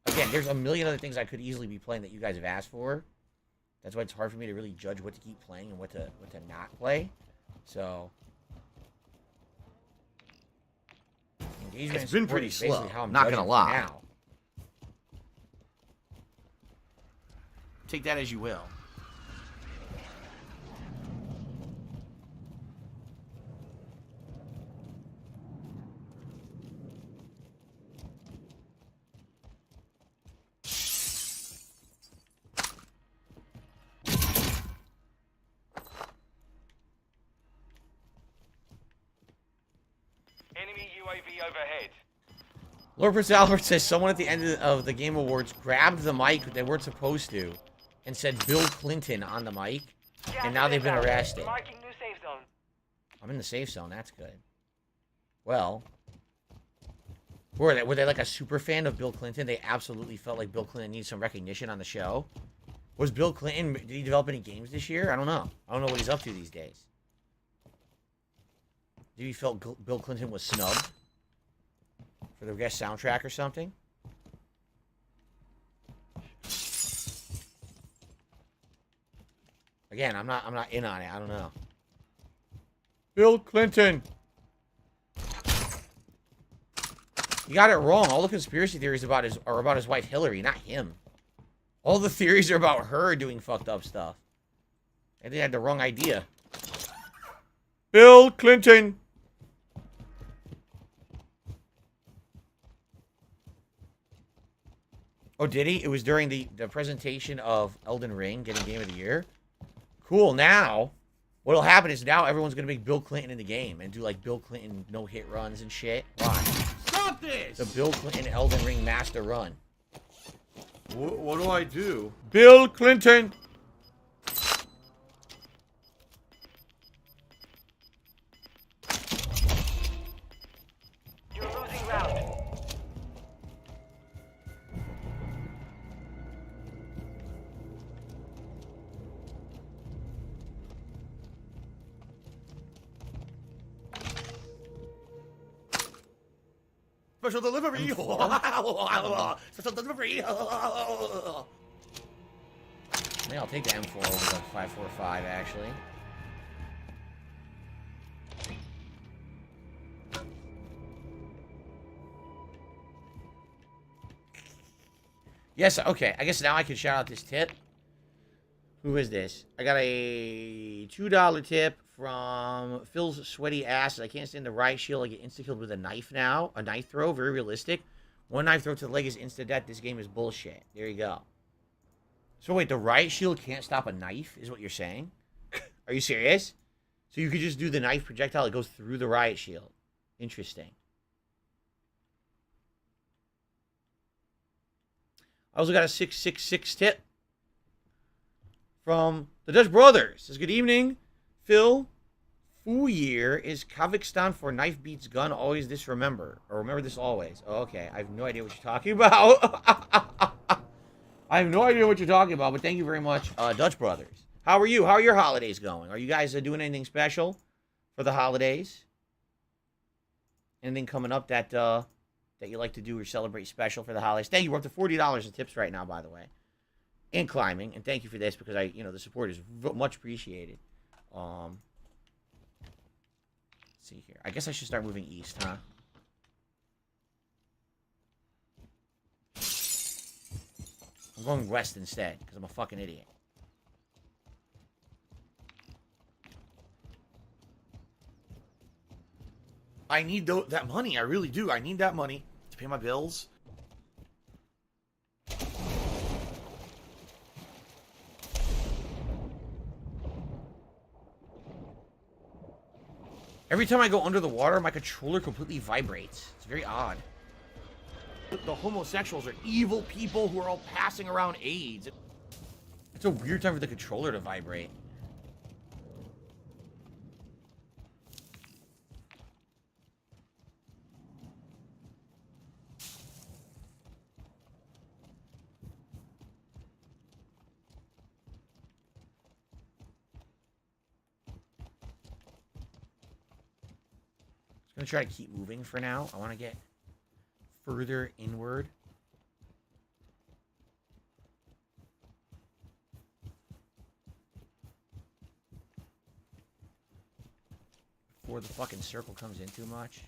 Again, there's a million other things I could easily be playing that you guys have asked for. That's why it's hard for me to really judge what to keep playing and what to not play. So. Engagement It's been and support pretty is basically slow, how I'm not judging gonna for lie. now. Take that as you will. Enemy UAV overhead. Lord Prince Albert says someone at the end of the Game Awards grabbed the mic that they weren't supposed to and said Bill Clinton on the mic, and now they've been arrested. Marking new safe zone. I'm in the safe zone. That's good. Well, were they like a super fan of Bill Clinton? They absolutely felt like Bill Clinton needs some recognition on the show. Was Bill Clinton, did he develop any games this year? I don't know. I don't know what he's up to these days. Did he felt Bill Clinton was snubbed for the guest soundtrack or something? Again, I'm not in on it. I don't know. Bill Clinton. You got it wrong. All the conspiracy theories are about his wife Hillary, not him. All the theories are about her doing fucked up stuff. And they had the wrong idea. Bill Clinton. Oh, did he? It was during the presentation of Elden Ring getting Game of the Year. Cool. Now, what'll happen is now everyone's going to make Bill Clinton in the game and do like Bill Clinton no-hit runs and shit. Why? Stop this! The Bill Clinton Elden Ring Master Run. What do I do? Bill Clinton! You're losing round. Special delivery! Special delivery! I think I'll take the M4 over the 545, actually. Yes, okay. I guess now I can shout out this tip. Who is this? I got a $2 tip from Phil's Sweaty Ass. I can't stand the riot shield. I get insta-killed with a knife now. A knife throw. Very realistic. One knife throw to the leg is insta-death. This game is bullshit. There you go. So wait, the riot shield can't stop a knife is what you're saying? Are you serious? So you could just do the knife projectile that goes through the riot shield. Interesting. I also got a 666 tip from the Dutch Brothers. It says, good evening, Phil. Year is Kazakhstan for knife beats gun. Always this remember. Or remember this always. Oh, okay. I have no idea what you're talking about. I have no idea what you're talking about, but thank you very much, Dutch Brothers. How are you? How are your holidays going? Are you guys doing anything special for the holidays? Anything coming up that you like to do or celebrate special for the holidays? Thank you. We're up to $40 in tips right now, by the way. And climbing. And thank you for this because the support is much appreciated. Let's see here. I guess I should start moving east, huh? I'm going west instead, because I'm a fucking idiot. I need that money. I really do. I need that money to pay my bills. Every time I go under the water, my controller completely vibrates. It's very odd. The homosexuals are evil people who are all passing around AIDS. It's a weird time for the controller to vibrate. I'm gonna try to keep moving for now. I want to get further inward. Before the fucking circle comes in too much.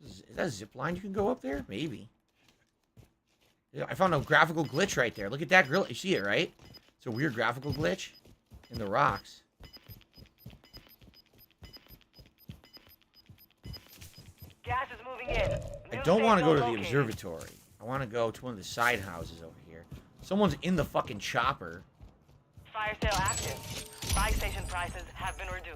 Is that a zip line you can go up there? Maybe. Yeah, I found a graphical glitch right there. Look at that grill. You see it, right? It's a weird graphical glitch in the rocks. Gas is moving in. I don't want to go to the observatory. I want to go to one of the side houses over here. Someone's in the fucking chopper. Fire sale active. Buy station prices have been reduced.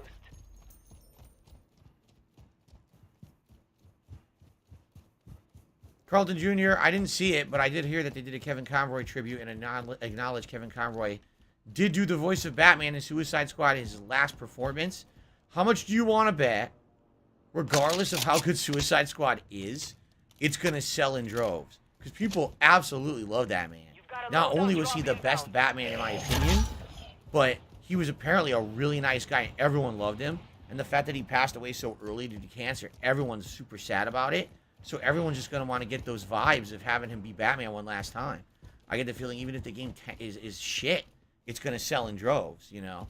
Carlton Jr., I didn't see it, but I did hear that they did a Kevin Conroy tribute and acknowledged Kevin Conroy did do the voice of Batman in Suicide Squad in his last performance. How much do you want to bet? Regardless of how good Suicide Squad is, it's going to sell in droves. Because people absolutely love that man. Not only was he the best Batman, in my opinion, but he was apparently a really nice guy. And everyone loved him. And the fact that he passed away so early due to cancer, everyone's super sad about it. So everyone's just going to want to get those vibes of having him be Batman one last time. I get the feeling even if the game is shit, it's going to sell in droves, you know?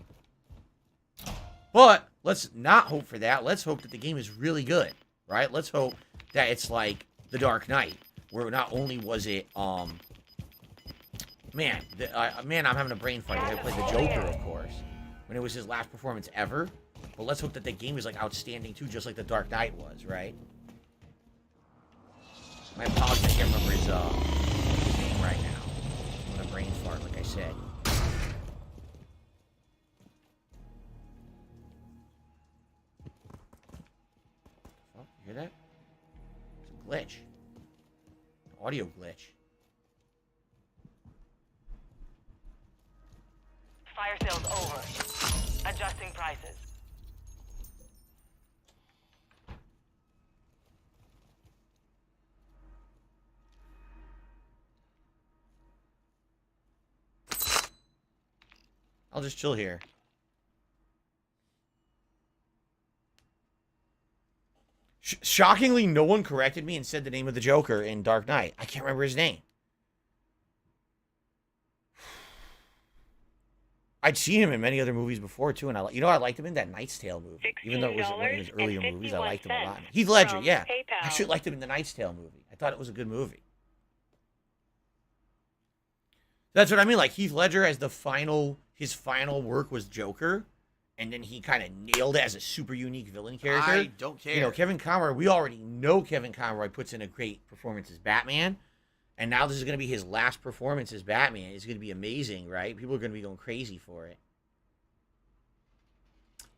But let's not hope for that. Let's hope that the game is really good, right? Let's hope that it's like The Dark Knight, where not only was it, man, I'm having a brain fart. I played the Joker, of course, when it was his last performance ever. But let's hope that the game is like outstanding too, just like The Dark Knight was, right? My apologies, I can't remember his name right now. I'm having a brain fart, like I said. You hear that? It's a glitch. An audio glitch. Fire sales over. Adjusting prices. I'll just chill here. Shockingly, no one corrected me and said the name of the Joker in Dark Knight. I can't remember his name. I'd seen him in many other movies before, too. And I liked him in that Knight's Tale movie. Even though it was one of his earlier movies, I liked him a lot. Heath Ledger, yeah. I actually liked him in the Knight's Tale movie. I thought it was a good movie. That's what I mean. Like, Heath Ledger as his final work was Joker. And then he kind of nailed it as a super unique villain character. I don't care. You know, Kevin Conroy, we already know Kevin Conroy puts in a great performance as Batman. And now this is going to be his last performance as Batman. It's going to be amazing, right? People are going to be going crazy for it.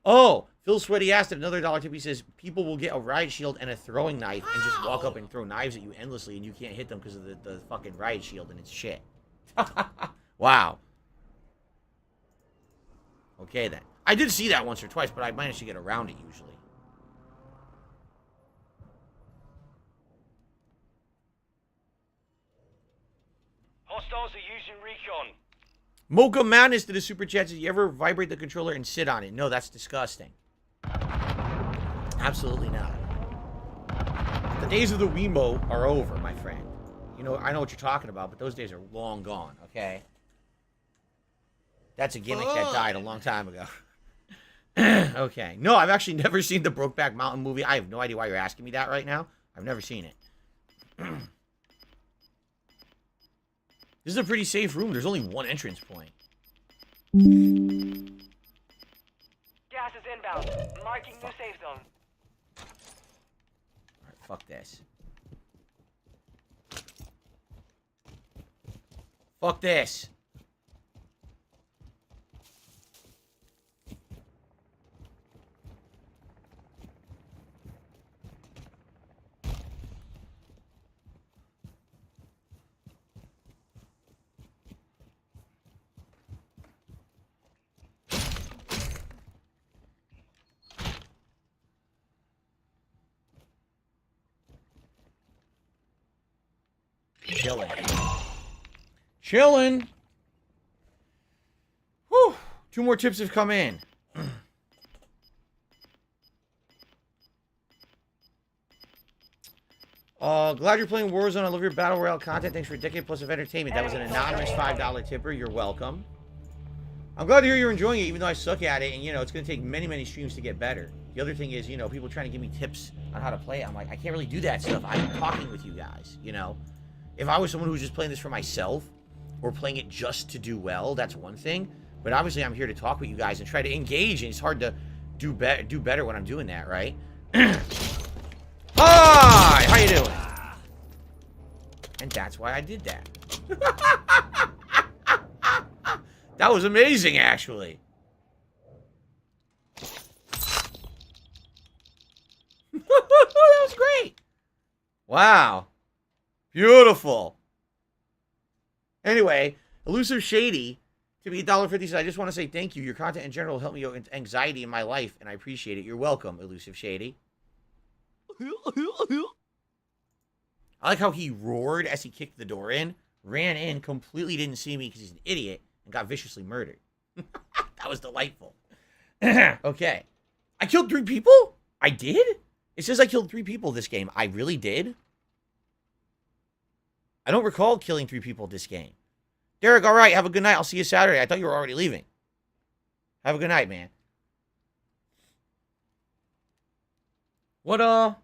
Oh, Phil Sweaty asked another dollar tip. He says, people will get a riot shield and a throwing knife and just walk up and throw knives at you endlessly and you can't hit them because of the fucking riot shield and it's shit. Wow. Okay, then. I did see that once or twice, but I managed to get around it usually. Hostiles are using recon. Mocha Madness to the super chat says, you ever vibrate the controller and sit on it? No, that's disgusting. Absolutely not. The days of the Wiimote are over, my friend. You know, I know what you're talking about, but those days are long gone, okay? That's a gimmick that died a long time ago. Okay. No, I've actually never seen the Brokeback Mountain movie. I have no idea why you're asking me that right now. I've never seen it. This is a pretty safe room. There's only one entrance point. Gas is inbound. Marking new safe zone. Alright, fuck this. Fuck this. Chilling. Chilling. Whew. 2 more tips have come in. Glad you're playing Warzone. I love your Battle Royale content. Thanks for a decade plus of entertainment. That was an anonymous $5 tipper. You're welcome. I'm glad to hear you're enjoying it, even though I suck at it. And, you know, it's going to take many, many streams to get better. The other thing is, you know, people trying to give me tips on how to play it. I'm like, I can't really do that stuff. I'm talking with you guys, you know. If I was someone who was just playing this for myself or playing it just to do well, that's one thing. But obviously, I'm here to talk with you guys and try to engage. And it's hard to do better when I'm doing that, right? Hi! How you doing? And that's why I did that. That was amazing, actually. That was great. Wow. Beautiful. Anyway, Elusive Shady, to be $1.50 says, I just want to say thank you. Your content in general helped me with anxiety in my life, and I appreciate it. You're welcome, Elusive Shady. I like how he roared as he kicked the door in, ran in, completely didn't see me because he's an idiot, and got viciously murdered. That was delightful. Okay. I killed 3 people? I did? It says I killed 3 people this game. I really did? I don't recall killing 3 people this game. Derek, all right. Have a good night. I'll see you Saturday. I thought you were already leaving. Have a good night, man. What, I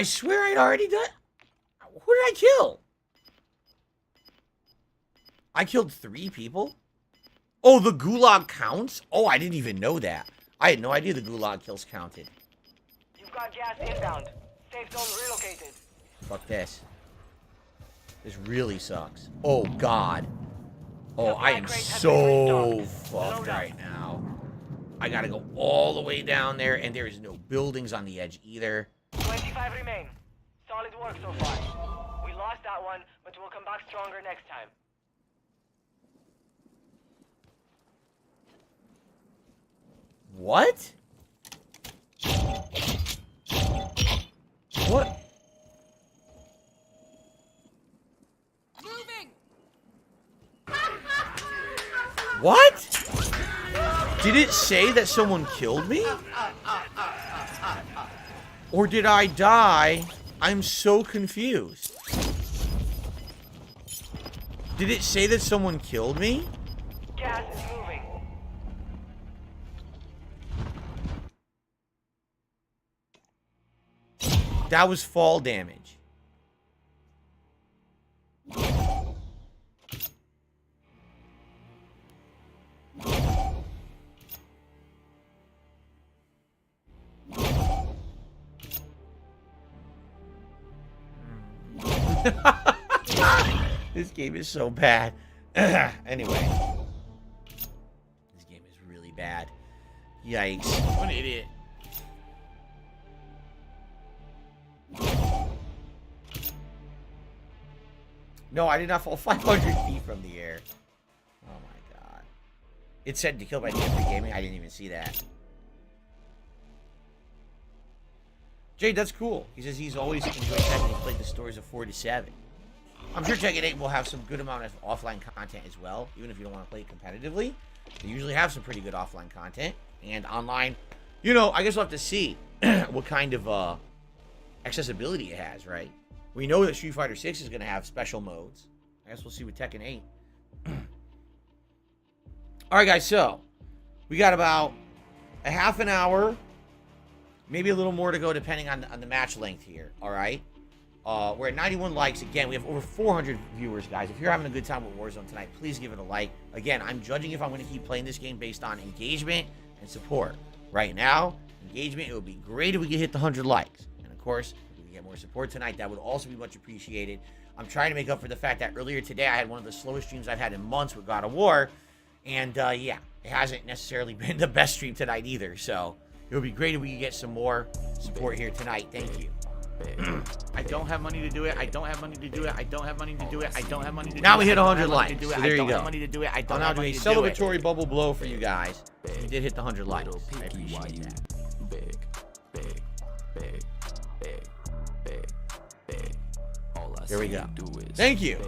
swear I'd already done... Who did I kill? I killed 3 people? Oh, the gulag counts? Oh, I didn't even know that. I had no idea the gulag kills counted. You've got gas inbound. Safe zone relocated. Fuck this. This really sucks. Oh, God. Oh, I am so fucked right now. I gotta go all the way down there, and there is no buildings on the edge either. 25 remain. Solid work so far. We lost that one, but we'll come back stronger next time. What? What? Moving. What? Did it say that someone killed me? Or did I die? I'm so confused. Did it say that someone killed me? Gas is moving. That was fall damage. This game is so bad. Anyway. This game is really bad. Yikes. What an idiot. No, I did not fall 500 feet from the air. Oh my god. It said to kill by D3 Gaming. I didn't even see that. Jade, that's cool. He says he's always enjoyed Tekken and played the stories of 4 to 7. I'm sure Tekken 8 will have some good amount of offline content as well, even if you don't want to play it competitively. They usually have some pretty good offline content. And online, you know, I guess we'll have to see what kind of accessibility it has, right? We know that Street Fighter 6 is going to have special modes. I guess we'll see with Tekken 8. Alright, guys, so we got about a half an hour, maybe a little more to go depending on the match length here, alright? We're at 91 likes. Again, we have over 400 viewers, guys. If you're having a good time with Warzone tonight, please give it a like. Again, I'm judging if I'm going to keep playing this game based on engagement and support. Right now, engagement, it would be great if we could hit the 100 likes. And of course, if we could get more support tonight, that would also be much appreciated. I'm trying to make up for the fact that earlier today, I had one of the slowest streams I've had in months with God of War. And yeah, it hasn't necessarily been the best stream tonight either. So it would be great if we could get some more support here tonight. Thank you. I don't have money to do it. I don't have money to do it. I don't have money to do it. I don't have money to do it. Now we hit I don't 100 have money likes. to do it. So there I you don't go. have money to do it. I I'll don't now have do a money to do it. celebratory bubble blow for you guys. We did hit the 100 likes. I appreciate that. There we go. Thank you.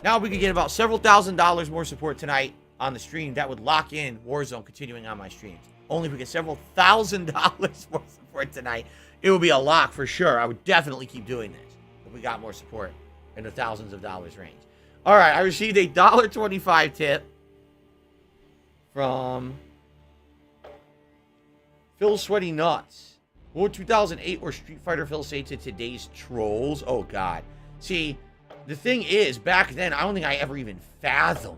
Now we can get about several $1,000s more support tonight on the stream. That would lock in Warzone continuing on my streams. Only if we get several $1,000s more support tonight, it would be a lock for sure. I would definitely keep doing this if we got more support in the thousands of dollars range. All right, I received a $1.25 tip from Phil Sweaty Nuts. What would 2008 or Street Fighter Phil say to today's trolls? Oh, God. See, the thing is, back then, I don't think I ever even fathomed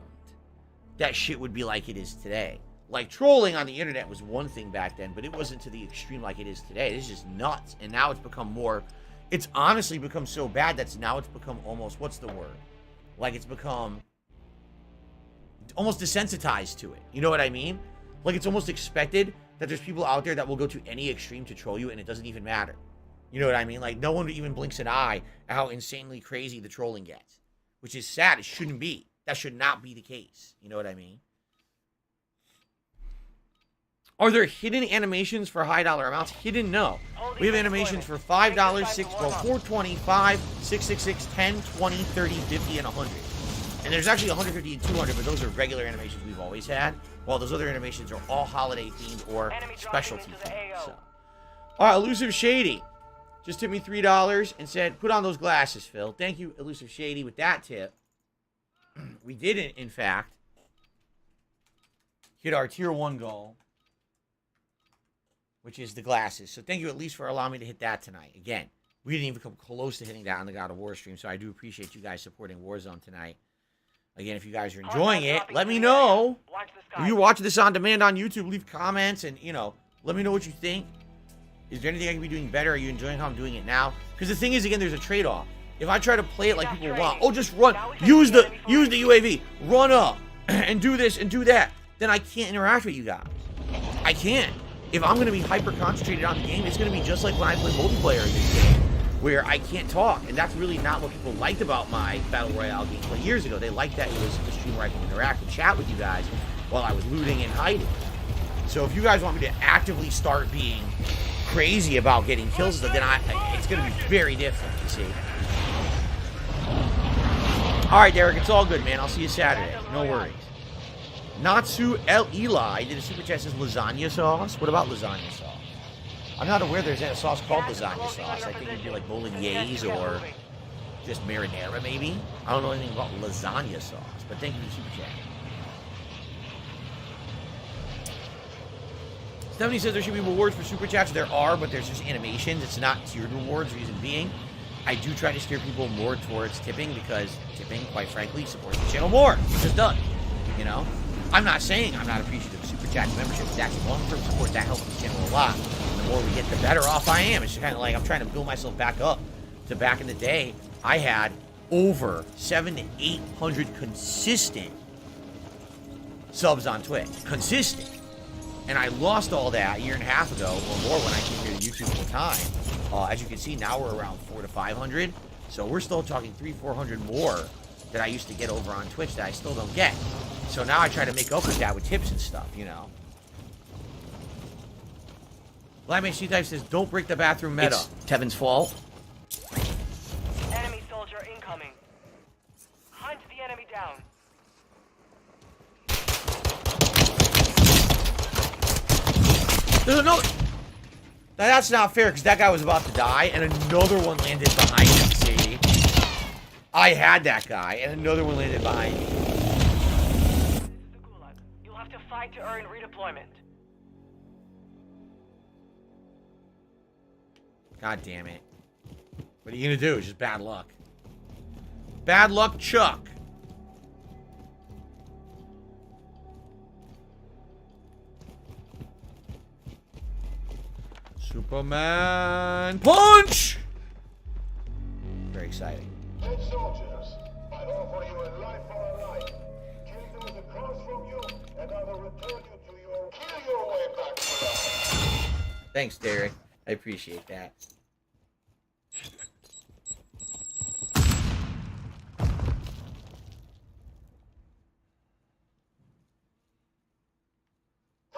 that shit would be like it is today. Like, trolling on the internet was one thing back then, but it wasn't to the extreme like it is today. It's just nuts. And now it's become more... It's honestly become so bad that now it's become almost... What's the word? Like, it's become... almost desensitized to it. You know what I mean? Like, it's almost expected that there's people out there that will go to any extreme to troll you, and it doesn't even matter. You know what I mean? Like, no one even blinks an eye at how insanely crazy the trolling gets. Which is sad. It shouldn't be. That should not be the case. You know what I mean? Are there hidden animations for high dollar amounts? Hidden? No. We have animations for $5, $6, well, $4.20, $5, $6, $10, $20, $30, $50, and $100. And there's actually $150 and $200, but those are regular animations we've always had. While those other animations are all holiday themed or specialty themed. So. All right, Elusive Shady just tipped me $3 and said, "Put on those glasses, Phil." Thank you, Elusive Shady, with that tip. We didn't, in fact, hit our tier 1 goal, which is the glasses. So thank you at least for allowing me to hit that tonight. Again, we didn't even come close to hitting that on the God of War stream, so I do appreciate you guys supporting Warzone tonight. Again, if you guys are enjoying it, let me know. If you're watching this on demand on YouTube, leave comments and, you know, let me know what you think. Is there anything I can be doing better? Are you enjoying how I'm doing it now? Because the thing is, again, there's a trade-off. If I try to play it like people want, oh, just run, use the UAV, run up, and do this and do that, then I can't interact with you guys. I can't. If I'm going to be hyper-concentrated on the game, it's going to be just like when I play multiplayer in this game, where I can't talk. And that's really not what people liked about my Battle Royale game 20 years ago. They liked that it was a stream where I could interact and chat with you guys while I was looting and hiding. So if you guys want me to actively start being crazy about getting kills, then it's going to be very different, you see. All right, Derek, it's all good, man. I'll see you Saturday. No worries. Natsu El Eli did a super chat says lasagna sauce. What about lasagna sauce? I'm not aware there's a sauce called lasagna sauce. I think it'd be like bolognese or just marinara, maybe. I don't know anything about lasagna sauce, but thank you for the super chat. Stephanie says there should be rewards for super chats. There are, but there's just animations. It's not tiered rewards. Reason being, I do try to steer people more towards tipping because tipping, quite frankly, supports the channel more. It's just done. You know? I'm not saying I'm not appreciative of super chat membership. It's actually long-term support. That helps the channel a lot. The more we get, the better off I am. It's kind of like I'm trying to build myself back up to back in the day. I had over 700 to 800 consistent subs on Twitch. Consistent. And I lost all that a year and a half ago or more when I came here to YouTube full time. As you can see, now we're around 400 to 500. So we're still talking 300-400 more that I used to get over on Twitch that I still don't get. So now I try to make up with that with tips and stuff, you know. Blackman She-Type says, don't break the bathroom meta. It's Tevin's fault. Enemy soldier incoming. Hunt the enemy down. There's another... Now that's not fair because that guy was about to die and another one landed behind him, see? I had that guy and another one landed behind me. You'll have to fight to earn redeployment. God damn it. What are you gonna do? It's just bad luck. Bad luck, Chuck. Superman punch! Very exciting. Dead soldiers, I offer you a life for a life. Kill those across from you, and I will return you to your... Kill your way back to life. Thanks, Derek. I appreciate that.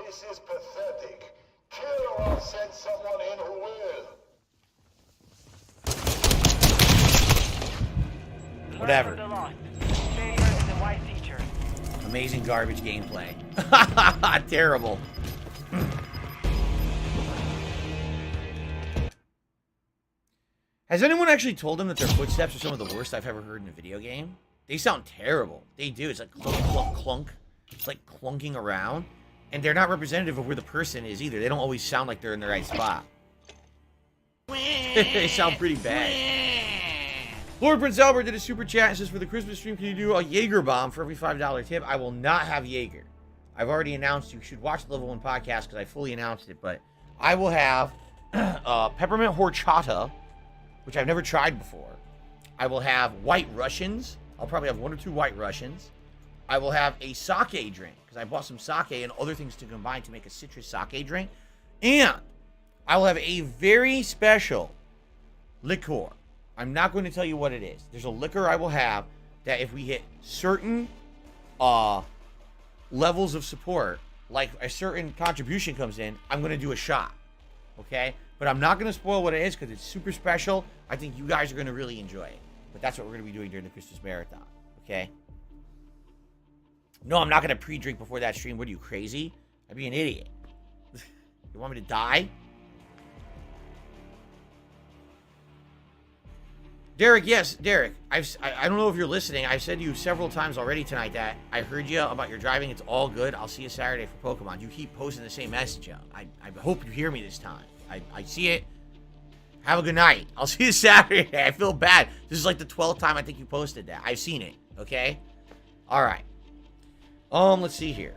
This is pathetic. Kill or I'll send someone in who will. Whatever. Learn from the loss. Failure is a wise teacher. Amazing garbage gameplay. Terrible. Has anyone actually told them that their footsteps are some of the worst I've ever heard in a video game? They sound terrible. They do. It's like clunk, clunk, clunk. It's like clunking around. And they're not representative of where the person is either. They don't always sound like they're in the right spot. They sound pretty bad. Lord Prince Albert did a super chat and says, for the Christmas stream, can you do a Jaeger bomb for every $5 tip? I will not have Jaeger. I've already announced you should watch the Level 1 podcast because I fully announced it. But I will have peppermint horchata, which I've never tried before. I will have white Russians. I'll probably have 1 or 2 white Russians. I will have a sake drink, because I bought some sake and other things to combine to make a citrus sake drink. And I will have a very special liqueur. I'm not going to tell you what it is. There's a liquor I will have that if we hit certain levels of support, like a certain contribution comes in, I'm going to do a shot. Okay? But I'm not going to spoil what it is because it's super special. I think you guys are going to really enjoy it. But that's what we're going to be doing during the Christmas Marathon. Okay? No, I'm not going to pre-drink before that stream. What are you, crazy? I'd be an idiot. You want me to die? Derek, yes, Derek. I don't know if you're listening. I've said to you several times already tonight that I heard you about your driving. It's all good. I'll see you Saturday for Pokemon. You keep posting the same message out. I hope you hear me this time. I see it. Have a good night. I'll see you Saturday. I feel bad. This is like the 12th time I think you posted that. I've seen it. Okay? All right. Let's see here.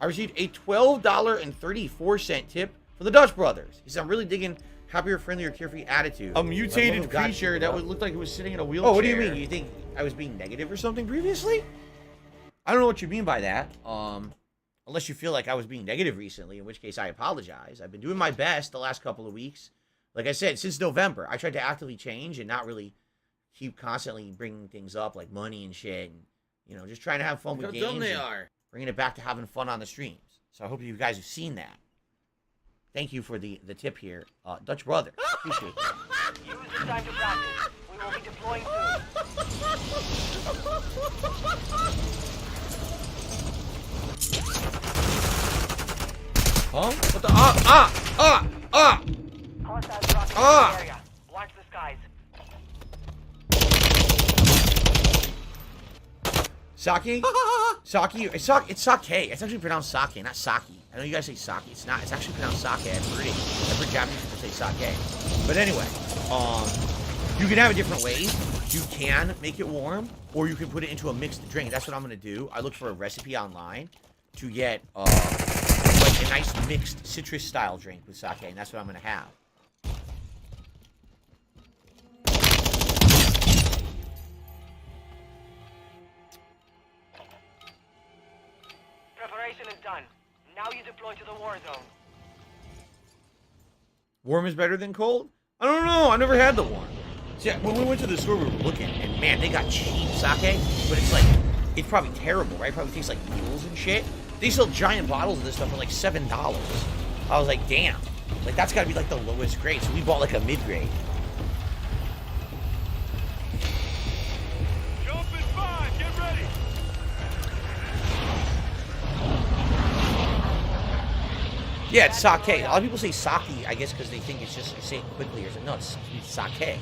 I received a $12.34 tip for the Dutch Brothers. He said, I'm really digging happier, friendlier, carefree attitute. A mutated creature that looked like it was sitting in a wheelchair. Oh, what do you mean? You think I was being negative or something previously? I don't know what you mean by that. Unless you feel like I was being negative recently, in which case I apologize. I've been doing my best the last couple of weeks. Like I said, since November, I tried to actively change and not really keep constantly bringing things up like money and shit. And, you know, just trying to have fun with games. How dumb they are. Bringing it back to having fun on the streams. So I hope you guys have seen that. Thank you for the tip here. Dutch Brother. Appreciate that. Use the time to practice. We will be deploying soon. Huh? What the? Hostiles dropping in the area. Watch the skies. Sake? Sake? It's sake. It's actually pronounced sake, not sake. I know you guys say sake. It's not. It's actually pronounced sake. I've heard it. I've heard Japanese people say sake. But anyway, you can have it different ways. You can make it warm, or you can put it into a mixed drink. That's what I'm going to do. I looked for a recipe online to get like a nice mixed citrus-style drink with sake, and that's what I'm going to have. Preparation is done. Now you deploy to the war zone. Warm is better than cold? I don't know. I've never had the warm. See, when we went to the store, we were looking, and man, they got cheap sake, but it's like, it's probably terrible, right? It probably tastes like mules and shit. They sell giant bottles of this stuff for like $7. I was like, damn. Like, that's gotta be like the lowest grade. So we bought like a mid-grade. Jump in 5, get ready. Yeah, it's sake. A lot of people say sake, I guess, because they think it's just, you say it quickly or something. No, it's sake.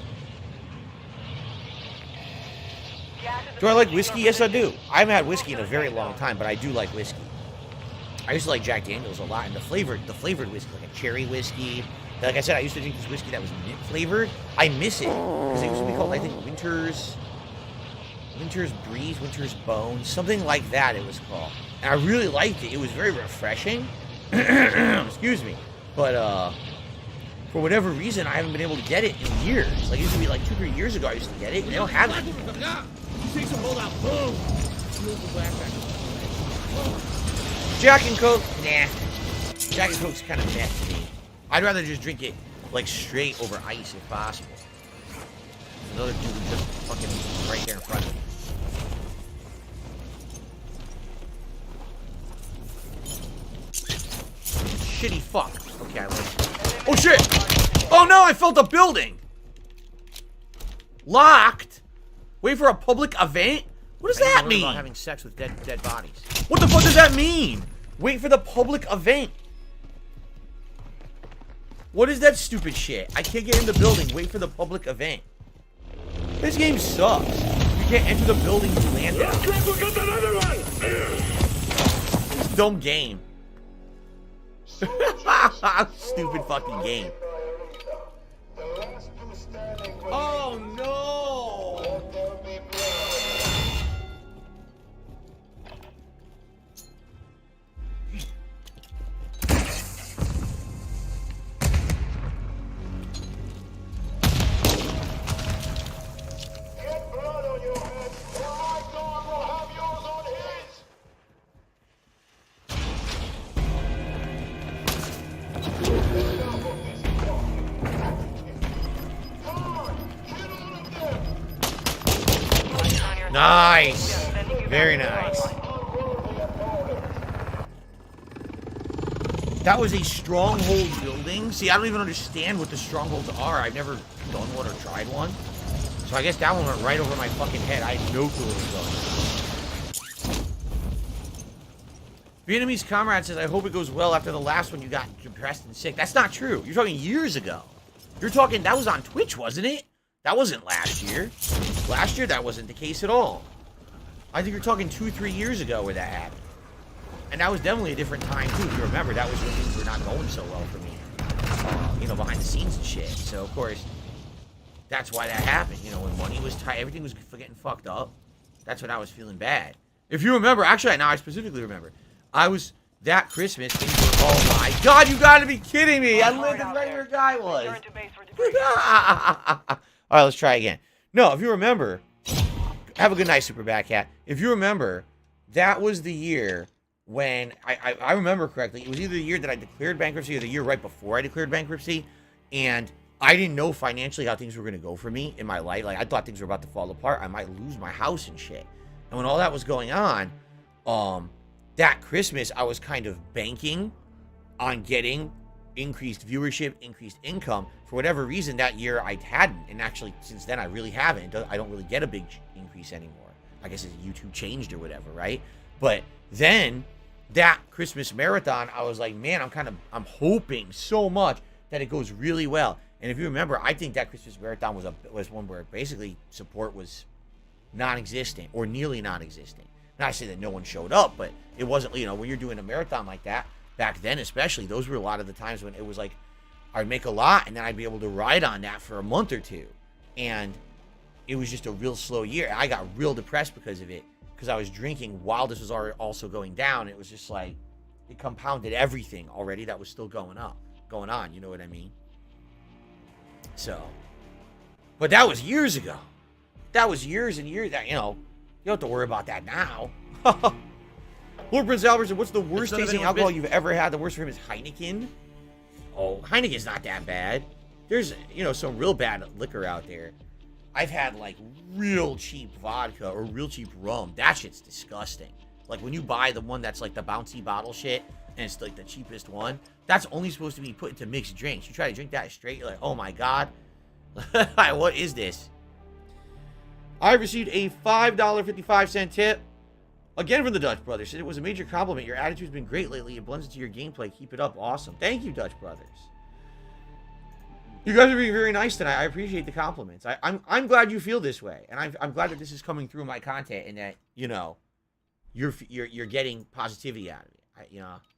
Do I like whiskey? Yes, I do. I haven't had whiskey in a very long time, but I do like whiskey. I used to like Jack Daniels a lot, and the flavored whiskey, like a cherry whiskey. Like I said, I used to drink this whiskey that was mint flavored. I miss it because it used to be called, I think, Winter's Breeze, Winter's Bone, something like that. It was called, and I really liked it. It was very refreshing. Excuse me, but for whatever reason, I haven't been able to get it in years. Like, it used to be like 2-3 years ago I used to get it, and they don't have it. Take some hold out. Boom. Jack and Coke? Nah. Jack and Coke's kind of meh to me. I'd rather just drink it, like, straight over ice if possible. Another dude just fucking right there in front of me. Shitty fuck. Okay, I like it. Oh shit! Oh no, I felt a building! Locked? Wait for a public event? What does that mean? About having sex with dead bodies. What the fuck does that mean? Wait for the public event. What is that stupid shit? I can't get in the building. Wait for the public event. This game sucks. You can't enter the building you land in. Dumb game. Stupid fucking game. Oh no! Get blood on your head, or my dog will have yours on his! Enough of this talk. Come on, kill all of them! Nice. Very nice. Unworthy opponent. That was a stronghold building. See, I don't even understand what the strongholds are. I've never done one or tried one. So I guess that one went right over my fucking head. I had no clue what was going on. Vietnamese comrade says, I hope it goes well after the last one you got depressed and sick. That's not true. You're talking years ago. You're talking, that was on Twitch, wasn't it? That wasn't last year. Last year, that wasn't the case at all. I think you're talking 2-3 years ago where that happened. And that was definitely a different time, too. If you remember, that was when things were not going so well for me. You know, behind the scenes and shit. So, of course, that's why that happened. You know, when money was tight, everything was getting fucked up. That's when I was feeling bad. If you remember, actually, now I specifically remember. I was, that Christmas, things were, oh my God, you gotta be kidding me. I lived as right where your guy was. Return to base for debriefing. All right, let's try again. No, if you remember, have a good night, Super Bad Cat. If you remember, that was the year when, I remember correctly, it was either the year that I declared bankruptcy or the year right before I declared bankruptcy, and I didn't know financially how things were going to go for me in my life. Like, I thought things were about to fall apart. I might lose my house and shit. And when all that was going on, that Christmas, I was kind of banking on getting increased viewership, increased income. For whatever reason, that year I hadn't. And actually, since then, I really haven't. I don't really get a big increase anymore. I guess YouTube changed or whatever, right? But then, that Christmas marathon, I was like, man, I'm hoping so much that it goes really well. And if you remember, I think that Christmas marathon was one where basically support was non-existent or nearly non-existent. Not to say that no one showed up, but it wasn't, you know, when you're doing a marathon like that, back then especially, those were a lot of the times when it was like, I'd make a lot and then I'd be able to ride on that for a month or two. And it was just a real slow year. I got real depressed because of it, because I was drinking while this was also going down. It was just like, it compounded everything already that was still going on, you know what I mean? So, but that was years ago. That was years and years, you know, you don't have to worry about that now. Lord Prince Albert said, what's the worst tasting alcohol you've ever had? The worst for him is Heineken. Oh, Heineken's not that bad. There's, you know, some real bad liquor out there. I've had, like, real cheap vodka or real cheap rum. That shit's disgusting. Like, when you buy the one that's, like, the bouncy bottle shit, and it's, like, the cheapest one, that's only supposed to be put into mixed drinks. You try to drink that straight, you're like, oh, my God. What is this? I received a $5.55 tip. Again from the Dutch Brothers. Said it was a major compliment. Your attitude's been great lately. It blends into your gameplay. Keep it up. Awesome. Thank you, Dutch Brothers. You guys are being very nice tonight. I appreciate the compliments. I'm glad you feel this way, and I'm glad that this is coming through my content, and that, you know, you're getting positivity out of it.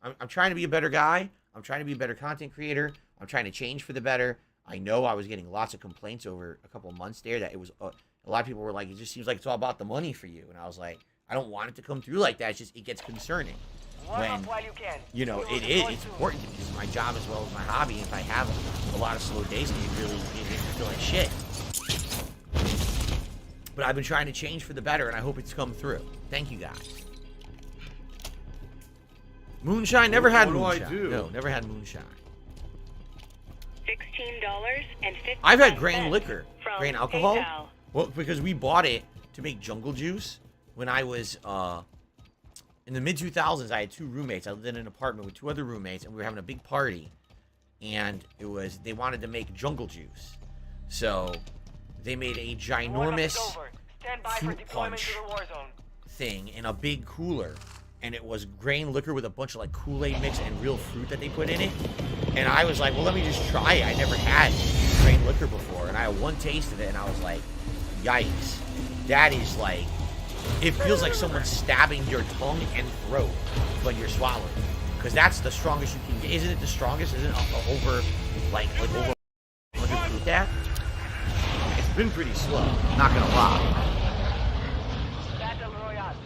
I'm trying to be a better guy. I'm trying to be a better content creator. I'm trying to change for the better. I know I was getting lots of complaints over a couple of months there that it was a lot of people were like, it just seems like it's all about the money for you. And I was like, I don't want it to come through like that. It's just, it gets concerning. Work When, up while you can. you know, We will it's deploy soon. important to me. This is my job as well as my hobby. And if I have a lot of slow days, it really makes me feel like shit. But I've been trying to change for the better, and I hope it's come through. Thank you, guys. Moonshine, never had moonshine. What do I do? No, never had moonshine. $16.50. I've had grain liquor, from grain alcohol. PayPal. Well, because we bought it to make jungle juice when I was in the mid 2000s. I had 2 roommates. I lived in an apartment with 2 other roommates, and we were having a big party. And they wanted to make jungle juice, so they made a Warm-up is ginormous over. Stand by for fruit deployment punch to the war zone. thing in a big cooler, and it was grain liquor with a bunch of like Kool-Aid mix and real fruit that they put in it. And I was like, well, let me just try it. I never had grain liquor before, and I had one taste of it, and I was like, yikes, that is like, it feels like someone's stabbing your tongue and throat when you're swallowing, because that's the strongest you can get. Isn't it the strongest? Isn't it over like over 100 proof that? It's been pretty slow, not gonna lie. Battle Royale.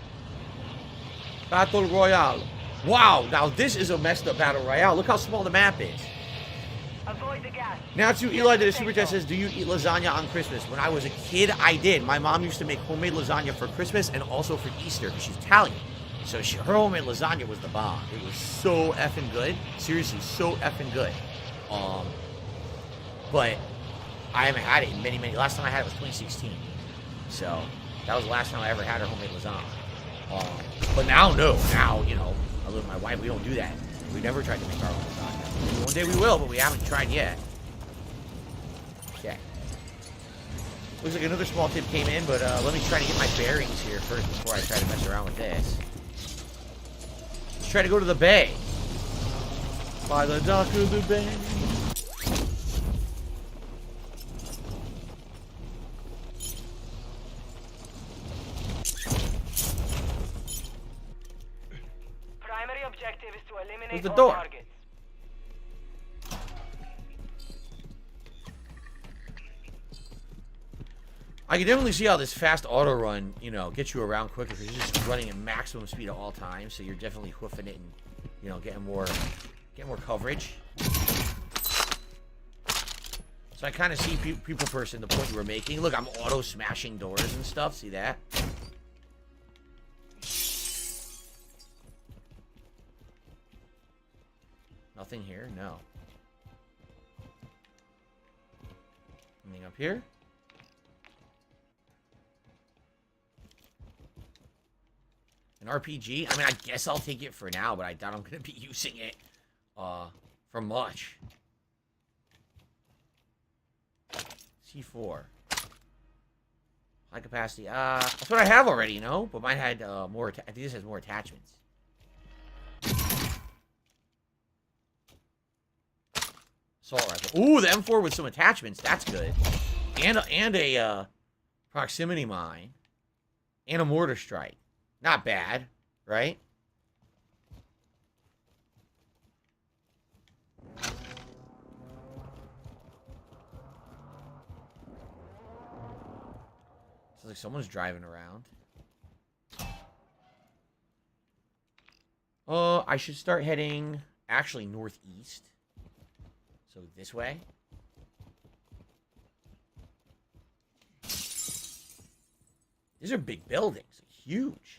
Battle Royale. Wow, now this is a messed up Battle Royale. Look how small the map is. Avoid the gas. Now to Eli did a super chat, says, do you eat lasagna on Christmas? When I was a kid, I did. My mom used to make homemade lasagna for Christmas and also for Easter because she's Italian. So her homemade lasagna was the bomb. It was so effing good. Seriously, so effing good. But I haven't had it in many. Last time I had it was 2016. So that was the last time I ever had her homemade lasagna. But now, no. Now, you know, I live with my wife. We don't do that. We never tried to make our own lasagna. Maybe one day we will, but we haven't tried yet. Okay. Looks like another small tip came in, but let me try to get my bearings here first before I try to mess around with this. Let's try to go to the bay. By the dock of the bay. Primary objective is to eliminate Where's the all door? targets. I can definitely see how this fast auto run, you know, gets you around quicker because you're just running at maximum speed at all times. So you're definitely hoofing it and, you know, getting more coverage. So I kind of see people person the point you were making. Look, I'm auto smashing doors and stuff. See that? Nothing here? No. Anything up here? An RPG? I mean, I guess I'll take it for now, but I doubt I'm going to be using it for much. C4. High capacity. That's what I have already, you know? But mine had more... I think this has more attachments. Assault rifle. Ooh, the M4 with some attachments. That's good. And a proximity mine. And a mortar strike. Not bad, right? Sounds like someone's driving around. I should start heading actually northeast. So this way. These are big buildings. Huge.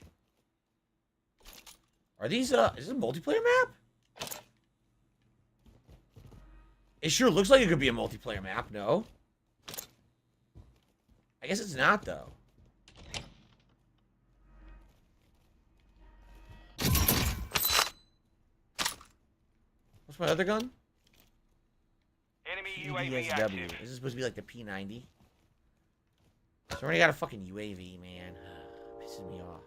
Are these, is this a multiplayer map? It sure looks like it could be a multiplayer map, no? I guess it's not, though. What's my other gun? Enemy UAV PDSW. active. Is this supposed to be like the P90? So I already got a fucking UAV, man. Pissing me off.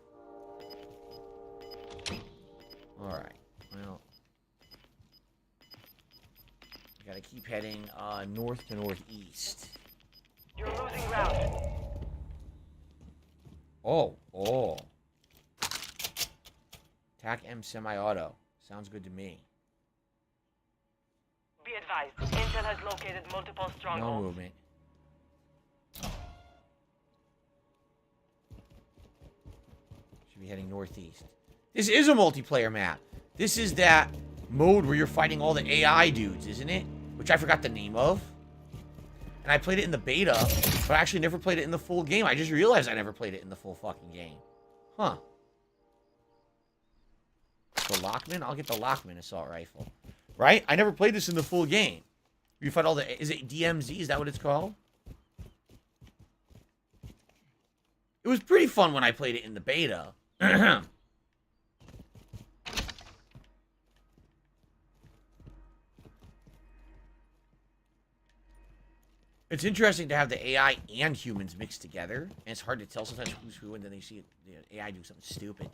Alright. Well. Gotta keep heading north to northeast. You're losing ground. Oh. TAC M semi-auto. Sounds good to me. Be advised, Intel has located multiple No strongholds. movement. Should be heading northeast. This is a multiplayer map. This is that mode where you're fighting all the AI dudes, isn't it? Which I forgot the name of. And I played it in the beta, but I actually never played it in the full game. I just realized I never played it in the full fucking game. Huh. The Lockman? I'll get the Lockman assault rifle. Right? I never played this in the full game. You fight all the... Is it DMZ? Is that what it's called? It was pretty fun when I played it in the beta. It's interesting to have the AI and humans mixed together. And it's hard to tell sometimes who's who, and then you see the AI do something stupid.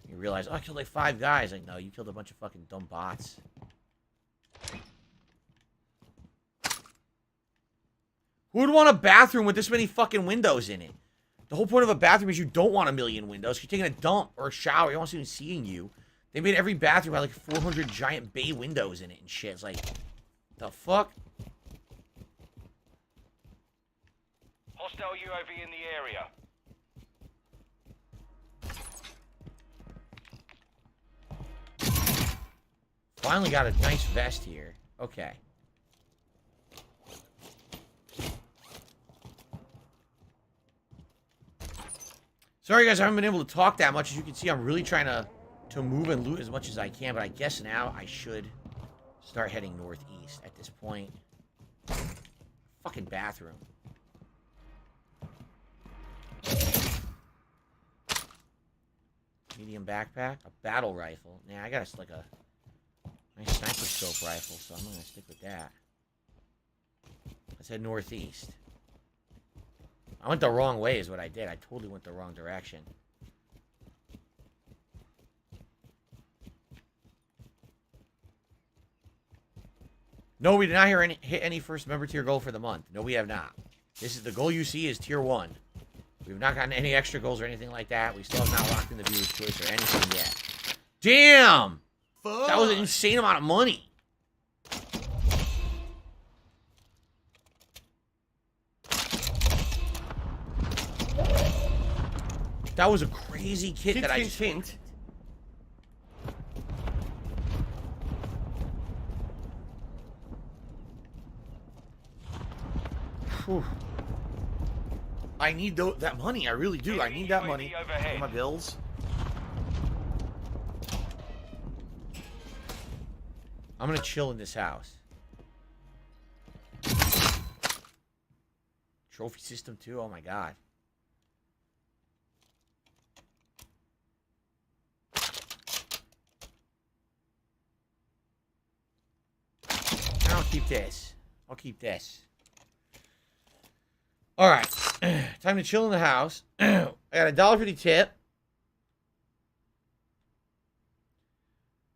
You realize, oh, I killed like 5 guys. Like, no, you killed a bunch of fucking dumb bots. Who would want a bathroom with this many fucking windows in it? The whole point of a bathroom is you don't want a million windows. You're taking a dump or a shower. You don't want anyone seeing you. They made every bathroom have like 400 giant bay windows in it and shit. It's like, the fuck? Hostile UAV in the area. Finally got a nice vest here. Okay. Sorry guys, I haven't been able to talk that much. As you can see, I'm really trying to move and loot as much as I can, but I guess now I should start heading northeast at this point. Fucking bathroom. Medium backpack, a battle rifle. Nah, I got like a nice sniper scope rifle, so I'm gonna stick with that. Let's head northeast. I went the wrong way is what I did. I totally went the wrong direction. No, we did not hit any first member tier goal for the month. No, we have not. This is the goal you see is tier 1. We've not gotten any extra goals or anything like that. We still have not locked in the viewer's choice or anything yet. Damn! Fuck. That was an insane amount of money. That was a crazy kit that I just... Hint. Whew. I need that money. I really do. I need that money for my bills. I'm gonna chill in this house. Trophy system too. Oh my god. I'll keep this. I'll keep this. All right. Time to chill in the house. I got a $1.50 tip.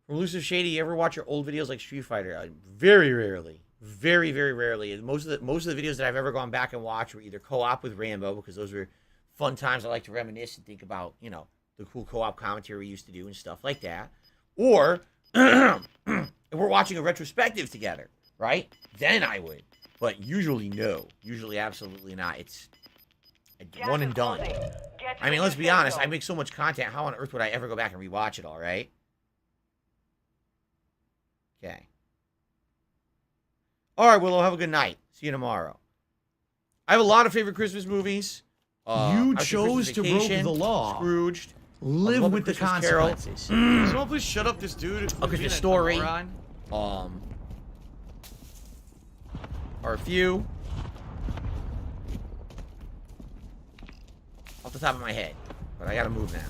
From Elusive Shady, you ever watch your old videos like Street Fighter? Very rarely. Very, very rarely. Most of the videos that I've ever gone back and watched were either co-op with Rambo, because those were fun times. I like to reminisce and think about, you know, the cool co-op commentary we used to do and stuff like that. Or if we're watching a retrospective together, right? Then I would. But usually no. Usually absolutely not. It's one and done. I mean, let's be honest. I make so much content. How on earth would I ever go back and rewatch it all, right? Okay. All right, Willow. Have a good night. See you tomorrow. I have a lot of favorite Christmas movies. You chose to break the law. Scrooged. Live with the Christmas Carol. consequences. Someone please shut up this dude. A Christmas Story. Or a few. Off the top of my head. But I gotta move now.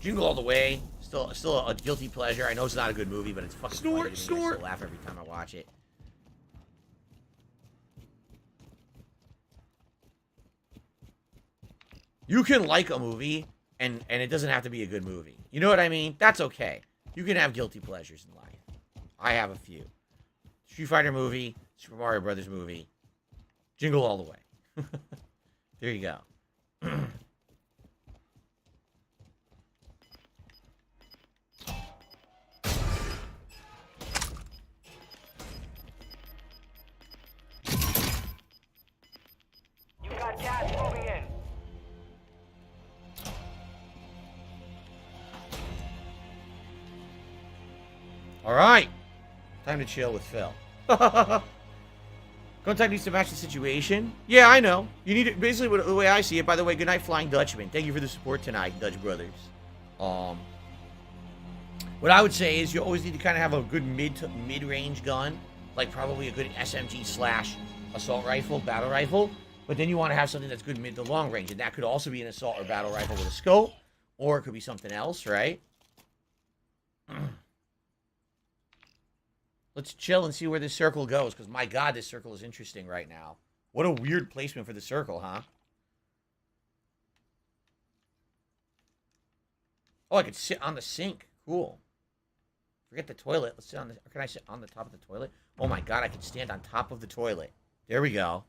Jingle All the Way. Still a guilty pleasure. I know it's not a good movie, but it's fucking funny to me. I still laugh every time I watch it. You can like a movie, and it doesn't have to be a good movie. You know what I mean? That's okay. You can have guilty pleasures in life. I have a few. Street Fighter movie, Super Mario Brothers movie. Jingle all the way. There you go. You got gas moving in. All right. Time to chill with Phil. Contact needs to match the situation. Yeah, I know. You need it. Basically, the way I see it. By the way, good night, Flying Dutchman. Thank you for the support tonight, Dutch Brothers. What I would say is you always need to kind of have a good mid-range gun, like probably a good SMG / assault rifle, battle rifle. But then you want to have something that's good mid to long range, and that could also be an assault or battle rifle with a scope, or it could be something else, right? Let's chill and see where this circle goes, because my God, this circle is interesting right now. What a weird placement for the circle, huh? Oh, I could sit on the sink. Cool. Forget the toilet. Let's sit on the... Or can I sit on the top of the toilet? Oh my God, I can stand on top of the toilet. There we go.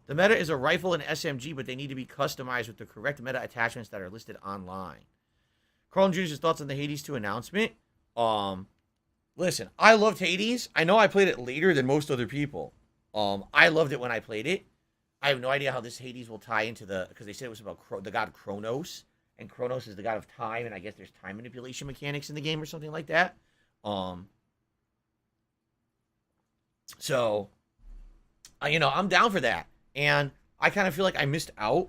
The meta is a rifle and SMG, but they need to be customized with the correct meta attachments that are listed online. Carl Jr.'s thoughts on the Hades 2 announcement. Listen, I loved Hades. I know I played it later than most other people. I loved it when I played it. I have no idea how this Hades will tie into the... Because they said it was about the god Kronos. And Kronos is the god of time. And I guess there's time manipulation mechanics in the game or something like that. So, you know, I'm down for that. And I kind of feel like I missed out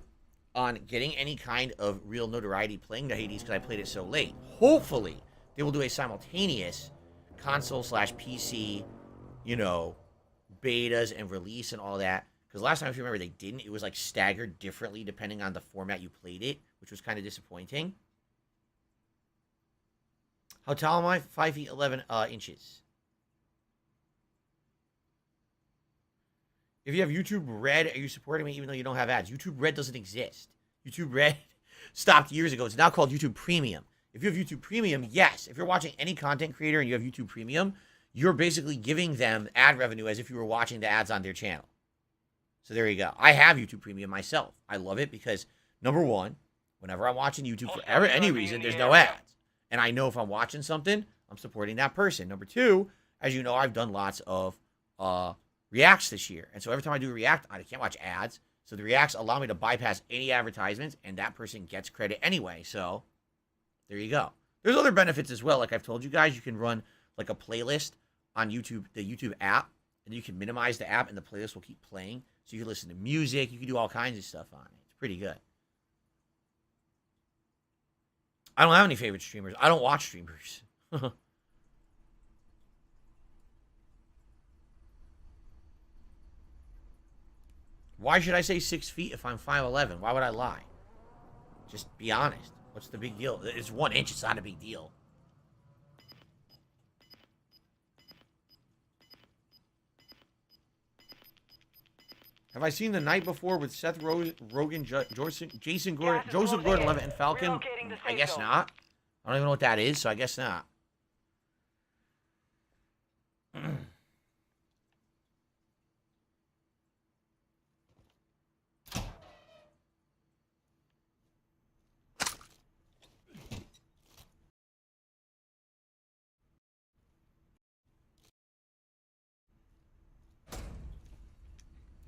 on getting any kind of real notoriety playing the Hades because I played it so late. Hopefully, they will do a simultaneous console / PC, you know, betas and release and all that. Because last time, if you remember, they didn't. It was like staggered differently depending on the format you played it, which was kind of disappointing. How tall am I? 5 feet 11 inches. If you have YouTube Red, are you supporting me even though you don't have ads? YouTube Red doesn't exist. YouTube Red stopped years ago. It's now called YouTube Premium. If you have YouTube Premium, yes. If you're watching any content creator and you have YouTube Premium, you're basically giving them ad revenue as if you were watching the ads on their channel. So there you go. I have YouTube Premium myself. I love it because, number one, whenever I'm watching YouTube for any reason, there's no ads. And I know if I'm watching something, I'm supporting that person. Number two, as you know, I've done lots of reacts this year. And so every time I do a react, I can't watch ads. So the reacts allow me to bypass any advertisements, and that person gets credit anyway. So there you go. There's other benefits as well. Like I've told you guys, you can run like a playlist on YouTube, the YouTube app, and you can minimize the app, and the playlist will keep playing. So you can listen to music. You can do all kinds of stuff on it. It's pretty good. I don't have any favorite streamers. I don't watch streamers. Why should I say 6 feet if I'm 5'11"? Why would I lie? Just be honest. What's the big deal? It's 1 inch. It's not a big deal. Have I seen The Night Before with Seth Rogen, Jason Gordon, Joseph Gordon-Levitt, and Falcon? I guess not. I don't even know what that is, so I guess not.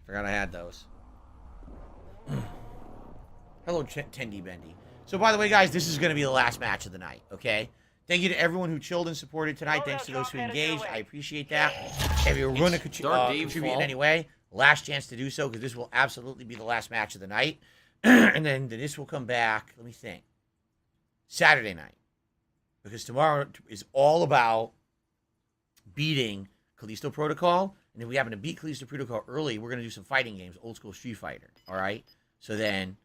Forgot I had those. Hello, Tendy Bendy. So, by the way, guys, this is going to be the last match of the night, okay? Thank you to everyone who chilled and supported tonight. Thanks to those who engaged. I appreciate that. If you're going to contribute in any way, last chance to do so, because this will absolutely be the last match of the night. And then this will come back, let me think, Saturday night. Because tomorrow is all about beating Callisto Protocol. And if we happen to beat Callisto Protocol early, we're going to do some fighting games, old school Street Fighter. All right? So then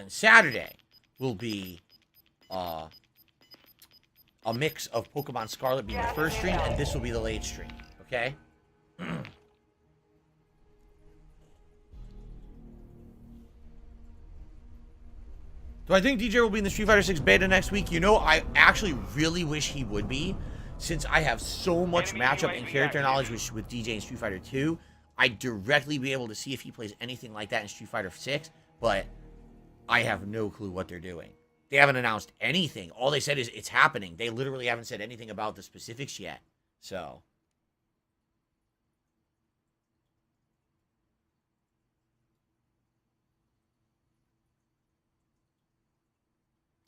Saturday will be a mix of Pokemon Scarlet being the first stream, and this will be the late stream. Okay? Do I think DJ will be in the Street Fighter 6 beta next week? You know, I actually really wish he would be. since I have so much matchup and character knowledge with DJ in Street Fighter 2, I'd directly be able to see if he plays anything like that in Street Fighter 6, but I have no clue what they're doing. They haven't announced anything. All they said is it's happening. They literally haven't said anything about the specifics yet. So.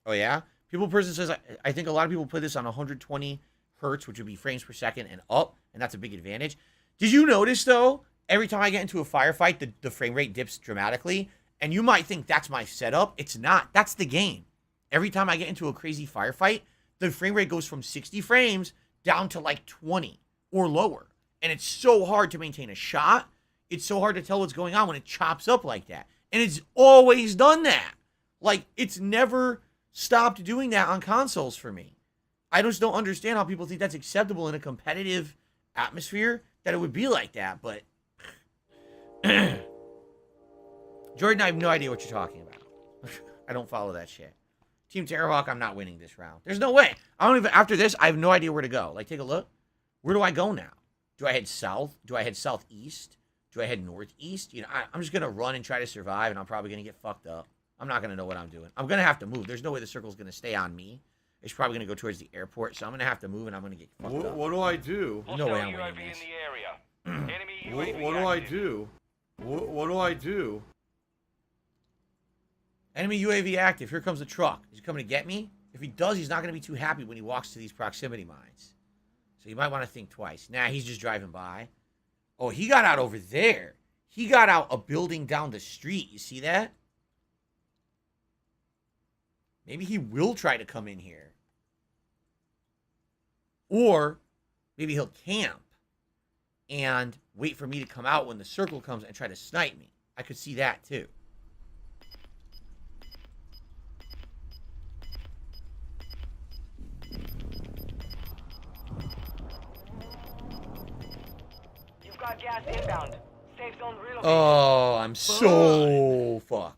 Oh, yeah? Person says, I think a lot of people play this on 120 hertz, which would be frames per second and up, and that's a big advantage. Did you notice, though, every time I get into a firefight, the frame rate dips dramatically? And you might think that's my setup. It's not. That's the game. Every time I get into a crazy firefight, the frame rate goes from 60 frames down to like 20 or lower. And it's so hard to maintain a shot. It's so hard to tell what's going on when it chops up like that. And it's always done that. Like, it's never stopped doing that on consoles for me. I just don't understand how people think that's acceptable in a competitive atmosphere, that it would be like that. But Jordan, I have no idea what you're talking about. I don't follow that shit. Team Terrorhawk, I'm not winning this round. There's no way. I don't even, after this, I have no idea where to go. Like, take a look. Where do I go now? Do I head south? Do I head southeast? Do I head northeast? You know, I'm just going to run and try to survive, and I'm probably going to get fucked up. I'm not going to know what I'm doing. I'm going to have to move. There's no way the circle's going to stay on me. It's probably going to go towards the airport, so I'm going to have to move, and I'm going to get fucked up. What do I do? No way I'm winning this. What do I do? What do I do? Enemy UAV active. Here comes the truck. Is he coming to get me? If he does, he's not going to be too happy when he walks to these proximity mines. So you might want to think twice. Nah, he's just driving by. Oh, he got out over there. He got out a building down the street. You see that? Maybe he will try to come in here. Or maybe he'll camp and wait for me to come out when the circle comes and try to snipe me. I could see that too. You've got gas inbound. Safe zone relocated. Oh, I'm so fucked.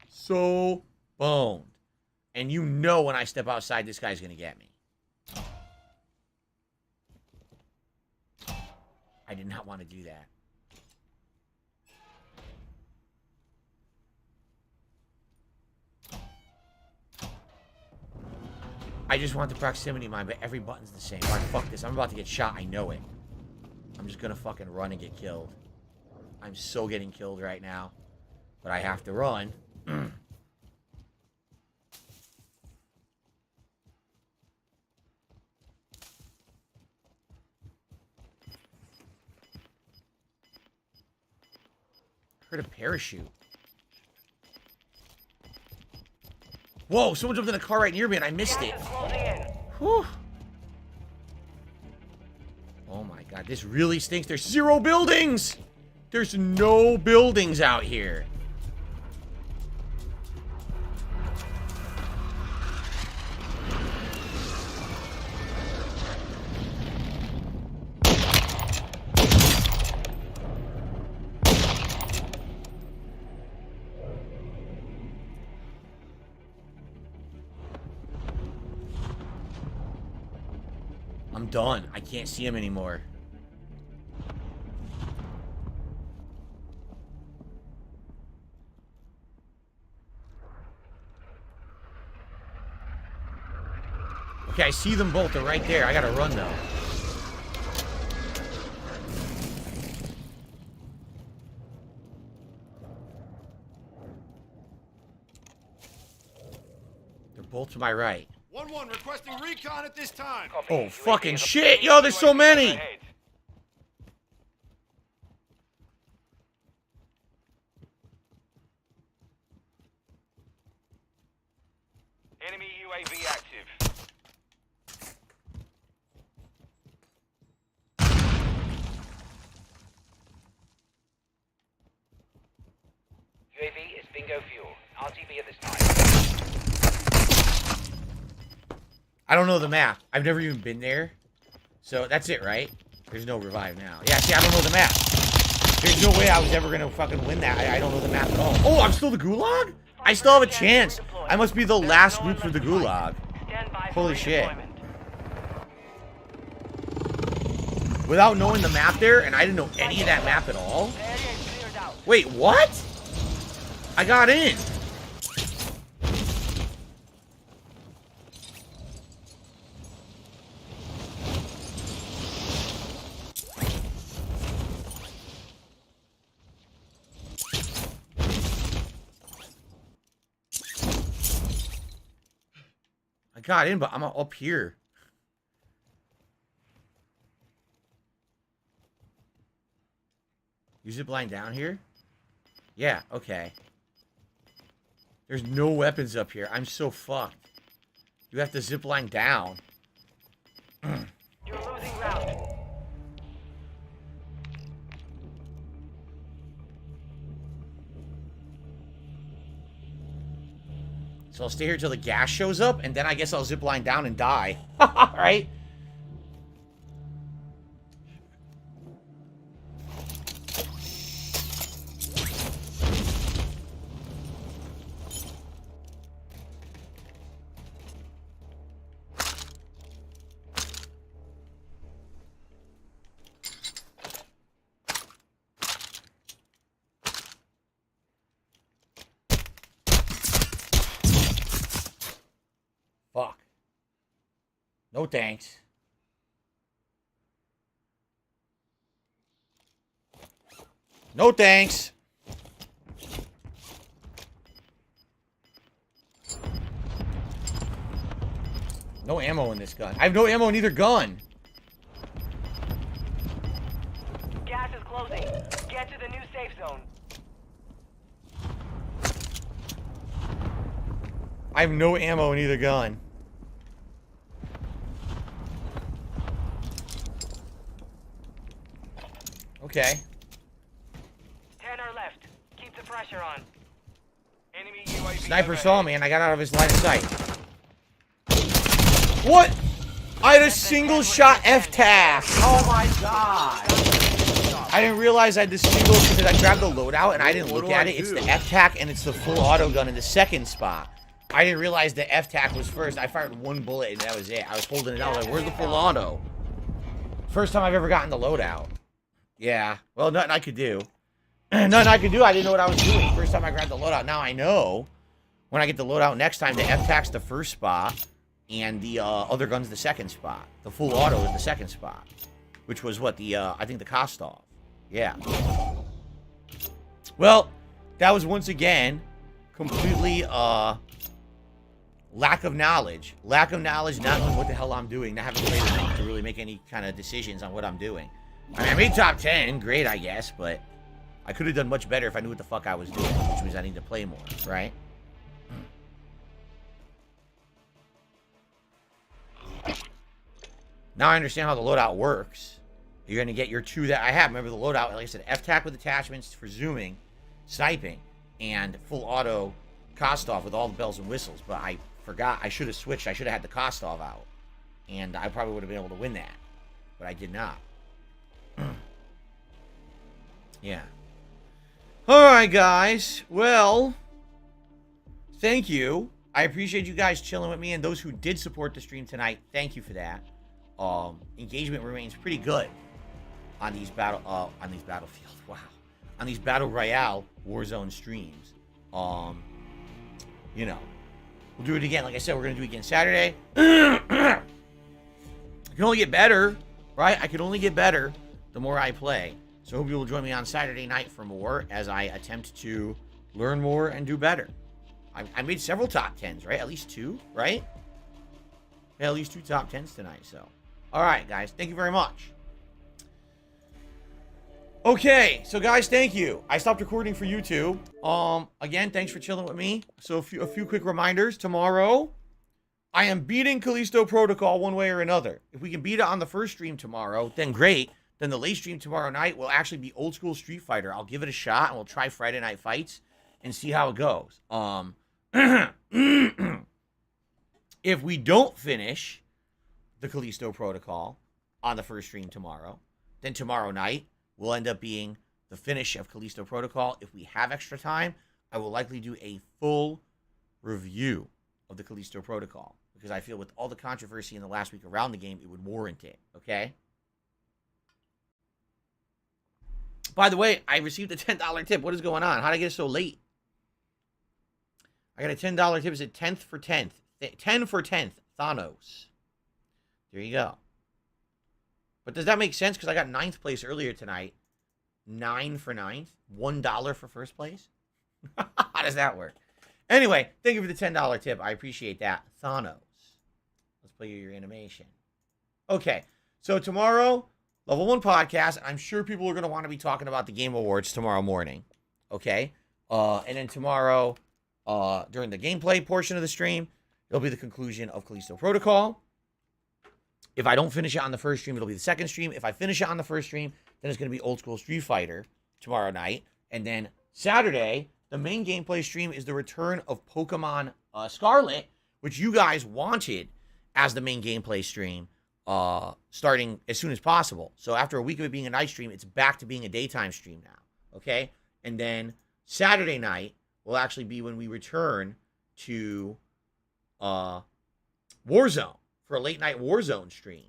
So boned. And you know when I step outside, this guy's going to get me. I did not want to do that. I just want the proximity mine, but every button's the same. Alright, fuck this. I'm about to get shot. I know it. I'm just going to fucking run and get killed. I'm so getting killed right now. But I have to run. Heard a parachute. Whoa, someone jumped in a car right near me and I missed it. Whew. Oh my god, this really stinks. There's 0 buildings! There's no buildings out here. I'm done. I can't see him anymore. Okay, I see them both. They're right there. I gotta run, though. They're both to my right. 1-1 requesting recon at this time. Oh, fucking shit! Yo, there's so many! Enemy UAV active. UAV is bingo fuel. RTV at this time. I don't know the map. I've never even been there. So that's it, right? There's no revive now. Yeah, see, I don't know the map. There's no way I was ever going to fucking win that. I don't know the map at all. Oh, I'm still the Gulag? I still have a chance. I must be the last group for the Gulag. Holy shit. without knowing the map there, and I didn't know any of that map at all. The area is cleared out. Wait, what? I got in. I got in, but I'm up here. You zip line down here? Yeah, okay. There's no weapons up here. I'm so fucked. You have to zip line down. You're losing ground. So I'll stay here till the gas shows up, and then I guess I'll zip line down and die. Right? Fuck. No thanks. No thanks. No ammo in this gun. I have no ammo in either gun. Gas is closing. Get to the new safe zone. I have no ammo in either gun. Okay. 10 are left. Keep the pressure on. Enemy UAV Sniper overhead. saw me and I got out of his line of sight. What? I had a single shot F-tac. Oh my god. I didn't realize I had the single because I grabbed the loadout and I didn't look at it. It's the F-tac and it's the full auto gun in the second spot. I didn't realize the F-tac was first. I fired one bullet and that was it. I was holding it out like, where's the full auto? First time I've ever gotten the loadout. Yeah. Well, nothing I could do. Nothing I could do. I didn't know what I was doing. First time I grabbed the loadout. Now I know. When I get the loadout next time, the F-tac's the first spot. And the other gun's the second spot. The full auto is the second spot. Which was what? The, I think the Kostov. Yeah. Well, that was once again completely, lack of knowledge. Lack of knowledge, not knowing what the hell I'm doing. Not having played enough to really make any kind of decisions on what I'm doing. I mean, I made top 10. Great, I guess. But I could have done much better if I knew what the fuck I was doing. Which means I need to play more, right? Now I understand how the loadout works. You're going to get your two that I have. Remember the loadout, like I said, F-tac with attachments for zooming, sniping, and full auto Kostov with all the bells and whistles. But I forgot. I should have switched. I should have had the Kostov out. And I probably would have been able to win that. But I did not. Yeah. Alright, guys. Well, thank you. I appreciate you guys chilling with me. And those who did support the stream tonight, thank you for that. Engagement remains pretty good on these battlefield, wow, on these battle royale Warzone streams. You know, we'll do it again. Like I said, we're gonna do it again Saturday. I can only get better, right? I can only get better the more I play. So I hope you will join me on Saturday night for more as I attempt to learn more and do better. I made several top 10s, right? At least two, right? Yeah, at least 2 top 10s tonight, so. All right, guys. Thank you very much. Okay, so guys, thank you. I stopped recording for YouTube. Again, thanks for chilling with me. So a few quick reminders. Tomorrow, I am beating Callisto Protocol one way or another. If we can beat it on the first stream tomorrow, then great. Then the late stream tomorrow night will actually be old school Street Fighter. I'll give it a shot and we'll try Friday Night Fights and see how it goes. If we don't finish the Callisto Protocol on the first stream tomorrow, then tomorrow night will end up being the finish of Callisto Protocol. If we have extra time, I will likely do a full review of the Callisto Protocol because I feel with all the controversy in the last week around the game, it would warrant it, okay? By the way, I received a $10 tip. What is going on? How did I get it so late? I got a $10 tip. Is it 10th for 10th? 10 for 10th. Thanos. There you go. But does that make sense? Because I got 9th place earlier tonight. 9 for 9th. $1 for first place. How does that work? Anyway, thank you for the $10 tip. I appreciate that. Thanos. Let's play your animation. Okay. So tomorrow, Level 1 podcast. I'm sure people are going to want to be talking about the Game Awards tomorrow morning. Okay? And then tomorrow, during the gameplay portion of the stream, it'll be the conclusion of Callisto Protocol. If I don't finish it on the first stream, it'll be the second stream. If I finish it on the first stream, then it's going to be Old School Street Fighter tomorrow night. And then Saturday, the main gameplay stream is the return of Pokemon Scarlet, which you guys wanted as the main gameplay stream starting as soon as possible. So after a week of it being a night stream, it's back to being a daytime stream now. Okay? And then Saturday night will actually be when we return to Warzone. For a late night Warzone stream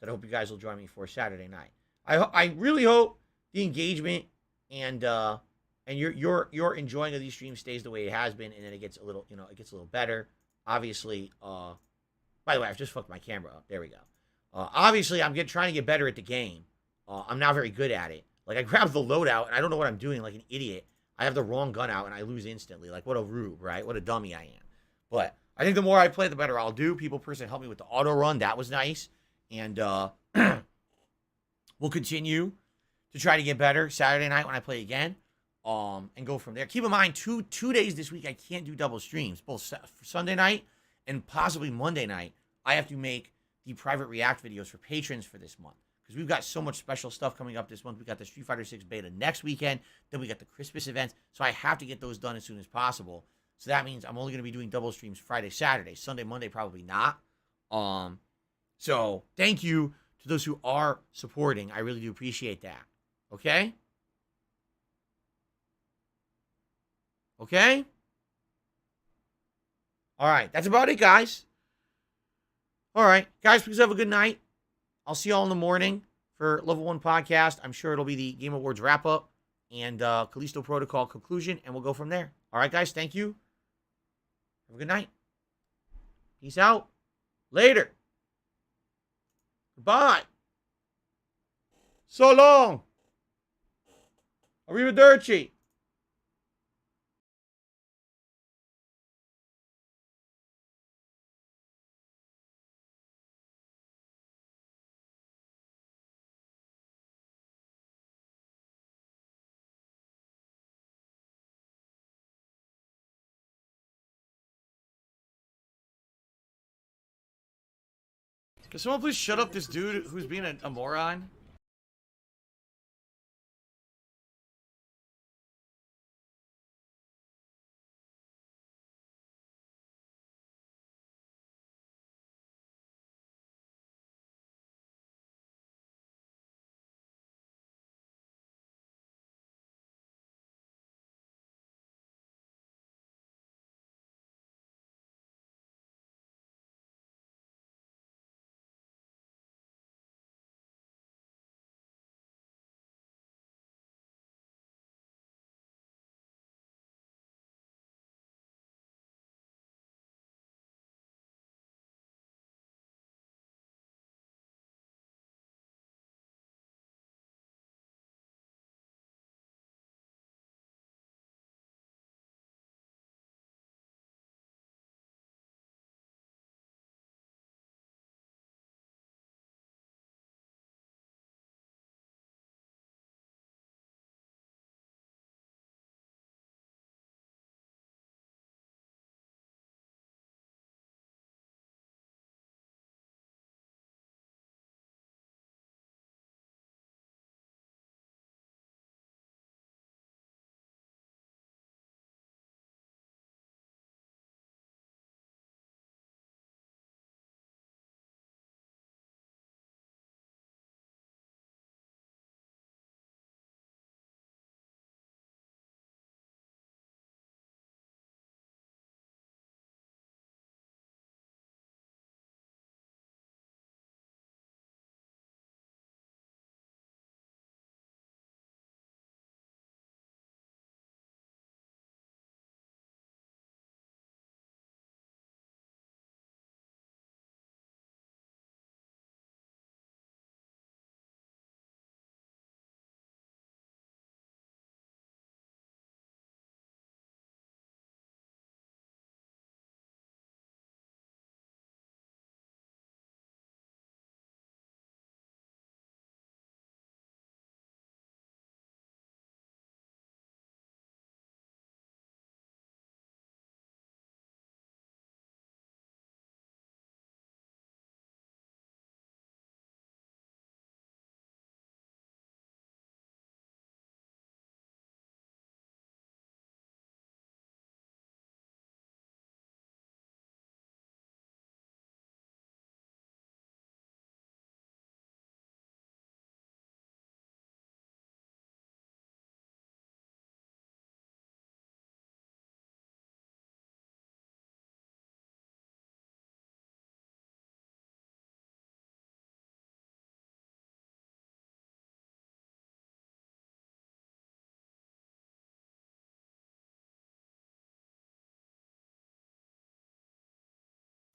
that I hope you guys will join me for Saturday night. I really hope the engagement and your enjoying of these streams stays the way it has been, and then it gets a little better. Obviously, by the way, I've just fucked my camera up. There we go. Obviously, I'm trying to get better at the game. I'm not very good at it. Like I grab the loadout and I don't know what I'm doing, like an idiot. I have the wrong gun out and I lose instantly. Like what a rube, right? What a dummy I am. But I think the more I play, the better I'll do. People personally helped me with the auto run. That was nice. And we'll continue to try to get better Saturday night when I play again. And go from there. Keep in mind, two days this week I can't do double streams. Both Sunday night and possibly Monday night. I have to make the private react videos for patrons for this month. Because we've got so much special stuff coming up this month. We got the Street Fighter 6 beta next weekend. Then we got the Christmas events. So I have to get those done as soon as possible. So that means I'm only going to be doing double streams Friday, Saturday. Sunday, Monday, probably not. So thank you to those who are supporting. I really do appreciate that. Okay? Okay? All right. That's about it, guys. All right. Guys, please have a good night. I'll see y'all in the morning for Level 1 podcast. I'm sure it'll be the Game Awards wrap-up and Callisto Protocol conclusion, and we'll go from there. All right, guys. Thank you. Have a good night. Peace out. Later. Goodbye. So long. Arrivederci. Can someone please shut up this dude who's being a moron?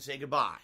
say goodbye.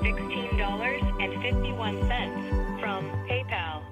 $16.51 from PayPal.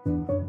you